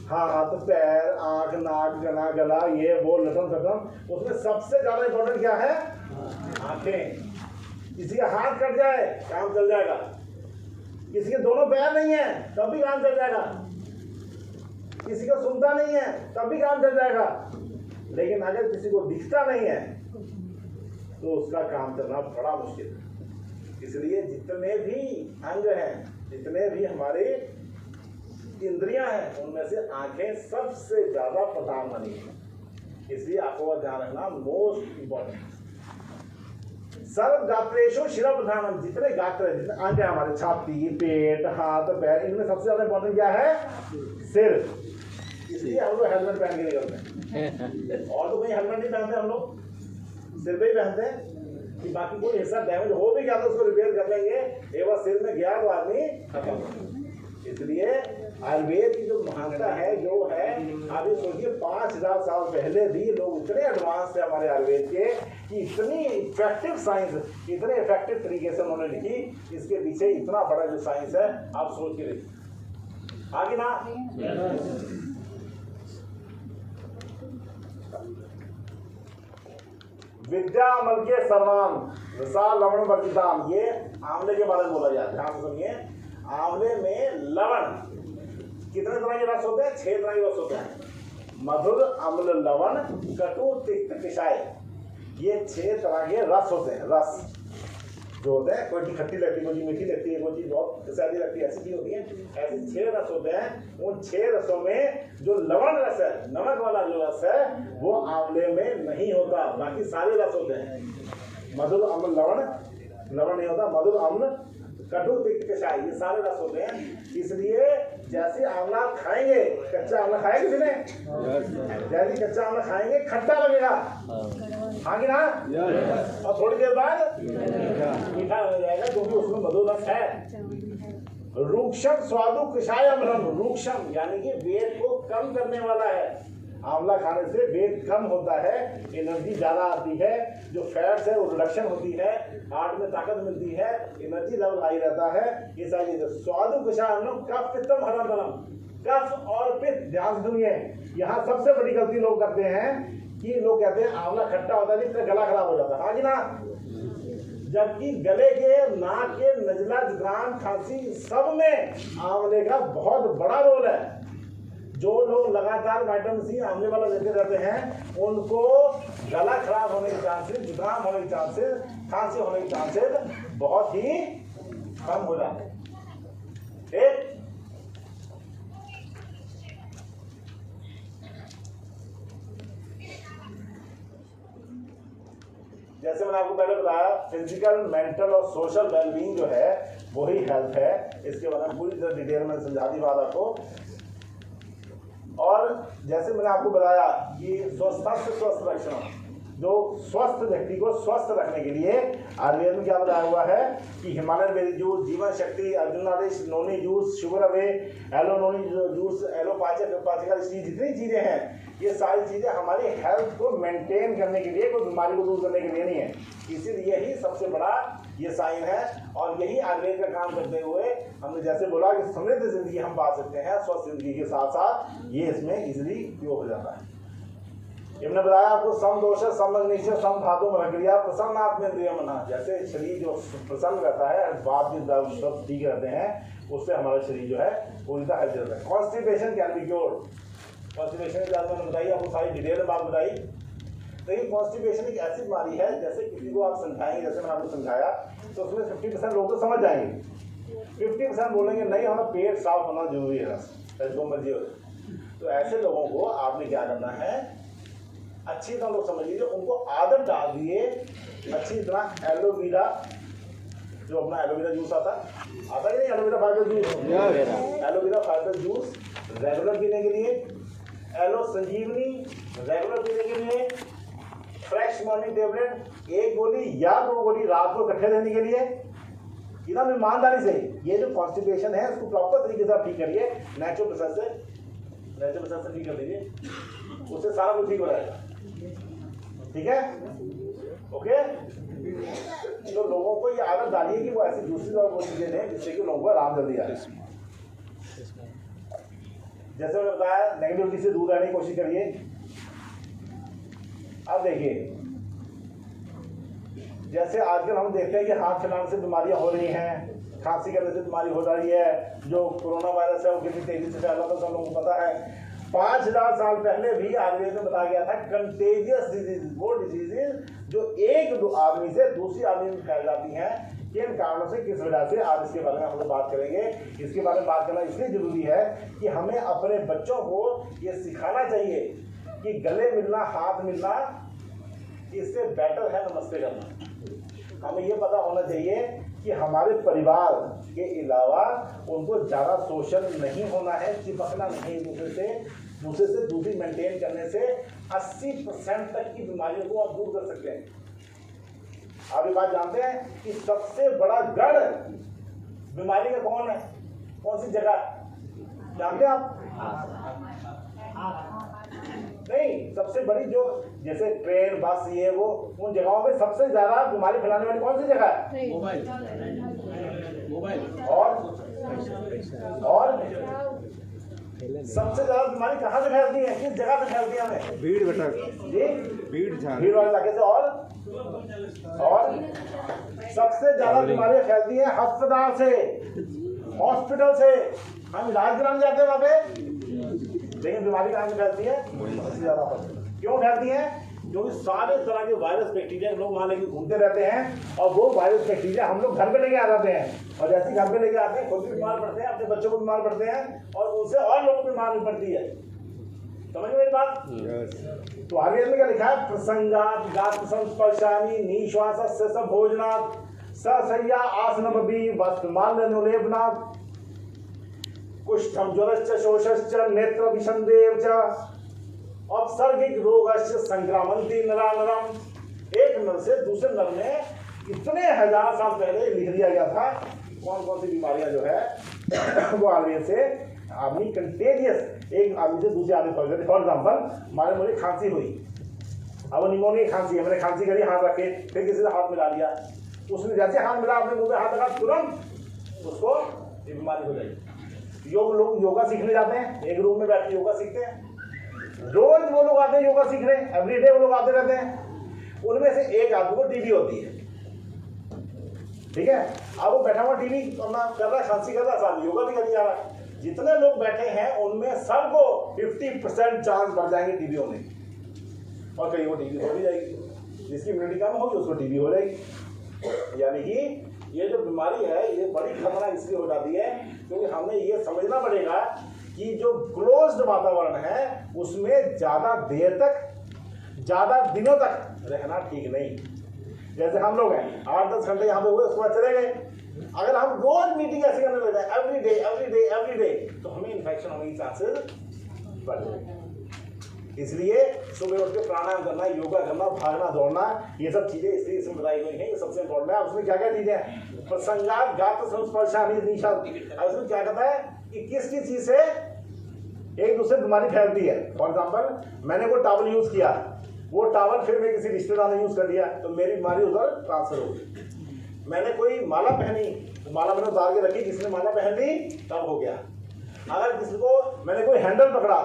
हाथ पैर आंख नाक गला गला ये वो लटम सटम, उसमें सबसे ज्यादा इंपॉर्टेंट क्या है? आंखें। किसी का हाथ कट जाए काम चल जाएगा, किसी के दोनों पैर नहीं है तब भी काम चल जाएगा, किसी को सुनता नहीं है तब भी काम चल जाएगा, लेकिन अगर किसी को दिखता नहीं है तो उसका काम चलना बड़ा मुश्किल है। इसलिए जितने भी अंग हैं, जितने भी हमारे इंद्रियां हैं, उनमें से आंखें सबसे ज्यादा प्रधान मानी है। इसलिए आपको ध्यान रखना, मोस्ट इंपॉर्टेंट। सर्व गात्रेषु शिरा प्रधानम। जितने गात्र, जितने अंग है हमारे, छाती, पेट, हाथ, पैर, इनमें सबसे ज्यादा इंपॉर्टेंट क्या है? सिर। इसलिए हम लोग हेलमेट पहन के निकलते हैं। और तो कहीं हेलमेट नहीं पहनते, हम लोग सिर पे ही पहनते हैं कि बाकी कोई हिस्सा डैमेज हो भी गया तो उसको रिपेयर कर लेंगे, एक बार सिर में गया तो आदमी खत्म। इसलिए आयुर्वेद की जो महानता है जो है, आप ये सोचिए 5000 साल पहले भी लोग इतने एडवांस थे हमारे आयुर्वेद के कि इतनी इफेक्टिव साइंस, इतने इफेक्टिव तरीके से उन्होंने लिखी। इसके पीछे इतना बड़ा जो साइंस है आप सोच के देखिए। आगे ना विद्यामल के सर्वान रसा लवण वर्जिताम। ये आंवले के बारे में बोला जाता है, ध्यान से सुनिए। आंवले में लवण, कितने तरह के रस होते हैं? 6 तरह के रस होते हैं। मधुर, अम्ल, लवण, कटु, तिक्त, कषाय। ये 6 तरह के रस होते हैं। रस जो होते हैं, कोई चीज खट्टी लगती है, कोई चीज मीठी लगती है, कोई चीज बहुत सैदी लगती है, ऐसी चीज होती है। ऐसे 6 रस होते हैं। उन 6 रसों में जो लवण रस है, नमक वाला जो रस है, वो आंवले में नहीं होता, बाकी सारे रस होते हैं। मधुर, अम्ल, लवण नहीं होता। मधुर, अम्ल, कटु, तिक्त, कषाय, ये सारे रस होते हैं। इसलिए जैसे आंवला खाएंगे, कच्चा आंवला खाया किसी ने? जैसे कच्चा आंवला खाएंगे खट्टा लगेगा, हाँ कि ना? और थोड़ी देर बाद मीठा हो जाएगा क्योंकि उसमें मधुर रस है। रूक्षम स्वादु कषाय अम्लम। रूक्षम यानी कि वेट को कम करने वाला है। आंवला खाने से वेट कम होता है, एनर्जी ज्यादा आती है, जो फैट्स है वो रिडक्शन होती है, हार्ट में ताकत मिलती है, एनर्जी लेवल हाई रहता है। ये सारी चीजें। स्वादु कषाय अम्लम कफ पित्तम हरम दलम। कफ और पित्त, ध्यान सुनिए, यहाँ सबसे बड़ी गलती लोग करते हैं कि लोग कहते हैं आंवला खट्टा होता है जिससे गला खराब हो जाता है, हाँ जी ना? जबकि गले के, नाक के, नजला, जुकाम, खांसी सब में आंवले का बहुत बड़ा रोल है। जो लोग लगातार विटामिन सी आंवले वाला लेते रहते हैं, उनको गला खराब होने के चांसेस, जुकाम होने के चांसेस, खांसी होने के चांसेस बहुत ही कम हो जाते हैं। ठीक, जैसे मैंने आपको पहले बताया, फिजिकल, मेंटल और सोशल वेलबींग जो है वही हेल्थ है। इसके बारे में पूरी तरह डिटेल में समझा दी बात आपको। और जैसे मैंने आपको बताया कि स्वस्थ से स्वस्थ रक्षण, जो स्वस्थ व्यक्ति को स्वस्थ रखने के लिए आयुर्वेद में क्या बताया हुआ है कि हिमालयन बेरी जूस, जीवन शक्ति, अर्जुनादेश, noni juice, sugar away, aloe noni juice, aloe पाचक, जितनी चीजें हैं, ये सारी चीजें हमारी हेल्थ को मेंटेन करने के लिए, कोई बीमारी को दूर करने के लिए नहीं है। इसीलिए ही सबसे बड़ा ये साइन है। और यही आयुर्वेद का काम करते हुए हमने जैसे बोला कि समृद्ध जिंदगी हम पा सकते हैं, स्वस्थ जिंदगी के साथ साथ ये इसमें इजिली उपयोग हो जाता है। इन्होंने बताया आपको सम दोष सम अग्निश सम धातु में क्रिया प्रसन्न आत्मेंद्रिय मना, जैसे शरीर जो प्रसन्न रहता है, बात भी सब ठीक रहते हैं, उससे हमारा शरीर जो है पूरी तरह हेल्दी रहता है। Constipation can be cured, constipation की बात मैंने बताई, आपको सारी डिटेल में बात बताई। लेकिन कॉन्स्टिपेशन एक ऐसी बीमारी है, जैसे किसी को आप समझाएंगे, जैसे मैंने आपको समझाया, तो उसमें 50% लोग तो समझ जाएंगे, 50% बोलेंगे नहीं हमारा पेट साफ होना जरूरी है, जो मर्जी हो। तो ऐसे लोगों को आपने क्या करना है, अच्छी तरह लोग समझ लीजिए, उनको आदत डाल दिए अच्छी तरह एलोवेरा, जो अपना एलोवेरा जूस आता ही नहीं, aloe vera fibre juice, aloe vera fibre juice regular पीने के लिए, एलो संजीवनी रेगुलर पीने के लिए, फ्रेश मॉर्निंग टेबलेट 1 गोली या 2 गोली रात को इकट्ठे लेने के लिए, एकदम ईमानदारी से ये जो कॉन्स्टिपेशन है उसको प्रॉपर तरीके से आप ठीक करिए, नेचुरल प्रोसेस से ठीक कर दीजिए, उससे सारा कुछ ठीक हो जाएगा। ठीक है, ओके। तो लोगों को ये आदत डालिए कि वो ऐसी दूसरी और वो चीजें दें जिससे कि लोगों को आराम जल्दी आए। जैसे मैंने बताया, नेगेटिविटी से दूर रहने की कोशिश करिए। अब देखिए, जैसे आजकल हम देखते हैं कि हाथ फैलाने से बीमारियां हो रही हैं, खांसी करने से बीमारी हो रही है, जो कोरोना वायरस है वो कितनी तेजी से फैला था सब लोगों को पता है। 5000 साल पहले भी आयुर्वेद में बताया गया था कंटेजियस डिजीज, वो डिजीजेज जो एक आदमी से दूसरी आदमी में फैल जाती हैं, किन कारणों से, किस वजह से, आज इसके बारे में हम लोग बात करेंगे। इसके बारे में बात करना इसलिए जरूरी है कि हमें अपने बच्चों को ये सिखाना चाहिए कि गले मिलना, हाथ मिलना, इससे बेटर है नमस्ते करना। हमें ये पता होना चाहिए कि हमारे परिवार के अलावा उनको ज़्यादा सोशल नहीं होना है, चिपकना नहीं, दूसरे से दूरी मेंटेन करने से 80% तक की बीमारियों को आप दूर कर सकते हैं। आप ये बात जानते हैं कि सबसे बड़ा गढ़ बीमारी का कौन है, कौन सी जगह जानते हैं आप? नहीं, सबसे बड़ी जो जैसे ट्रेन, बस, ये वो, उन जगहों पे सबसे ज्यादा बीमारी फैलाने वाली कौन सी जगह है? मोबाइल। और सबसे ज्यादा बीमारी कहाँ से फैलती है, किस जगह से फैलती है? हमें भीड़ भटक जी, भीड़ वाले इलाके से। और सबसे ज्यादा बीमारियां फैलती हैं अस्पताल से, हॉस्पिटल से। हम इलाज कराने जाते हैं वहां पे, लेकिन बीमारी कहाँ से फैलती है? सबसे ज्यादा क्यों फैलती है? क्योंकि सारे तरह के वायरस बैक्टीरिया लोग वहां लेके घूमते रहते हैं, और वो वायरस बैक्टीरिया हम लोग घर पे लेके आ जाते हैं, और जैसे घर पे लेके आते हैं खुद भी बीमार पड़ते हैं, अपने बच्चों को बीमार पड़ते हैं, और उनसे और लोगों को बीमार पड़ती है। समझ मेरी बात? तो आयुर्वेद में क्या लिखा है? प्रसंगात गात्र संस्पर्शानी निश्वासस्य स भोजनात् सशय्या आसनमपि वस्त्रमाल्यनुलेपनात् कुष्ठम ज्वरश्च शोषश्च नेत्र विषंदेव च अपसर्गिक रोगश्च संक्रामंति नरानरम। एक नर से दूसरे नर में इतने हजार साल पहले लिख दिया गया था कौन कौन सी बीमारियां जो है वो आयुर्वेद से आदमी कंटेजियस, एक आदमी से दूसरे आदमी फैल जाती। फॉर एग्जाम्पल, हमारे मुझे खांसी हुई, अब निमोनिया खांसी है, मैंने खांसी करी, हाथ रखे, फिर किसी से हाथ मिला लिया, उसने जैसे हाथ मिला, अपने मुंह पे हाथ लगा, तुरंत उसको ये बीमारी हो जाएगी। लोग योगा सीखने जाते हैं, एक रूम में बैठ के योगा सीखते हैं, रोज वो लोग आते हैं योगा सीख रहे हैं, एवरीडे वो लोग आते रहते हैं। उनमें से एक आदमी को टीबी होती है, ठीक है, अब वो बैठा हुआ टीबी अपना कर रहा है, खांसी कर रहा है, साथ योगा भी कर जा रहा है। जितने लोग बैठे हैं उनमें सबको 50% चांस बढ़ जाएंगे टीबी होने की, और कहीं वो टीबी हो भी जाएगी। जिसकी इम्यूनिटी कम होगी उसको टीबी हो जाएगी। यानी कि ये जो बीमारी है ये बड़ी खतरनाक इसलिए हो जाती है क्योंकि हमें ये समझना पड़ेगा कि जो क्लोज्ड वातावरण है उसमें ज़्यादा देर तक, ज़्यादा दिनों तक रहना ठीक नहीं। जैसे हम लोग हैं 8-10 घंटे यहाँ पे हुए, उसके बाद चले गए। अगर हम रोज मीटिंग ऐसे करने लग जाए एवरी डे, तो हमें इन्फेक्शन होने की चांसेस बढ़ जाएंगे। इसलिए सुबह उठ के प्राणायाम करना, योगा करना, भागना दौड़ना, ये सब चीजें इसलिए इसमें बताई गई हैं, ये सबसे इम्पोर्टेंट है। उसमें क्या क्या चीजें हैं? प्रसंगात गात्र संस्पर्शानी निशा। उसमें क्या कहता है कि किस किस चीज से एक दूसरे बीमारी फैलती है। फॉर एग्जाम्पल, मैंने कोई टॉवल यूज किया, वो टॉवल फिर मैं किसी रिश्तेदार ने यूज कर लिया तो मेरी बीमारी उधर ट्रांसफर हो गई। मैंने कोई माला पहनी तो माला मैंने उतार के रखी, किसने माला पहन ली तब हो गया। अगर किसी को मैंने कोई हैंडल पकड़ा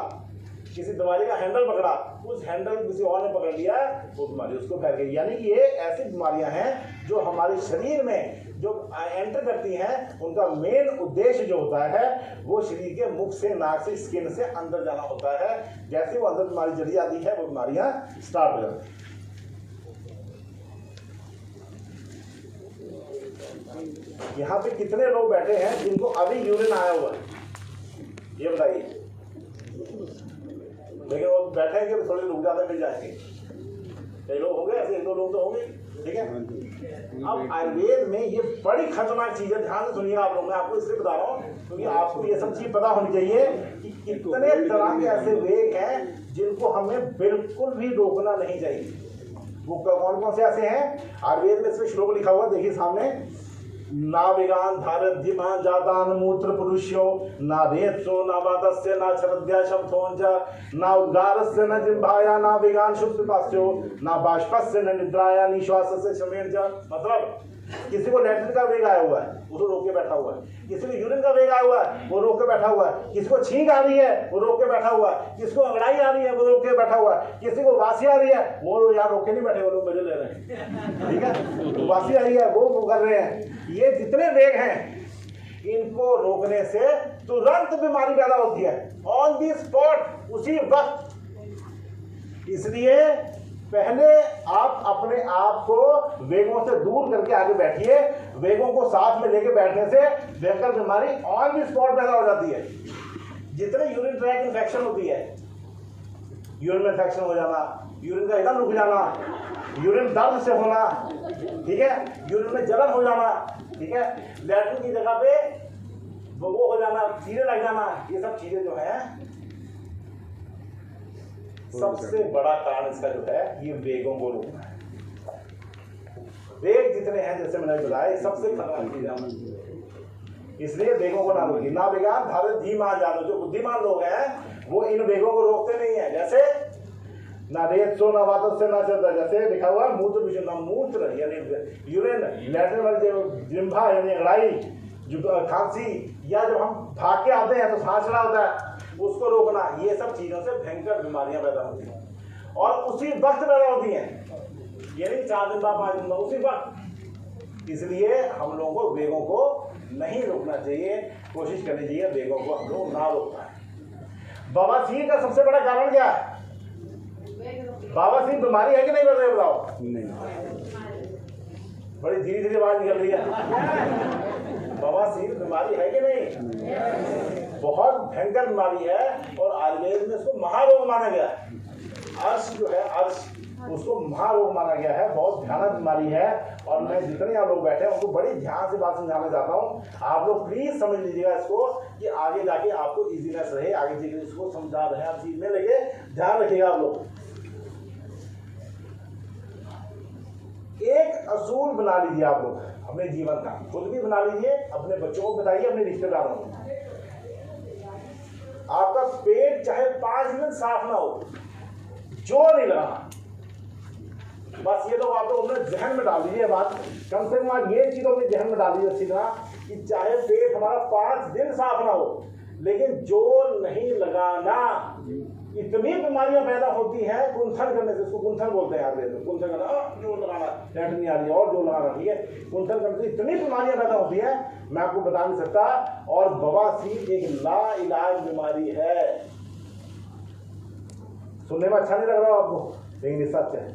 किसी बीमारी का हैंडल पकड़ा, उस हैंडल किसी और ने पकड़ लिया, वो बीमारी उसको फैल गई। यानी कि ये ऐसी बीमारियां हैं जो हमारे शरीर में जो एंटर करती हैं, उनका मेन उद्देश्य जो होता है वो शरीर के मुख से, नाक से, स्किन से अंदर जाना होता है। जैसे वो अंदर बीमारी चली जाती है वो बीमारियां स्टार्ट हो जाती हैं। यहाँ पे कितने लोग बैठे हैं जिनको अभी यूरिन आया हुआ है, ये बताइए। लेकिन वो बैठेंगे तो थोड़ी रुक जाते मिल जाएंगे। कई लोग होंगे ऐसे, 1-2 लोग तो होंगे, ठीक है। अब आयुर्वेद में ये बड़ी खतरनाक चीज है, ध्यान से सुनिएगा आप लोग। मैं आपको इसलिए बता रहा हूँ क्योंकि आपको ये सब चीज पता होनी चाहिए कि कितने तरह के ऐसे वेग हैं जिनको हमें बिल्कुल भी रोकना नहीं चाहिए। वो कौन कौन से ऐसे हैं? आयुर्वेद में इसमें श्लोक लिखा हुआ देखिए सामने। ना विगान धारधिमान जातान मूत्र पुरुष्यो ना रेत्सो ना वातस्य ना छरद्या शब्दोंच ना उद्गारस्य न जिह्वाया ना विगान शुद्ध पास्यो ना बाष्पस्य न निद्राया निश्वासस्य शमेन। मतलब किसी को लैट्रिन का वेग आया हुआ है, उसको रोक के बैठा हुआ है। किसी को यूरिन का वेग आया हुआ है, वो रोक के बैठा हुआ है। किसी को छींक आ रही है, वो रोक के बैठा हुआ है। किसी को अंगड़ाई आ रही है, वो रोक के बैठा हुआ है। किसी को वासी आ रही है, वो यहाँ रोक के नहीं बैठे, वो लोग मजे ले रहे हैं, ठीक है। तो वासी आ रही है, वो कर रहे हैं। ये जितने वेग हैं इनको रोकने से तुरंत बीमारी पैदा होती है, ऑन दी स्पॉट, उसी वक्त। इसलिए पहले आप अपने आप को वेगों से दूर करके आगे बैठिए। वेगों को साथ में लेके बैठने से भयंकर बीमारी ऑन दी स्पॉट पैदा हो जाती है। जितने यूरिन ट्रैक इन्फेक्शन होती है, यूरिन में इन्फेक्शन हो जाना, यूरिन का एकदम रुक जाना, यूरिन दर्द से होना, ठीक है, यूरिन में जलन हो जाना, ठीक है, लैट्रिन की जगह पे वो हो जाना, कीड़े लग जाना, ये सब चीजें जो है सबसे बड़ा कारण इसका जो है ये वेगों को रोकना है। वेग जितने हैं जैसे मैंने बताया सबसे खतरनाक चीज है, इसलिए वेगों को ना रोकिए। ना वेगान धारित धीमान जानो, जो बुद्धिमान लोग हैं वो इन वेगों को रोकते नहीं है। जैसे ना रेत सो ना वातस से ना चलता, जैसे लिखा हुआ मूत्र विशुद्ध, मूत्र यानी यूरिन, लैट्रिन वाली जो जिह्वा यानी अंगड़ाई, जो खांसी, या जब हम भाग के आते हैं तो सांस चढ़ा होता है, उसको रोकना। ये सब चीजों से भयंकर बीमारियां पैदा होती हैं और उसी वक्त पैदा होती हैं, ये नहीं 4 दिन बाद 5 दिन बाद, उसी वक्त। इसलिए हम लोगों को वेगों को नहीं रोकना चाहिए, कोशिश करनी चाहिए वेगों को हम लोग ना रोकना है। बवासीर का सबसे बड़ा कारण क्या है? बवासीर बीमारी है कि नहीं बताओ? नहीं। बड़ी धीरे धीरे आवाज निकल रही है। बवासीर बीमारी है कि नहीं? बहुत भयंकर बीमारी है और आयुर्वेद में इसको महारोग माना गया है। अर्श जो है, अर्श, उसको महारोग माना गया है, बहुत भयानक बीमारी है। और मैं जितने यहाँ लोग बैठे हैं उनको बड़ी ध्यान से बात समझाना चाहता हूँ। आप लोग प्लीज समझ लीजिएगा इसको कि आगे जाके आपको इजीनेस रहे, आगे जाके इसको समझा रहे हैं आप चीज में, लेके ध्यान रखिएगा आप लोग। एक असूल बना लीजिए आप लोग अपने जीवन का, खुद भी बना लीजिए, अपने बच्चों को बताइए, अपने रिश्तेदारों को। आपका पेट चाहे 5 दिन साफ ना हो, जोर नहीं लगाना, बस ये तो आप लोग अपने जहन में डाल दीजिए बात। कम से कम आप ये चीज अपने जहन में डाल दीजिए अच्छी तरह कि चाहे पेट हमारा 5 दिन साफ ना हो, लेकिन जोर नहीं लगाना। इतनी बीमारियां पैदा होती हैं कुंथन करने से, इसको कुंथन बोलते हैं आयुर्वेद में, कुंथन करना, जोर लगाना, लैट्रिन नहीं आ रही है और जोर लगाना, ठीक है, कुंथन करने से इतनी बीमारियां पैदा होती हैं मैं आपको बता नहीं सकता। और बवासीर एक लाइलाज बीमारी है। सुनने में अच्छा नहीं लग रहा आपको, लेकिन ये सच है।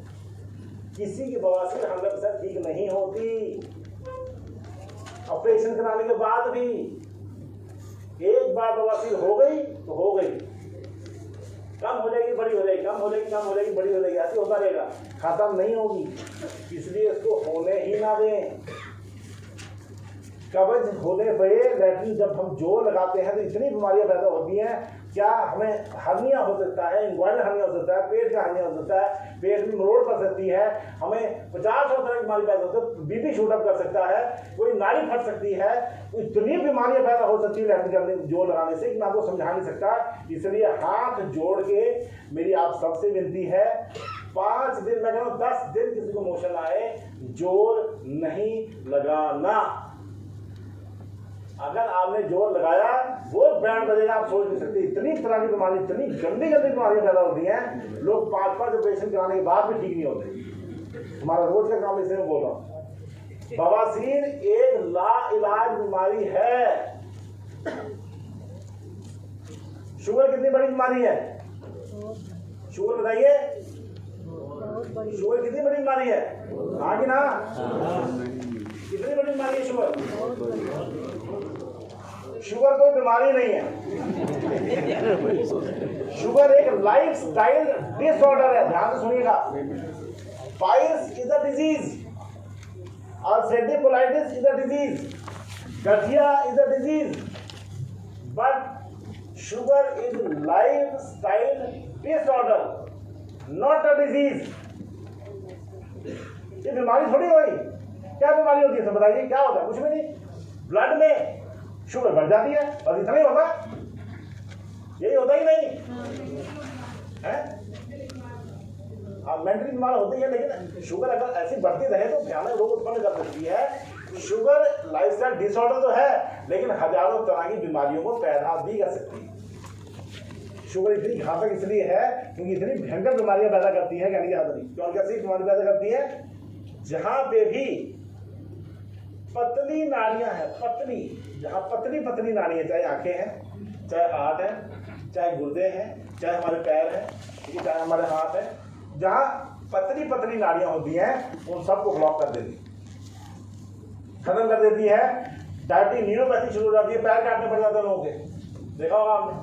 किसी की बवासीर 100% ठीक नहीं होती। ऑपरेशन कराने के बाद भी एक बार बवासीर हो गई तो हो गई, कम हो जाएगी बड़ी हो जाएगी, कम हो जाएगी कम हो जाएगी बड़ी हो जाएगी, ऐसे होता रहेगा, खत्म नहीं होगी। इसलिए इसको होने ही ना दें। कब्ज होने पे लैट्रिन जब हम जोर लगाते हैं तो इतनी बीमारियां पैदा होती हैं। क्या हमें हर्निया हो सकता है, इंग्वाइनल हर्निया हो सकता है, पेट का हर्निया हो सकता है, पेट में मरोड़ कर सकती है, हमें 50 तरह की बीमारी पैदा हो सकती है, बीपी शूट अप कर सकता है, कोई नाड़ी फट सकती है, इतनी बीमारियां पैदा हो सकती है लैट्रिन करने जोर लगाने से कि मैं आपको समझा नहीं सकता। इसलिए हाथ जोड़ के मेरी आप सबसे विनती है, 5 दिन, मैं कह रहा हूं 10 दिन किसी को मोशन आए, जोर नहीं लगाना। अगर आपने जोर लगाया वो बैंड बजेगा आप सोच नहीं सकते। इतनी तरह की बीमारी, इतनी गंदी गंदी बीमारियां पैदा होती हैं, लोग 5-5 ऑपरेशन कराने के बाद भी ठीक नहीं होते। हमारा रोज का काम इसलिए मैं बोल रहा हूँ। बवासीर एक लाइलाज बीमारी है। शुगर कितनी बड़ी बीमारी है? शुगर बताइए, शुगर कितनी बड़ी बीमारी है? हाँ कि ना? कितनी बड़ी बीमारी है शुगर? शुगर कोई बीमारी नहीं है। शुगर एक लाइफ स्टाइल डिसऑर्डर है। ध्यान से सुनिएगा। Piles is a disease, ulcerative colitis is a disease, गठिया is a disease, but sugar is lifestyle disorder, not a disease. ये बीमारी थोड़ी हुई। क्या बीमारी होती है सब बताइए? क्या होता है? कुछ भी नहीं। ब्लड में शुगर बढ़ जाती है, और इतना ही होता, यही होता ही नहीं है। मेंटली बीमार होती है, लेकिन शुगर अगर ऐसी बढ़ती रहे तो भयानक रोग उत्पन्न कर सकती है। शुगर लाइफस्टाइल डिसऑर्डर तो है, लेकिन हजारों तरह की बीमारियों को पैदा भी कर सकती है। शुगर इतनी घातक इसलिए है क्योंकि इतनी भयंकर बीमारियां पैदा करती है। कहने की हद नहीं। क्यों? कैसी बीमारी पैदा करती है? जहां पे भी पतली नाड़ियां हैं, पतली, जहां पतली पतली नाड़ियां, चाहे आंखें हैं, चाहे हार्ट है, चाहे गुर्दे हैं, चाहे हमारे पैर हैं, चाहे हमारे हाथ है, जहां पतली पतली नाड़ियां होती हैं उन सबको ब्लॉक कर देती, खत्म कर देती है। डायबिटीज न्यूरोपैथी शुरू हो जाती है, पैर काटने पड़ जाते हैं लोगों के, देखा होगा आपने।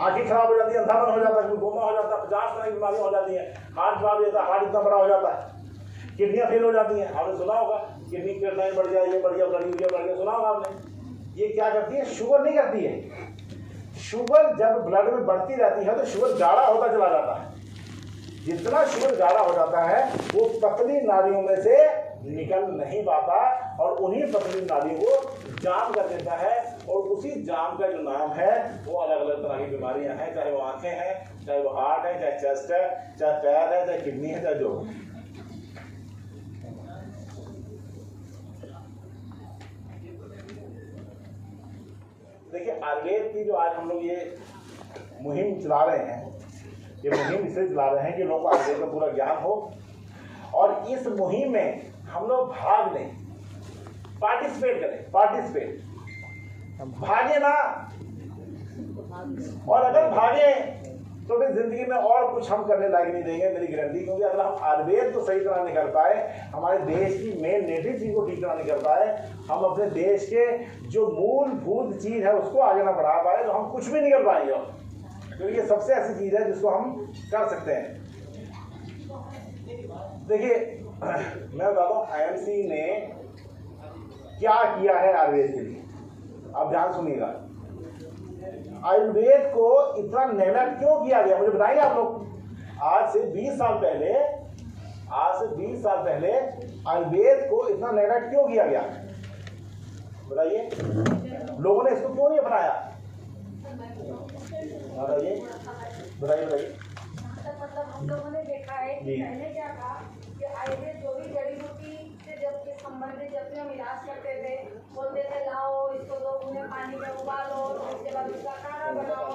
आंखें खराब हो जाती है, अंधापन हो जाता है, कोमा हो जाता है, 50 तरह की बीमारियां हो जाती हैं। हार्ट खराब हो जाता है, हार्ट इतना बड़ा हो जाता है। किडनियां फेल हो जाती हैं, आपने सुना होगा, किडनी की कठिनाई बढ़ जाए, ये बढ़ गया, ब्लड यूरिया बढ़ गया, सुना होगा आपने। ये क्या करती है? शुगर नहीं करती है। शुगर जब ब्लड में बढ़ती रहती है तो शुगर गाढ़ा होता चला जाता है। जितना शुगर गाढ़ा हो जाता है वो पतली नाड़ियों में से निकल नहीं पाता, और उन्हीं पतली नाड़ियों को जाम कर देता है, और उसी जाम का जो नाम है वो अलग अलग तरह की बीमारियां हैं। चाहे वो आंखें हैं, चाहे वो हार्ट है, चाहे चेस्ट है, चाहे पैर है, चाहे किडनी है, चाहे जो। देखिए, आयुर्वेद की जो आज हम लोग ये मुहिम चला रहे हैं, ये मुहिम इसलिए चला रहे हैं कि लोगों को आयुर्वेद का पूरा ज्ञान हो, और इस मुहिम में हम लोग भाग लें, पार्टिसिपेट करें। पार्टिसिपेट, भागे ना, और अगर भागे तो फिर जिंदगी में और कुछ हम करने लायक नहीं देंगे, मेरी गारंटी। क्योंकि अगर हम आयुर्वेद को सही तरह नहीं कर पाए, हमारे देश की मेन नेटिव चीज को ठीक तरह नहीं कर पाए, हम अपने देश के जो मूलभूत चीज है उसको आगे ना बढ़ा पाए, तो हम कुछ भी नहीं कर पाएंगे। क्योंकि ये सबसे ऐसी चीज है जिसको हम कर सकते हैं। देखिए, मैं बताता हूँ आईएमसी ने क्या किया है आयुर्वेद के लिए। आप ध्यान सुनिएगा। आयुर्वेद को इतना नेगलेक्ट क्यों किया गया, मुझे बताइए आप लोग। आज से 20 साल पहले आयुर्वेद को इतना नेगलेक्ट क्यों किया गया? बताइए, लोगों ने इसको क्यों नहीं अपनाया? बताइए। मतलब हम लोगों ने देखा है कि पहले क्या था कि आयुर्वेद जो भी जड़ी बूटी से जब के संबंधित जब भी हम इलाज करते थे, बोलते थे लाओ इसको दो, उन्हें पानी में उबालो, उसके बाद उसका काढ़ा बनाओ,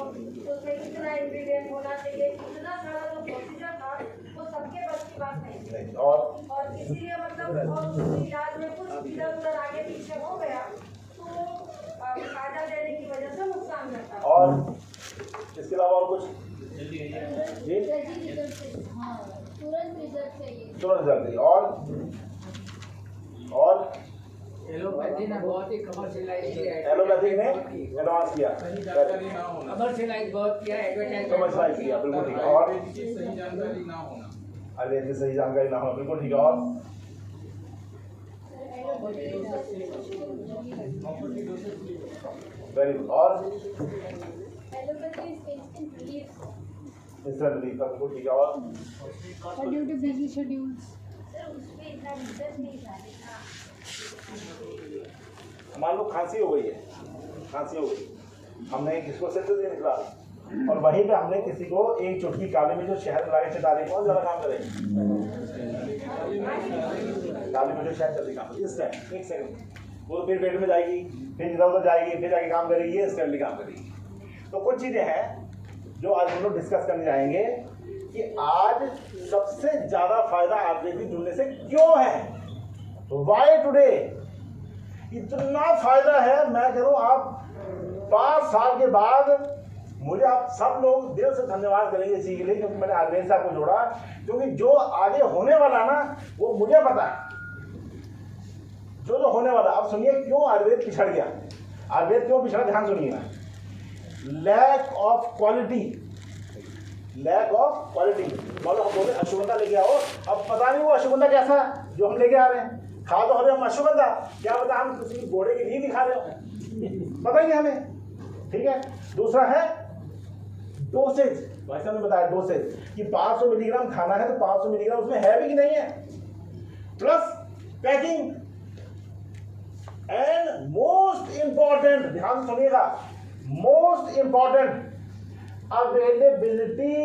उसमें कितना इंग्रेडिएंट होना चाहिए, कितना सारा जो प्रोसीजर था वो सबके बस की बात नहीं थी। और इसीलिए मतलब इलाज में कुछ इधर उधर आगे पीछे हो गया तो काढ़ा देने की वजह से नुकसान करता है। और इसके अलावा और कुछ तुरंत जल्दी। और एलोपैथी ने बहुत ही कमर्शियलाइज किया है। एलोपैथी ने एडवांस किया, कमर्शियलाइज बहुत किया, एडवर्टाइज कमर्शियलाइज किया, बिल्कुल ठीक है। और सही जानकारी ना होना, आयुर्वेद की सही जानकारी ना होना, बिल्कुल ठीक है। और वेरी गुड। और इंस्टेंट रिलीफ का, बिल्कुल ठीक है। और ड्यू टू बिजी शेड्यूल्स मान लो खांसी हो गई, हमने किसको सेंटर से निकला, और वहीं पे हमने किसी को एक चुटकी काली में जो शहद मिला के चटाने, कौन ज्यादा काम करेगा? काली में जो शहद जल्दी काम, इस टाइम 1 सेकंड वो तो फिर पेट में जाएगी, फिर इधर उधर जाएगी, फिर जाके काम करेगी, ये स्टेबली काम करेगी। तो कुछ चीजें हैं जो आज हम लोग डिस्कस करने जाएंगे कि आज सबसे ज्यादा फायदा आयुर्वेदिक जुड़ने से क्यों है, वाई टुडे इतना फायदा है। मैं कह रहा हूं आप 5 साल के बाद मुझे आप सब लोग दिल से धन्यवाद करेंगे इसी के लिए, क्योंकि मैंने आयुर्वेद साहब को जोड़ा, क्योंकि जो आगे होने वाला ना वो मुझे पता है, जो होने वाला। अब सुनिए क्यों आयुर्वेद पिछड़ गया, आयुर्वेद क्यों पिछड़ा, ध्यान सुनिएगा। Lack of quality, lack of quality. मतलब हम बोले अश्वगंधा लेके आओ, अब पता नहीं वो अश्वगंधा कैसा जो हम लेके आ रहे हैं, खा तो हमें हम अश्वगंधा, क्या पता हम किसी घोड़े की नींद खा रहे हो, पता ही नहीं हमें। ठीक है। दूसरा है डोसेज, भाई साहब ने बताया डोसेज कि 500 मिलीग्राम खाना है तो 500 मिलीग्राम उसमें है भी कि नहीं है, plus packing, and most important, ध्यान से सुनिएगा, most important availability,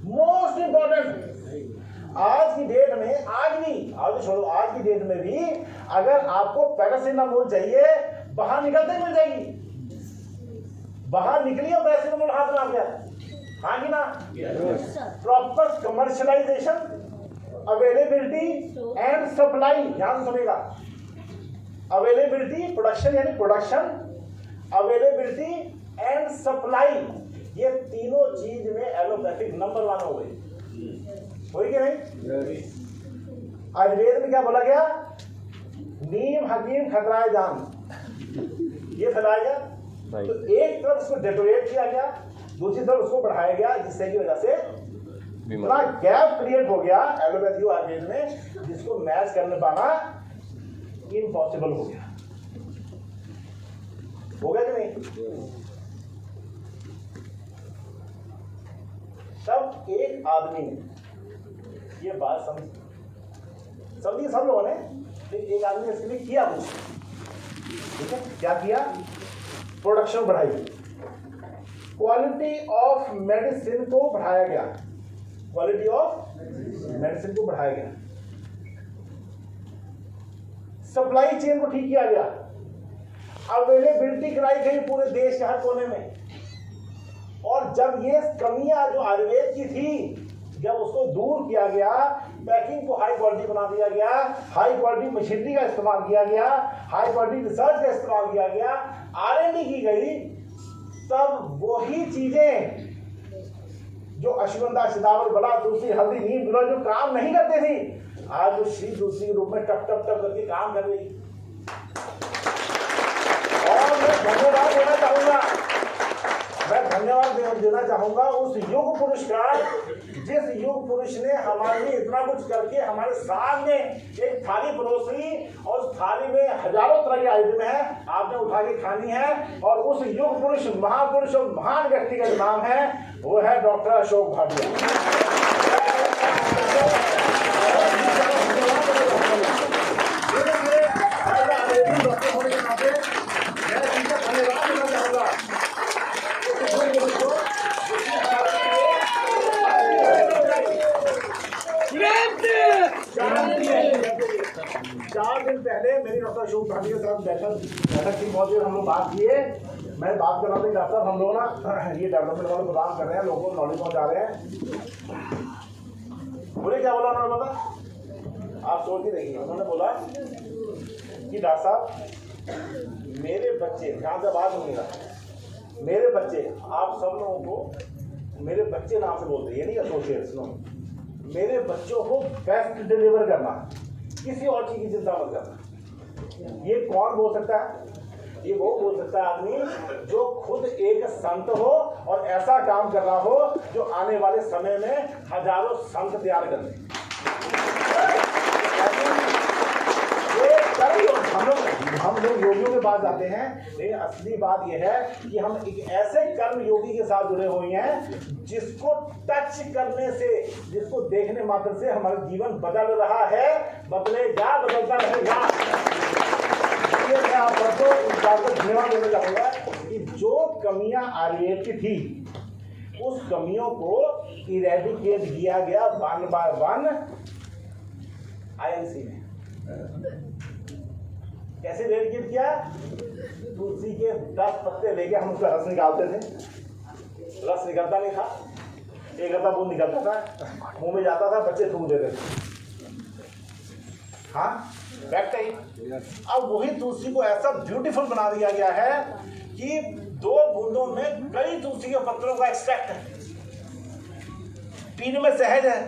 most important. आज की डेट में, आज भी, आज छोड़ो, आज की डेट में भी अगर आपको पैरासिटामोल चाहिए बाहर निकलते ही मिल जाएगी, बाहर निकली और पैरासिटामोल हाथ में आ गया, हाँ कि ना। Proper commercialisation, availability and supply, ध्यान सुनेगा, अवेलेबिलिटी, प्रोडक्शन यानी प्रोडक्शन, अवेलेबिलिटी एंड सप्लाई, ये तीनों चीज में एलोपैथिक नंबर 1 हो गई, हुई कि नहीं। आयुर्वेद में क्या बोला गया, नीम हकीम खतराए जान, ये फैलाया गया। तो एक तरफ उसको डेटोरेट किया गया, दूसरी तरफ उसको बढ़ाया गया, जिससे की वजह से इतना गैप क्रिएट हो गया एलोपैथी और आयुर्वेद में, जिसको मैच करने पाना इम्पॉसिबल हो गया, हो गया कि नहीं। तब एक आदमी ने ये बात समझी सब लोगों ने, एक आदमी ने इसके लिए किया कुछ, ठीक है, क्या किया, प्रोडक्शन बढ़ाई, क्वालिटी ऑफ मेडिसिन को बढ़ाया गया, क्वालिटी ऑफ मेडिसिन को बढ़ाया गया, सप्लाई चेन को ठीक किया गया, अवेलेबिलिटी कराई गई पूरे देश के हर कोने में। और जब ये कमियां जो आयुर्वेद की थी, जब उसको दूर किया गया, पैकिंग को हाई क्वालिटी बना दिया गया, हाई क्वालिटी मशीनरी का इस्तेमाल किया गया, हाई क्वालिटी रिसर्च का इस्तेमाल किया गया, R&D की गई, तब वही चीजें जो अश्वगंधा, सितावर, बला, तुलसी, हल्दी, नीम, गुलाब जो काम नहीं करते थे, आज वो श्री तुलसी के रूप में टप टप टप करके काम कर रही। और मैं धन्यवाद देना चाहूंगा, मैं धन्यवाद देना चाहूंगा उस युग पुरुष का, जिस युग पुरुष ने हमारे लिए इतना कुछ करके हमारे सामने एक थाली परोसी, और उस थाली में हजारों तरह के आइटम है, आपने उठा के खानी है। और उस युग पुरुष, महापुरुष और महान व्यक्ति का नाम है, वो है डॉक्टर अशोक भाटिया। पहले मेरी डॉक्टर अशोक भाटिया के साथ बैठक थी, बहुत देर हम लोग बात किए, मैं बात कर रहा था डॉक्टर साहब हम लोग ना ये डेवलपमेंट वाले प्रोग्राम कर रहे हैं, लोगों को नॉलेज पहुंचा रहे हैं। बोले क्या बोला उन्होंने, पता आप सोच ही देखिए, उन्होंने बोला कि डॉक्टर साहब मेरे बच्चे, ध्यान से बात सुनिएगा, मेरे बच्चे, आप सब लोगों को मेरे बच्चे नाम से बोलते हैं, ये नहीं एसोसिएट्स, नो, मेरे बच्चों को बेस्ट डिलीवर करना, किसी और चीज की चिंता मत करना। ये कौन बोल सकता है, ये वो बोल सकता है आदमी जो खुद एक संत हो और ऐसा काम कर रहा हो जो आने वाले समय में हजारों संत तैयार कर दे। हम लोग योगियों के पास जाते हैं, लेकिन असली बात यह है कि हम एक ऐसे कर्म योगी के साथ जुड़े हुए हैं जिसको टच करने से, जिसको देखने मात्र से हमारा जीवन बदल रहा है, बदलेगा, बदलता रहेगा। मैं आप सबको इस बात को धन्यवाद देना चाहूंगा कि जो कमियां आयुर्वेद की थी, उस कमियों को इरेडिकेट किया गया 1 by 1 INC में। कैसे रेडिकेट किया? तुलसी के 10 पत्ते लेके हम उसका रस निकालते थे, रस निकलता नहीं था, एक आधा बूंद निकलता था, मुंह में जाता था, बच्चे थूक देते थे। हाँ, फैक्ट है। अब वही तुलसी को ऐसा ब्यूटीफुल बना दिया गया है कि 2 बूंदों में कई तुलसी के पत्तों का एक्सट्रैक्ट है, पीने में सहज है,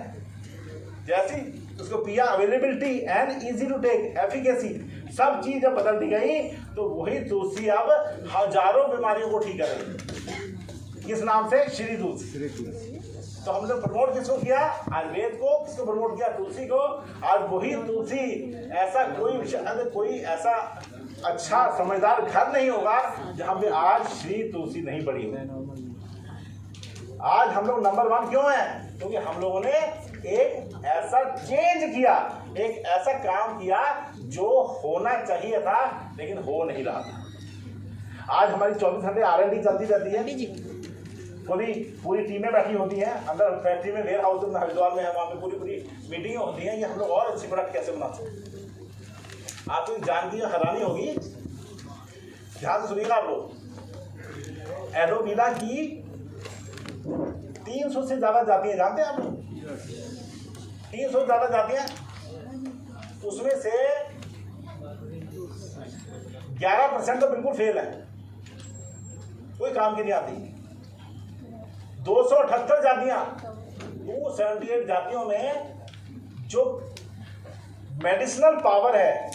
जैसी उसको पिया, availability and easy to take, efficacy, सब चीज जब बदल दी गई तो वही तुलसी अब हजारों बीमारियों को ठीक करेगी। किस नाम से? श्री तुलसी। तो हमने प्रमोट किसको किया? आयुर्वेद को। किसको प्रमोट किया? तुलसी को। और वही तुलसी, ऐसा कोई ऐसा अच्छा समझदार घर नहीं होगा जहां पे आज श्री तुलसी नहीं पड़ी हो। आज हम लोग नंबर 1 क्यों है? क्योंकि हम लोगों ने एक ऐसा चेंज किया, एक ऐसा काम किया जो होना चाहिए था लेकिन हो नहीं रहा था। आज हमारी 24 घंटे R&D चलती रहती है, कभी पूरी टीमें बैठी होती हैं अंदर फैक्ट्री में, वेयर हाउस में, हरिद्वार में है, वहाँ पे पूरी मीटिंग होती हैं कि हम लोग और अच्छी प्रोडक्ट कैसे बना सकते। आपको जान की हैरानी होगी, ध्यान से सुनिएगा आप लोग। एलोवेरा की 300 से ज्यादा जातियां जानते हैं आप लोग? 300 से ज्यादा जातियां, उसमें से 11% तो बिल्कुल फेल है, कोई काम की नहीं आती। 278 जातियां, 278 जातियों में जो मेडिसिनल पावर है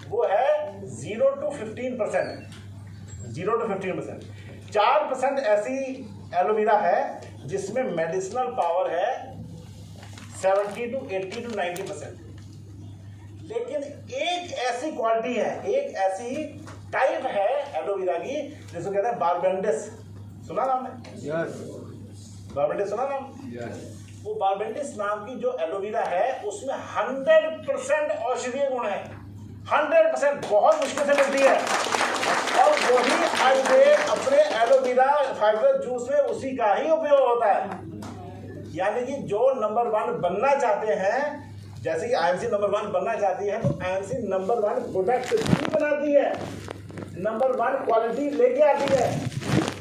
वो है 0 to 15%, 0 to 15%। 4% ऐसी एलोवेरा है जिसमें मेडिसिनल पावर है 70 to 80 to 90%। लेकिन एक ऐसी क्वालिटी है, एक ऐसी टाइप है एलोवेरा की जिसको कहते हैं बारबेंडिस। सुना नाम ने? बारबेंडिस सुना नाम? वो बारबेंडिस नाम की जो एलोवेरा है उसमें 100% औषधीय गुण है, 100%, बहुत मुश्किल से मिलती है। और वही आयुर्वेद अपने एलोवेरा फाइबर जूस में उसी का ही उपयोग होता है। यानी कि जो नंबर 1 बनना चाहते हैं, जैसे कि आईएमसी नंबर 1 बनना चाहती है तो आईएमसी नंबर 1 प्रोडक्ट भी बनाती है, नंबर 1 क्वालिटी लेके आती है।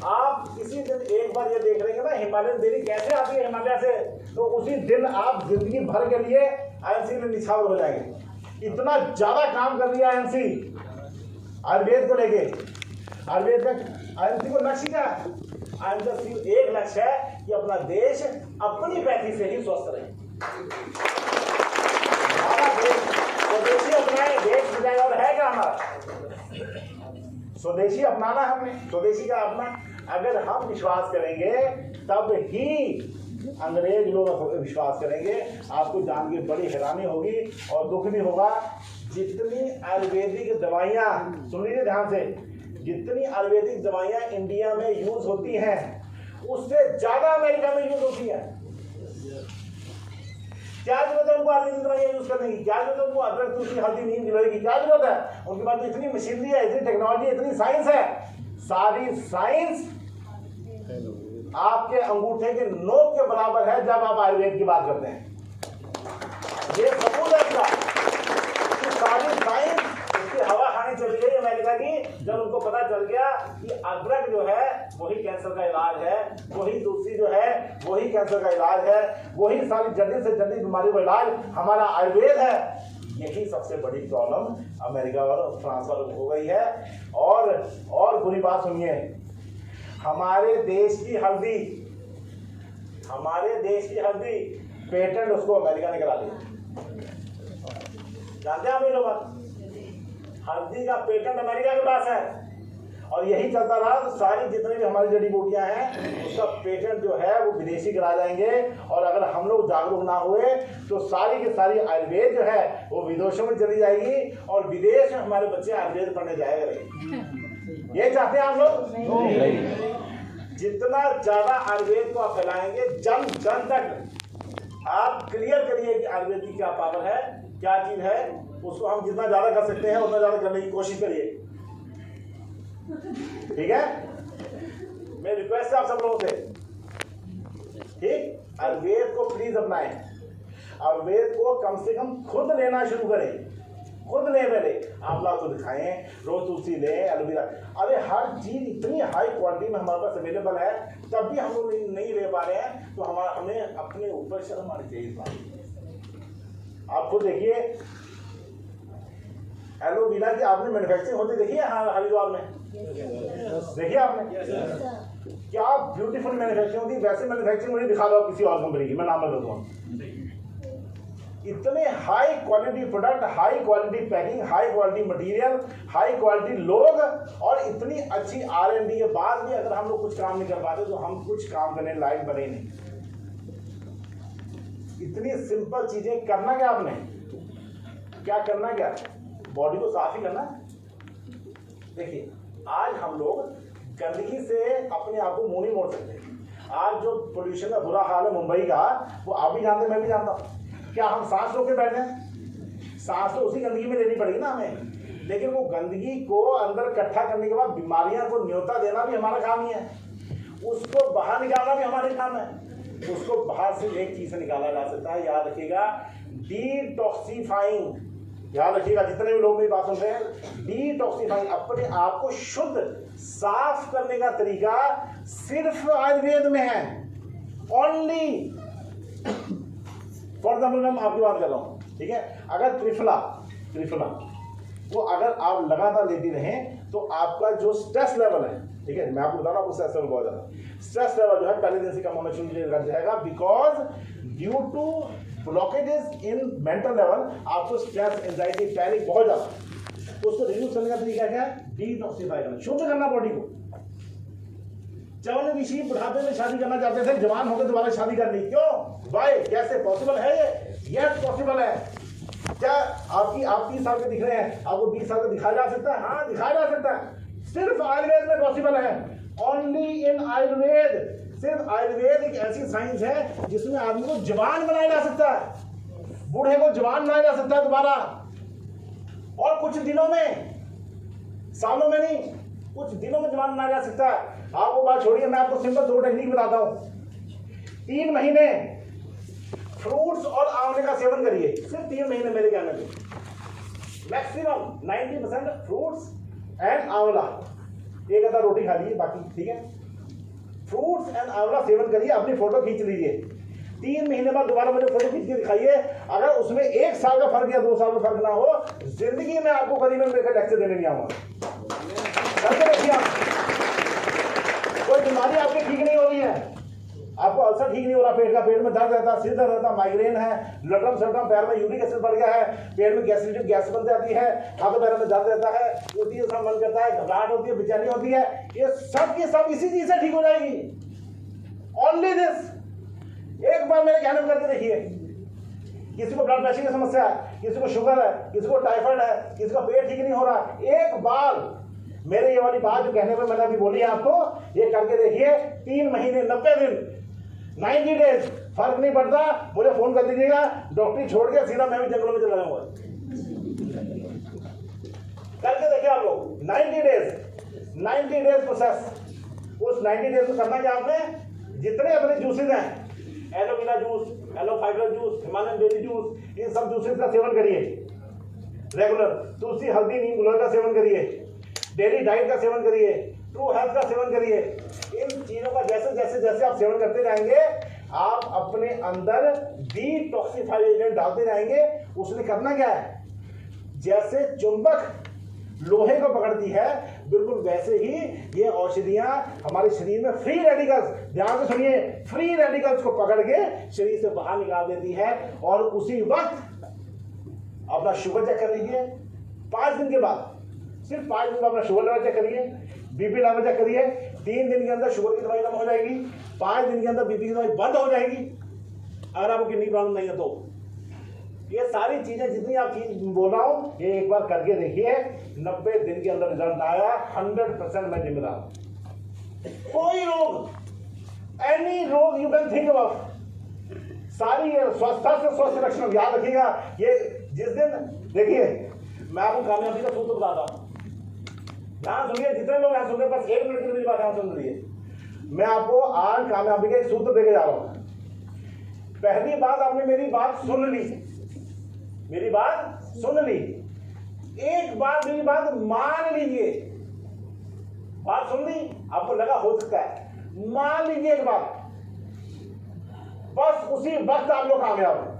आप किसी दिन एक बार ये देख लेंगे ना हिमालयन डेयरी कैसे आती है हिमालय से, तो उसी दिन आप जिंदगी भर के लिए आईएमसी में निछावर हो जाएंगे। इतना ज्यादा काम कर दिया आईएमसी आयुर्वेद को लेके। आयुर्वेद का आईएमसी को लक्ष्य क्या है? आईएमसी एक लक्ष्य है कि अपना देश अपनी पैथी से ही स्वस्थ रहे। हमारा देश स्वदेशी अपनाए, देश बचाए, और है क्या हमारा? स्वदेशी अपनाना हमने, स्वदेशी का अपना। अगर हम विश्वास करेंगे तब ही अंग्रेज लोग विश्वास करेंगे। आपको जान के बड़ी हैरानी होगी और दुख भी होगा, जितनी आयुर्वेदिक दवाइयाँ, सुन लीजिए ध्यान से, जितनी आयुर्वेदिक दवाइयाँ इंडिया में यूज होती हैं उससे ज्यादा अमेरिका में यूज होती हैं। क्या जरूरत है उनको आयुर्वेदिक दवाइयाँ यूज करने की? क्या जरूरत है उनको अदरक, तुलसी, हल्दी, नीम गिलोय की? क्या जरूरत है? उनके पास तो इतनी मशीनरी है, इतनी टेक्नोलॉजी, इतनी साइंस है। सारी साइंस आपके अंगूठे के नोक के बराबर है जब आप आयुर्वेद की बात करते हैं। ये सबूत है इसका कि सारी साइंस उसकी हवा खानी चली गई अमेरिका की, जब उनको पता चल गया कि अदरक जो है वही कैंसर का इलाज है, वही तुलसी जो है वही कैंसर का इलाज है, वही सारी जल्दी से जल्दी बीमारी का इलाज हमारा आयुर्वेद है। यही सबसे बड़ी प्रॉब्लम अमेरिका और फ्रांस वालों को हो गई है। और बुरी बात सुनिए, हमारे देश की हल्दी पेटेंट उसको अमेरिका ने करा दिया। जानते हैं आप ये लोग? हल्दी का पेटेंट अमेरिका के पास है और यही चलता रहा तो सारी जितनी भी हमारी जड़ी बूटियां हैं उसका पेटेंट जो है वो विदेशी करा जाएंगे। और अगर हम लोग जागरूक ना हुए तो सारी की सारी आयुर्वेद जो है वो विदेशों में चली जाएगी और विदेश में हमारे बच्चे आयुर्वेद पढ़ने जाएंगे। ये चाहते हैं आप लोग? जितना ज्यादा आयुर्वेद को आप फैलाएंगे जन जन तक आप क्लियर करिए कि आयुर्वेद की क्या पावर है, क्या चीज है, उसको हम जितना ज्यादा कर सकते हैं उतना ज्यादा करने की कोशिश करिए। ठीक है, मेरी रिक्वेस्ट है आप सब लोगों से, ठीक? आयुर्वेद को प्लीज अपनाएं, आयुर्वेद को कम से कम खुद लेना शुरू करें। खुद लें पहले, आंवला खुद खाएं, रोज तुलसी लें, एलोवेरा। अरे हर चीज इतनी हाई क्वालिटी में हमारे पास अवेलेबल है, तब भी हम लोग नहीं ले पा रहे हैं। तो हमें अपने ऊपर शर्म आनी चाहिए इस बात। आप खुद देखिए एलोवेरा की आपने मैन्युफैक्चरिंग होती देखी है हरिद्वार में, देखिए आपने क्या ब्यूटीफुल मैन्युफैक्चरिंग होती है। वैसे मैन्युफैक्चरिंग मुझे दिखा दो किसी और कंपनी की, मैं नाम बता दूंगा। इतने high quality product, high quality packing, high quality material, high quality लोग, और इतनी अच्छी R&D के बाद भी अगर हम लोग कुछ काम नहीं कर पाते तो हम कुछ काम करने लायक बने नहीं। इतनी सिंपल चीजें करना क्या आपने, क्या करना, क्या बॉडी को साफ ही करना। देखिए आज हम लोग गंदगी से अपने आप को मुंह नहीं मोड़ सकते। आज जो पोल्यूशन का बुरा हाल है मुंबई का, वो आप भी जानते, मैं भी जानता हूँ। क्या हम सांस रोक के बैठे हैं? सांस तो उसी गंदगी में लेनी पड़ेगी ना हमें, लेकिन वो गंदगी को अंदर इकट्ठा करने के बाद बीमारियां को न्योता देना भी हमारा काम ही है, उसको बाहर निकालना भी हमारे काम है। उसको बाहर से एक चीज से निकाला जा सकता है, याद रखिएगा, डिटॉक्सिफाइंग। याद रखिएगा जितने भी लोग मेरी बात सुन रहे हैं, डिटॉक्सिफाइंग, अपने आप को शुद्ध साफ करने का तरीका सिर्फ आयुर्वेद में है। ओनली फॉर एग्जाम्पल मैं आपकी बात कर रहा हूँ, ठीक है। अगर त्रिफला वो अगर आप लगातार लेती रहें तो आपका जो स्ट्रेस लेवल है, ठीक है, मैं आपको बता रहा हूँ, स्ट्रेस लेवल बहुत ज्यादा, स्ट्रेस लेवल जो है पहले दिन से कम होना शुरू कर जाएगा, because due to blockages in mental level आपको स्ट्रेस, एंजाइटी, पैनिक बहुत ज्यादा। तो उसको रिड्यूस करने का तरीका क्या है? डिटॉक्सिफाई करना, शुद्ध करना बॉडी को। चवन ऋषि बुढ़ापे में शादी करना चाहते थे, जवान होकर दोबारा शादी करनी, क्यों, वाई, कैसे पॉसिबल है ये? यस पॉसिबल है। क्या आपकी आप 30 साल के दिख रहे हैं, आपको 20 साल का दिखाया जा सकता है? हाँ दिखाया जा सकता है, सिर्फ आयुर्वेद में पॉसिबल है। ओनली इन आयुर्वेद, सिर्फ आयुर्वेद एक ऐसी साइंस है जिसमें आदमी को जवान बनाया जा सकता है, बूढ़े को जवान बनाया जा सकता है दोबारा, और कुछ दिनों में, सालों में नहीं, कुछ दिनों में जवान बनाया जा सकता है। आप वो बात छोड़िए, मैं आपको सिंपल 2 टेक्निक बताता हूँ। 3 महीने फ्रूट्स और आंवले का सेवन करिए, सिर्फ 3 महीने मेरे कहने में, मैक्सिमम 90% फ्रूट्स एंड आंवला, एक आधा रोटी खा लीजिए बाकी, ठीक है। फ्रूट्स एंड आंवला सेवन करिए, अपनी फोटो खींच लीजिए, 3 महीने बाद दोबारा मुझे फोटो खींच के दिखाइए। अगर उसमें 1 साल का फर्क या 2 साल का फर्क ना हो, जिंदगी में आपको करीबन लेकर लेक्चर देने नहीं आऊंगा। करके देखिए आप, कोई बीमारी आपकी ठीक नहीं हो रही है, आपको अल्सर ठीक नहीं हो रहा, पेट का, पेट में दर्द रहता है, सिर दर्द रहता, माइग्रेन है, लटम सटम, पैर में यूरिक एसिड बढ़ गया है, पेट में गैस बन जाती है, हाथों पैरों में दर्द रहता है, उल्टी सा मन करता है, घबराहट होती है, बेचैनी होती है, ये सब की सब इसी चीज से ठीक हो जाएगी। ओनली दिस, एक बार मेरे कहने में करके देखिए। किसी को ब्लड प्रेशर की समस्या है, किसी को शुगर है, किसी को टाइफाइड है, किसी का पेट ठीक नहीं हो रहा, एक बार मेरे ये वाली बात जो कहने में मैंने अभी बोली है आपको, ये करके देखिए, 3 महीने 90 दिन 90 डेज, फर्क नहीं पड़ता, मुझे फोन कर दीजिएगा, डॉक्टरी छोड़ के सीधा मैं भी जंगलों में चला जाऊंगा। करके देखिए आप लोग, 90 डेज प्रोसेस। उस 90 डेज में करना क्या आपने, जितने अपने जूसेस हैं, aloe vera juice, aloe fibre juice, Himalayan berry juice, इन सब जूसेस का सेवन करिए रेगुलर। तुलसी, हल्दी, नीम, गिलोय का सेवन करिए, डेली डाइट का सेवन करिए, ट्रू हेल्थ का सेवन करिए। इन चीजों का जैसे जैसे जैसे आप सेवन करते रहेंगे, आप अपने अंदर डिटॉक्सिफाई एजेंट डालते रहेंगे। उसने करना क्या है, जैसे चुंबक लोहे को पकड़ती है, बिल्कुल वैसे ही ये औषधियां हमारे शरीर में फ्री रेडिकल्स, ध्यान से सुनिए, फ्री रेडिकल्स को पकड़ के शरीर से बाहर निकाल देती है। और उसी वक्त अपना शुगर चेक कर लीजिए, 5 दिन के बाद, सिर्फ 5 दिन में अपना शुगर लेवल चेक करिए, बीपी लेवल चेक करिए। 3 दिन के अंदर शुगर की दवाई कम हो जाएगी, 5 दिन के अंदर बीपी की दवाई बंद हो जाएगी, अगर आपको किडनी प्रॉब्लम नहीं है तो। ये सारी चीजें जितनी आप चीज बोल रहा हूं, ये एक बार करके देखिए, 90 दिन के अंदर रिजल्ट आया, 100% मैं जिम्मेदार। कोई रोग, एनी रोग यू कैन थिंक ऑफ, सारी स्वस्थता से स्वस्थ लक्षण याद रखिएगा। ये जिस दिन, देखिए मैं आपको कामयाबी का सूत्र बताता हूं, ध्यान सुनिए, जितने लोग यहाँ सुन रहे, बस 1 मिनट की मेरी बात यहाँ सुन रही है। मैं आपको आज कामयाबी का एक सूत्र देके जा रहा हूं। पहली बात, आपने मेरी बात सुन ली, मेरी बात सुन ली, एक बार मेरी बात मान लीजिए, बात सुन ली, आपको लगा हो सकता है, मान लीजिए एक बार, बस उसी वक्त आप लोग कामयाब हैं।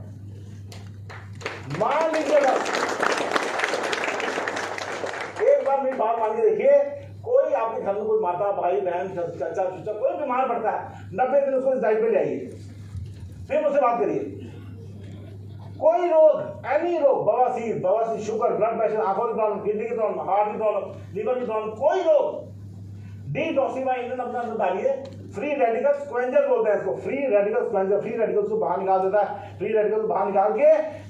मान लीजिए बस एक बार मेरी बात मान के देखिए, कोई आपके घर में कोई माता भाई बहन चाचा चूचा कोई बीमार पड़ता है, 90 दिन उसको इस डाइट पे ले आइए, फिर मुझसे बात करिए। कोई रोग, एनी रोग, बवासीर, शुगर, ब्लड प्रेशर, आंखों की प्रॉब्लम, किडनी की प्रॉब्लम, हार्ट की प्रॉब्लम, लीवर की प्रॉब्लम, कोई रोग, डिटॉक्सिफाई इंजन अपने अंदर डालिए। फ्री रेडिकल स्क्वेंजर बोलते हैं इसको, free radical scavenger, free radicals को बाहर निकाल देता है, फ्री रेडिकल्स बाहर निकाल के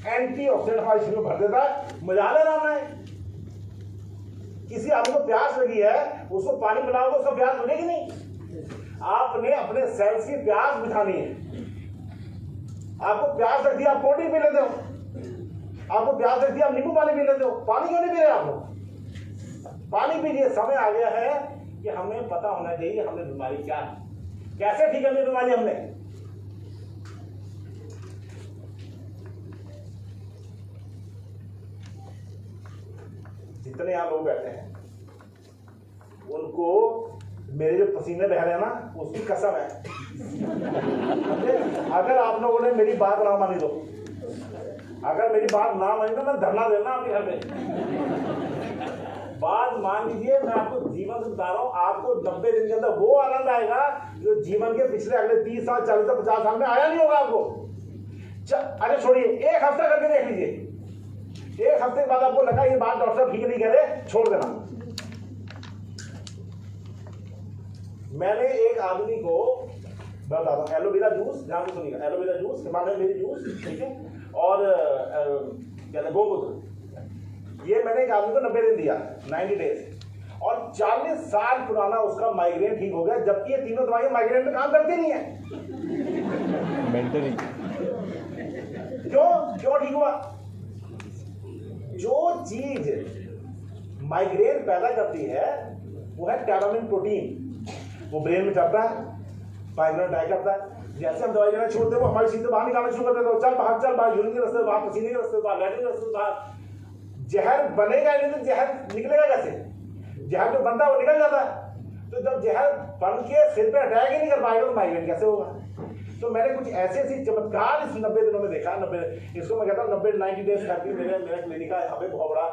एंटीऑक्सीडेंट हमारे शरीर में भर देता है। मजा ले रहा है। किसी आदमी को प्यास लगी है, उसको पानी पिलाओगे, उसको प्यास मिलेगी नहीं। आपने अपने सेल्स की प्यास बुझानी है। आपको प्यास लगती है, आप कोल्ड ड्रिंक पी लेते हो, आपको प्यास लगती है, आप नींबू पानी पी लेते हो, पानी क्यों नहीं पी रहे आप लोग? पानी पीजिए। समय आ गया है कि हमें पता होना चाहिए हमें बीमारी क्या है, कैसे ठीक करनी बीमारी हमने। जितने यहां लोग बैठे हैं उनको मेरे जो पसीने बह रहे हैं ना, उसकी कसम है। अगर आप लोगों ने मेरी बात ना मानी तो, अगर मेरी बात ना मानी तो मैं धरना देना आपके घर में। बात मान लीजिए, मैं आपको जीवन से बता रहा हूं, आपको 90 दिन के अंदर वो आनंद आएगा जो जीवन के पिछले अगले 30 साल 40 साल 50 साल में आया नहीं होगा आपको। अरे छोड़िए, एक हफ्ता करके देख लीजिए, एक हफ्ते के बाद आपको लगा ये बात डॉक्टर साहब ठीक नहीं कह रहे, छोड़ देना। मैंने एक आदमी को बताता हूँ, एलोवेरा जूस, ध्यान से सुनिएगा, एलोवेरा जूस माने मेरी जूस, ठीक है, और क्या ना गोमूत्र, ये मैंने एक आदमी को 90 दिन दिया, 90 डेज, और 40 साल पुराना उसका माइग्रेन ठीक हो गया, जबकि ये तीनों दवाइयां माइग्रेन में काम करती नहीं है। मेंटली क्यों ठीक हुआ? जो चीज माइग्रेन पैदा करती है वो है टैरोनिन प्रोटीन, वो ब्रेन में चढ़ता है, माइग्रेन अटैक करता है। जैसे हम दवाई लेना छोड़ते हैं वो हमारी चीजें बाहर निकालना शुरू कर देते हो, चल बाहर, यूरिन के रास्ते बाहर, पसीने के रास्ते बाहर, लैट्रिन के रास्ते बाहर। जहर बनेगा नहीं तो जहर निकलेगा कैसे? जहर जो बनता है वो निकल जाता है, तो जब जहर बन के सिर पे अटैक ही नहीं कर पाएगा तो माइग्रेन कैसे होगा? तो मैंने कुछ ऐसे चमत्कार इस 90 दिनों में देखा। 90 इसको मैं कहता हूँ 90 डेज थेरेपी। मेरा क्लिनिक है यहाँ पे, बहुत बड़ा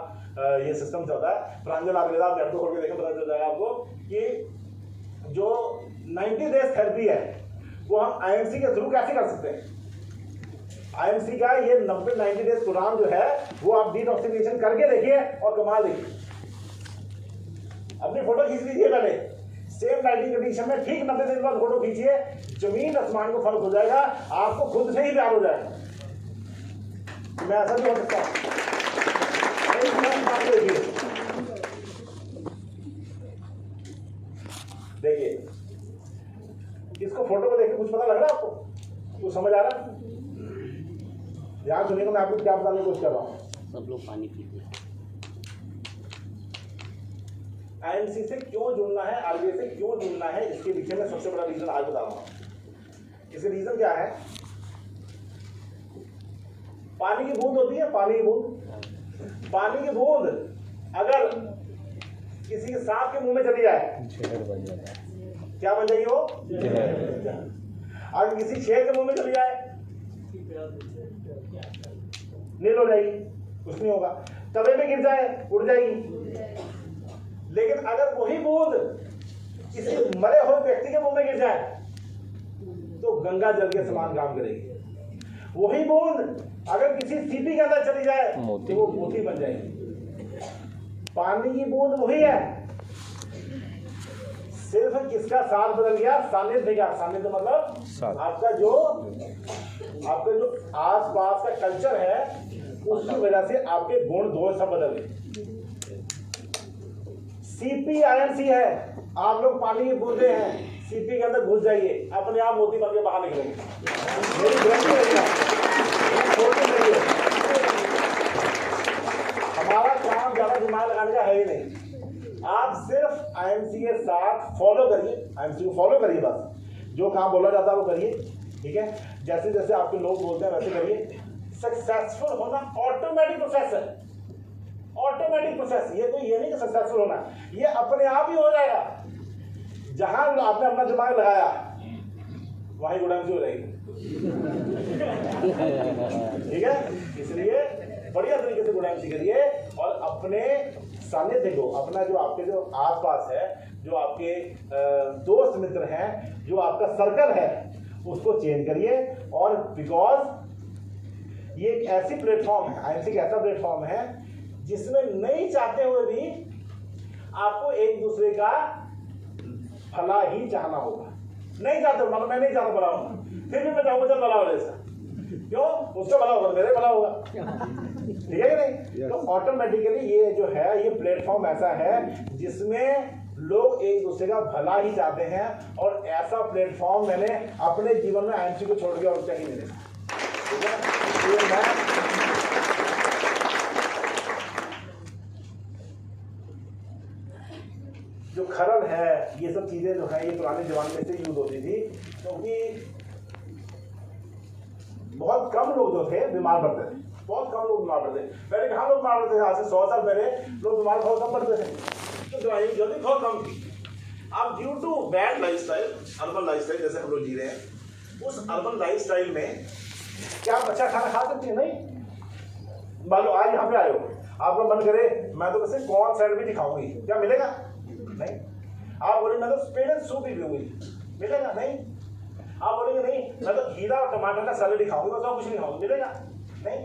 ये सिस्टम चलता है। प्रांजल आयुर्वेदा, नेट को खोल के देखें, पता चल जाएगा आपको कि जो 90 डेज थेरेपी है वो हम IMC के थ्रू कैसे कर सकते हैं। IMC का ये 90 डेज प्रोग्राम जो है वो आप डिटॉक्सिफिकेशन करके देखिए और कमाल देखिए। अपनी फोटो खींच लीजिए पहले, सेम लाइटिंग कंडीशन में, ठीक 90 दिन बाद फोटो खींचिए, जमीन आसमान को फर्क हो जाएगा, आपको खुद से ही प्यार हो जाएगा। मैं ऐसा भी हो सकता हूँ। देखिए, इसको फोटो को देखकर कुछ पता लग रहा है आपको? कुछ समझ आ रहा है? ध्यान सुनिएगा, मैं आपको क्या बताने की कोशिश कर रहा हूँ। सब लोग पानी पीते हैं। IMC से क्यों जुड़ना है, RBI से क्यों जुड़ना है, इसके पीछे में सबसे बड़ा रीजन आज बता रहा हूँ। इसका रीजन क्या है? पानी की बूंद होती है, पानी की बूंद, पानी की बूंद अगर किसी के सांप के मुंह में चली जाए, जहर बन जाता है। क्या बन जाएगी वो? अगर किसी शेर के मुंह में चली जाए, नील हो जाएगी, कुछ नहीं होगा। तवे में गिर जाए, उड़ जाएगी। लेकिन अगर वही बूंद किसी मरे हुए व्यक्ति के मुंह में गिर जाए तो गंगा जल के समान काम करेगी। वही बूंद अगर किसी सीपी के अंदर चली जाए तो वो मोती बन जाएगी। पानी की बूंद वही है, सिर्फ किसका साथ बदल गया? सानिध्य का। सानिध्य मतलब आपका जो आसपास का कल्चर है उसकी वजह से आपके गुण दोष सब बदल गए। CP IMC है, आप लोग पानी की बूंदे हैं, CP के अंदर घुस जाइए, अपने आप मोती बन के बाहर निकलेंगे। मेरी गारंटी है, छोड़ने नहीं है। हमारा काम ज्यादा दिमाग लगाने का है ही नहीं। आप सिर्फ IMC के साथ फॉलो करिए, IMC को फॉलो करिए, बस जो काम बोला जाता है वो करिए, ठीक है। जैसे जैसे आपके लोग बोलते हैं वैसे करिए। सक्सेसफुल होना ऑटोमेटिक प्रोसेस है, ऑटोमेटिक प्रोसेस, ये कोई ये नहीं कि सक्सेसफुल होना, ये अपने आप ही हो जाएगा। जहां आपने अपना दिमाग लगाया वहीं गुडांसी हो जाएगी। ठीक है, इसलिए बढ़िया तरीके से गुडांसी करिए और अपने सानिध्य को, अपना जो आपके जो आसपास है, जो आपके दोस्त मित्र हैं, जो आपका सर्कल है, उसको चेंज करिए। और बिकॉज ये एक ऐसी प्लेटफॉर्म है, आईएमसी एक ऐसा प्लेटफॉर्म है जिसमें नहीं चाहते हुए भी आपको एक दूसरे का भला ही चाहना होगा। नहीं चाहते, मतलब मैं नहीं चाहता भला होगा, फिर भी मैं चाहूंगा चल भला हो जैसा, क्यों? उसका भला होगा, मेरे भला होगा। ठीक है कि नहीं? तो ऑटोमेटिकली ये जो है, ये प्लेटफॉर्म ऐसा है जिसमें लोग एक दूसरे का भला ही चाहते हैं, और ऐसा प्लेटफॉर्म मैंने अपने जीवन में आईएमसी को छोड़ के और कहीं नहीं देखा। ठीक है, ये मैं जो खरल है, ये सब चीजें जो है, ये पुराने जमाने में से यूज होती थी, क्योंकि बहुत कम लोग जो थे बीमार पड़ते थे, बहुत कम लोग बीमार पड़ते थे। पहले कहाँ लोग बीमार पड़ते थे? आज से 100 साल पहले लोग बीमार बहुत कम पड़ते थे, तो दवाई जल्दी बहुत कम थी। अब due to bad lifestyle, urban lifestyle जैसे हम लोग जी रहे हैं, उस अर्बन लाइफस्टाइल में क्या आप अच्छा खाना खा सकते हैं? नहीं। मान लो आज यहाँ पे आए हो, आपका मन करे मैं तो वैसे कॉर्न सैंडविच ही खाऊंगी, क्या मिलेगा? नहीं। आप बोलेंगे मैं तो स्पेन सूप ही पीऊंगी, मिलेगा? नहीं। आप बोलेंगे नहीं मैं तो खीरा और टमाटर का सैलेड ही खाऊंगी, बस और कुछ नहीं खाऊंगी, मिलेगा? नहीं।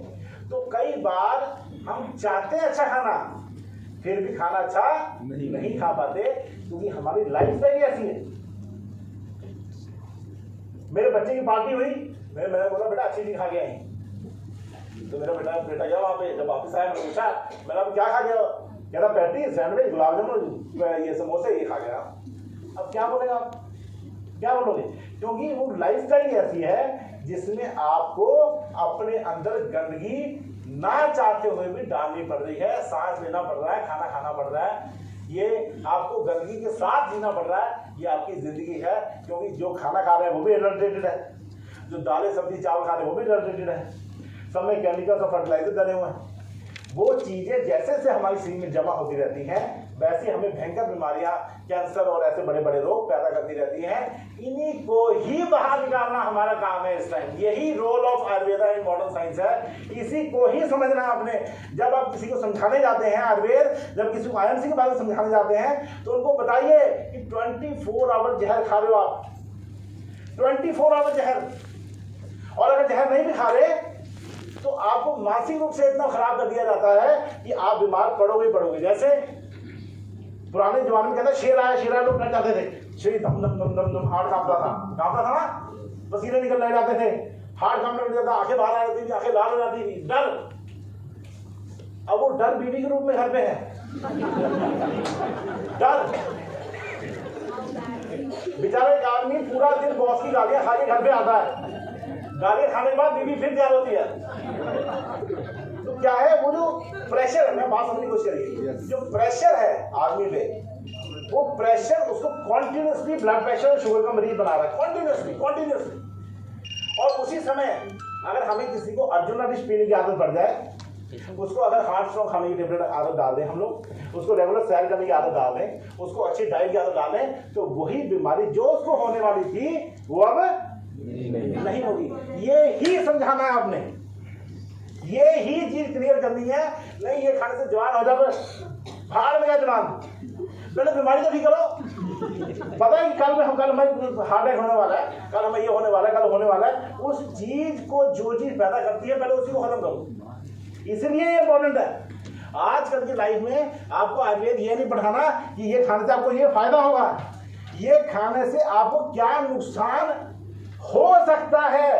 तो कई बार हम चाहते हैं अच्छा खाना, फिर भी खाना अच्छा नहीं खा पाते, क्योंकि हमारी लाइफस्टाइल ऐसी है। मेरे बच्चे की पार्टी हुई, मैंने बोला बेटा अच्छी चीज खा के आई, तो मेरा बेटा गया वहां पे, जब वापस आया मैंने पूछा, मैंने अब क्या खा गया? कहता पैटी, सैंडविच, गुलाब जामुन, ये समोसे, ये खा गया। अब क्या बोलेगा आप? क्या बोलोगे? क्योंकि वो लाइफस्टाइल ऐसी है जिसमें आपको अपने अंदर गंदगी ना चाहते हुए भी डालनी पड़ रही है, सांस लेना पड़ रहा है, खाना खाना पड़ रहा है, ये आपको गंदगी के साथ जीना पड़ रहा है। ये आपकी जिंदगी है, क्योंकि जो खाना खा रहे हैं वो भी एडल्ट्रेटेड है, जो दालें सब्जी चावल खा रहे हैं वो भी एडल्ट्रेटेड है, सब में केमिकल्स और फर्टिलाइजर डले हुए हैं। वो चीजें जैसे जैसे हमारी शरीर में जमा होती रहती हैं, वैसे हमें भयंकर बीमारियां, कैंसर और ऐसे बड़े बड़े रोग पैदा करती रहती हैं। इन्हीं को ही बाहर निकालना हमारा काम है इस टाइम। यही role of Ayurveda in modern science है, इसी को ही समझना है आपने। जब आप किसी को समझाने जाते हैं आयुर्वेद, जब किसी को आईएमसी के बारे में समझाने जाते हैं, तो उनको बताइए कि 24 आवर जहर खा रहे हो आप, 24 आवर जहर, और अगर जहर नहीं भी खा रहे तो आपको मानसिक रूप से इतना खराब कर दिया जाता है कि आप बीमार पड़ोगे ही पड़ोगे। जैसे पुराने जमाने में कहते शेर आया लोग डर जाते थे, शेर धम धम धम धम धम हार्ट कांपता था ना, पसीने निकल लग जाते थे, हार्ट कांपने लग जाता, आंखें बाहर आ जाती थी, आंखें लाल हो जाती थी, डर। अब वो डर बीवी के रूप में घर पे है, डर। बेचारे एक आदमी पूरा दिन बॉस की गालियां खा के घर पे आता है, गालियां खाने के बाद बीवी फिर तैयार होती है। तो क्या है वो जो प्रेशर है, मैं बात समझने की कोशिश करिए, जो प्रेशर है आदमी पे, वो प्रेशर उसको कॉन्टिन्यूसली ब्लड प्रेशर और शुगर का मरीज बना रहा है, कॉन्टिन्यूसली। और उसी समय अगर हमें किसी को अर्जुना विष पीने की आदत पड़ जाए, उसको अगर हार्ट स्ट्रोक खाने की टेबलेट आदत डाल दें हम लोग, उसको रेगुलर सैर करने की आदत डाल दें, उसको अच्छी डाइट की आदत डाल दें, तो वही बीमारी जो उसको होने वाली थी वो अब नहीं होगी। ये ही समझाना है आपने, ये ही चीज क्लियर करनी है। नहीं ये खाने से जवान हो जाए, भाड़ में गया जवान, पहले बीमारी तो ठीक करो। पता है कि कल हमें हार्ट अटैक होने वाला है, कल हमें ये होने वाला है, कल होने वाला है, उस चीज को जो चीज पैदा करती है पहले उसी को खत्म करो। इसलिए ये इंपॉर्टेंट है। आजकल की लाइफ में आपको आयुर्वेद ये नहीं पढ़ाना कि ये खाने से आपको ये फायदा होगा, ये खाने से आपको क्या नुकसान हो सकता है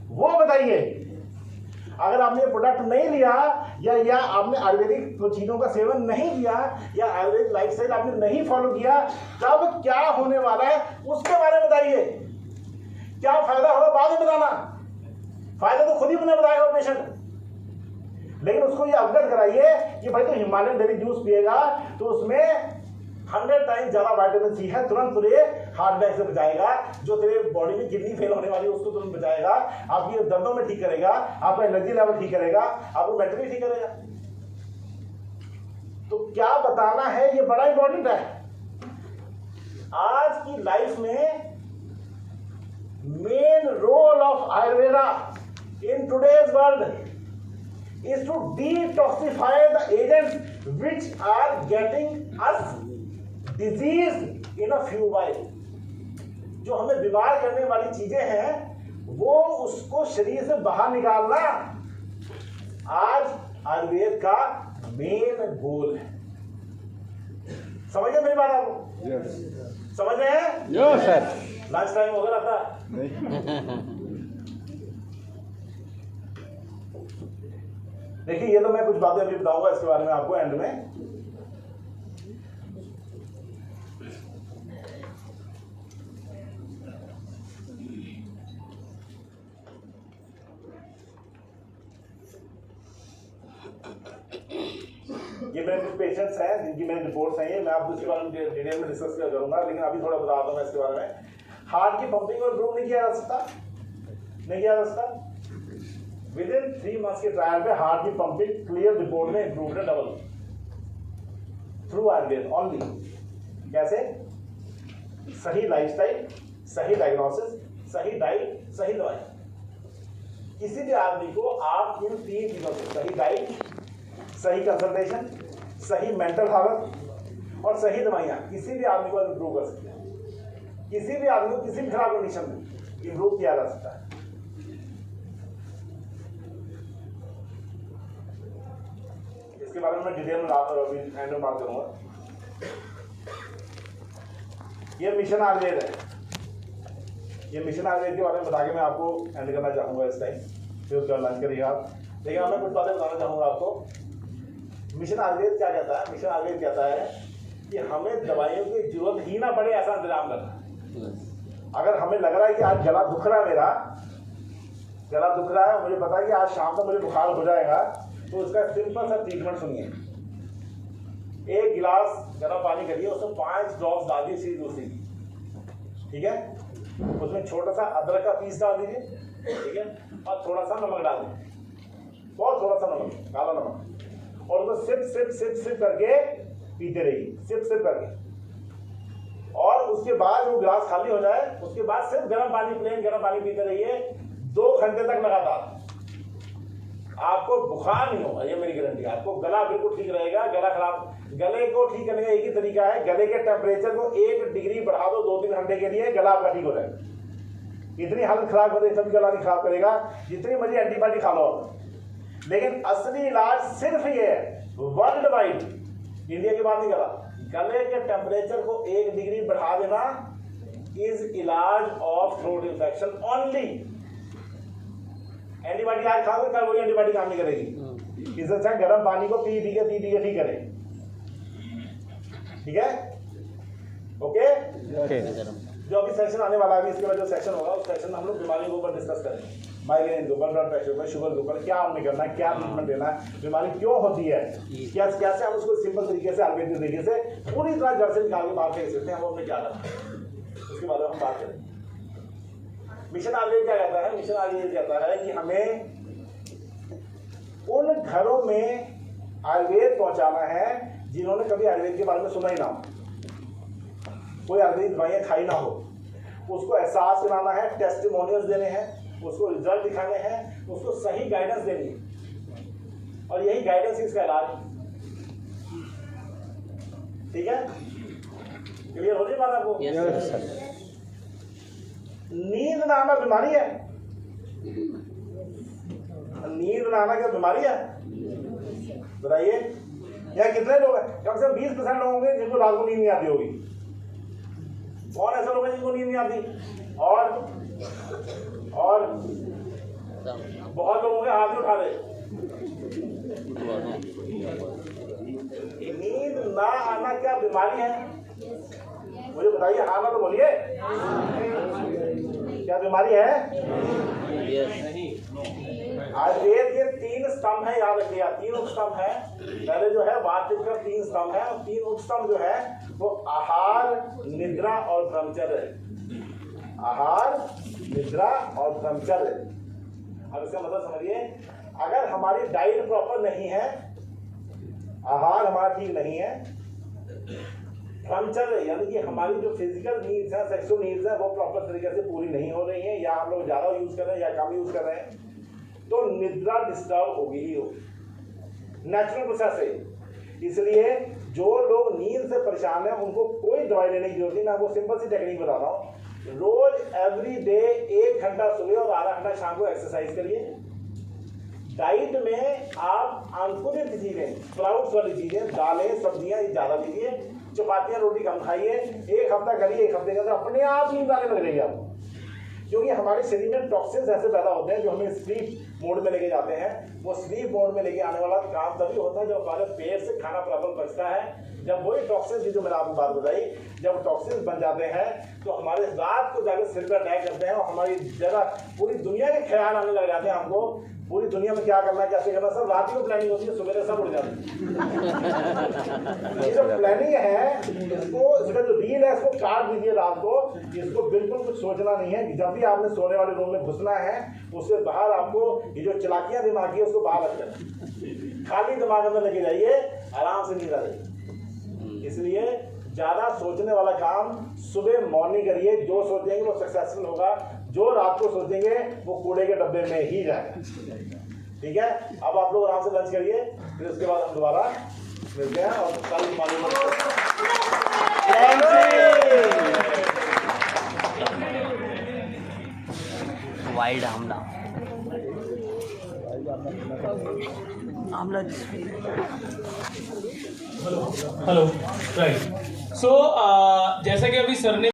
वो बताइए। अगर आपने ये प्रोडक्ट नहीं लिया या आपने आयुर्वेदिक चीजों का सेवन नहीं किया या आयुर्वेदिक लाइफस्टाइल आपने नहीं फॉलो किया, तब क्या होने वाला है उसके बारे में बताइए। क्या फायदा होगा बाद में बताना, फायदा तो खुद ही उन्हें बताएगा पेशेंट, लेकिन उसको ये अवगत कराइए कि भाई तो हिमालयन डेयरी जूस पिएगा तो उसमें 100 टाइम ज्यादा विटामिन सी है, तुरंत तुझे हार्ट अटैक से बचाएगा, जो तेरे बॉडी में किडनी फेल होने वाली है उसको तुरंत बचाएगा, आपकी दर्दों में ठीक करेगा, आपका एनर्जी लेवल ठीक करेगा, आपको मेंटली ठीक करेगा। तो क्या बताना है ये बड़ा इंपॉर्टेंट है। आज की लाइफ में main role of Ayurveda in today's world is to detoxify the agents which are getting us disease in a few while. जो हमें बीमार करने वाली चीजें हैं वो उसको शरीर से बाहर निकालना आज आयुर्वेद का मेन गोल है। समझ गए मेरी बात आपको? समझ रहे हैं? Yes sir. लंच टाइम हो गया था। देखिए ये तो मैं कुछ बातें अभी बताऊंगा इसके बारे में आपको एंड में। ये मेरे कुछ पेशेंट्स हैं जिनकी मेरी रिपोर्ट्स हैं, ये मैं आपको इसके बारे में डिटेल में डिस्कस करूंगा, लेकिन अभी थोड़ा बता दूं मैं इसके बारे में। हार्ट की पंपिंग को इम्प्रूव नहीं किया जा सकता, नहीं किया जा सकता। विद इन 3 months के ट्रायल में हार्ट की पंपिंग क्लियर रिपोर्ट में इम्प्रूव है, डबल थ्रू आयुर्वेद ओनली। कैसे? सही लाइफस्टाइल, सही डायग्नोसिस, सही डाइट, सही दवाई। किसी भी आदमी को आप इन 3 चीजों से, सही डाइट, सही कंसल्टेशन, सही मेंटल हालत और सही दवाइयां, किसी भी आदमी को इम्प्रूव कर सकते हैं। किसी भी आदमी को किसी भी खराब कंडीशन में इम्प्रूव किया जा सकता है। इसके बारे में मैं डिटेल में एंड में बात करूंगा। ये मिशन आयुर्वेद है। ये मिशन आयुर्वेद के बारे में बता के मैं आपको एंड करना चाहूंगा इस टाइम, फिर उसका लंच करिएगा आप। लेकिन मैं कुछ बातें बताना चाहूंगा आपको। मिशन आयुर्वेद क्या कहता है? मिशन आयुर्वेद कहता है कि हमें दवाइयों की जरूरत ही ना पड़े ऐसा इंतजाम करना है। अगर हमें लग रहा है कि आज गला दुख रहा है, मेरा गला दुख रहा है, मुझे पता है कि आज शाम तक मुझे बुखार हो जाएगा, तो उसका सिंपल सा ट्रीटमेंट सुनिए। 1 गिलास गर्म पानी करिए, उसमें 5 ड्रॉप्स डाल दीजिए सीधी दूसरी, ठीक है? उसमें छोटा सा अदरक का पीस डाल दीजिए, ठीक है? और थोड़ा सा नमक डाल दीजिए, बहुत थोड़ा सा नमक, काला नमक, और उसको सिप सिप सिप सिप करके पीते रहिए, सिप सिप करके। और उसके बाद वो गिलास खाली हो जाए, उसके बाद सिर्फ गर्म पानी, प्लेन गर्म पानी पीते रहिए 2 घंटे तक लगातार। आपको बुखार नहीं होगा, ये मेरी गारंटी है। आपको गला बिल्कुल ठीक रहेगा। गला खराब, गले को ठीक करने का एक ही तरीका है, गले के टेम्परेचर को 1 डिग्री बढ़ा दो 2-3 घंटे के लिए, गला आपका ठीक हो जाएगा। इतनी हालत खराब हो रही तभी गला नहीं खराब करेगा, जितनी मर्जी एंटीबायोटिक खा लो आप। लेकिन असली इलाज सिर्फ ये है, वर्ल्ड वाइड, इंडिया की बात नहीं कर रहा, गले के टेम्परेचर को 1 डिग्री बढ़ा देना इज इलाज of throat infection only. Antibiotic आज खाओगे, कल वही एंटीबायोटिक काम नहीं करेगी। इससे अच्छा गर्म पानी को पी के ठीक करें, ठीक है? ओके? जो अभी सेशन आने वाला है, इसके बाद जो सेशन होगा उस सेशन में हम लोग बीमारियों के ऊपर डिस्कस करेंगे। माइग्रेन के ऊपर, ब्लड प्रेशर पर, शुगर के ऊपर, क्या हमने करना है, क्या ट्रीटमेंट देना है, बीमारी क्यों होती है, कैसे हम उसको सिंपल तरीके से, आयुर्वेदिक तरीके से पूरी तरह जड़ से निकाल के बाहर फेंक सकते हैं, हम अपने क्या करना है उसके बारे में हम बात करेंगे। मिशन आयुर्वेद क्या कहता है? मिशन आयुर्वेद कहता है कि हमें उन घरों में आयुर्वेद पहुंचाना है जिन्होंने कभी आयुर्वेद के बारे में सुना ही ना हो, कोई आयुर्वेदिक दवाइयाँ खाई ना हो, उसको एहसास कराना है, टेस्टिमोनियल्स देने हैं, उसको रिजल्ट दिखाने हैं, उसको सही गाइडेंस देनी है, और यही गाइडेंस इसका इलाज। ठीक है? क्लियर हो रही बात आपको? Yes sir. नींद ना आना बीमारी है? नींद ना आना क्या बीमारी है? बताइए। यहाँ कितने लोग हैं? कम से कम 20% लोग होंगे जिनको रात को नींद नहीं आती होगी। कौन ऐसे लोग हैं जिनको नींद नहीं आती? और बहुत लोग होंगे हाथ नहीं उठा रहे। नींद ना आना क्या बीमारी है? मुझे बताइए, हाँ ना तो बोलिए, क्या बीमारी है? आयुर्वेद के 3 स्तंभ है, याद रखिएगा। 3 उपस्तंभ है। पहले जो है वार्तिक का 3 स्तंभ है, और 3 उपस्तंभ जो है वो आहार, निद्रा और ब्रह्मचर्य है। आहार, निद्रा और ब्रह्मचर्य। अब इसका मतलब समझिए, अगर हमारी डाइट प्रॉपर नहीं है, आहार हमारा ठीक नहीं है, क्रमचर्या यानी कि हमारी जो फिजिकल नीड्स हैं, सेक्सुअल नीड्स हैं, वो प्रॉपर तरीके से पूरी नहीं हो रही हैं, या हम लोग ज़्यादा यूज़ कर रहे हैं या कम यूज़ कर रहे हैं, तो निद्रा डिस्टर्ब होगी ही होगी, नेचुरल प्रोसेस है। इसलिए जो लोग नींद से परेशान हैं उनको कोई दवाई लेने की जरूरत नहीं। मैं आपको सिंपल सी टेक्निक बता रहा हूँ, रोज एवरी डे 1 घंटा सुबह और आधा घंटा शाम को एक्सरसाइज करिए। डाइट में आप अंकुरित चीजें, स्प्राउट्स वाली चीजें, दालें, सब्जियां ये ज्यादा लीजिए, चपातियां रोटी कम खाइए। 1 हफ्ता करिए, 1 हफ्ते के अंदर अपने आप नींद आने लग जाएगी आपको, क्योंकि हमारे शरीर में टॉक्सिन्स ऐसे पैदा होते हैं जो हमें स्लीप मोड में लेके जाते हैं। वो स्लीप मोड में लेके आने वाला काम तभी होता है जब हमारे पेट से खाना प्रॉपर पचता है। जब वही टॉक्सिन्स जो मैंने आपको बात बताई, जब टॉक्सिन्स बन जाते हैं तो हमारे रात को जाकर सिर पर अटैक करते हैं और हमारी जगह पूरी दुनिया के ख्याल आने लग जाते हैं हमको। पूरी दुनिया में क्या करना है, कैसे करना, सब रात को प्लानिंग होती है, सुबह सब उड़ जाती है। ये जो प्लानिंग है इसका जो रील है इसको काट दीजिए रात को। इसको बिल्कुल कुछ सोचना नहीं है। जब भी आपने सोने वाले रूम में घुसना है उससे बाहर आपको ये जो चलाकियां दिमाग की है उसको बाहर रख देना, खाली दिमाग अंदर लेके जाइए, आराम से नींद आ जाएगी। इसलिए ज्यादा सोचने वाला काम सुबह मॉर्निंग करिए। जो सोचेंगे वो सक्सेसफुल होगा, जो रात को सोचेंगे वो कूड़े के डब्बे में ही जाएगा। ठीक है, अब आप लोग आराम से लंच करिए, फिर उसके बाद हम दोबारा मिलते हैं और कल वाइल्ड आमला हेलो राइट। सो जैसा कि अभी सर ने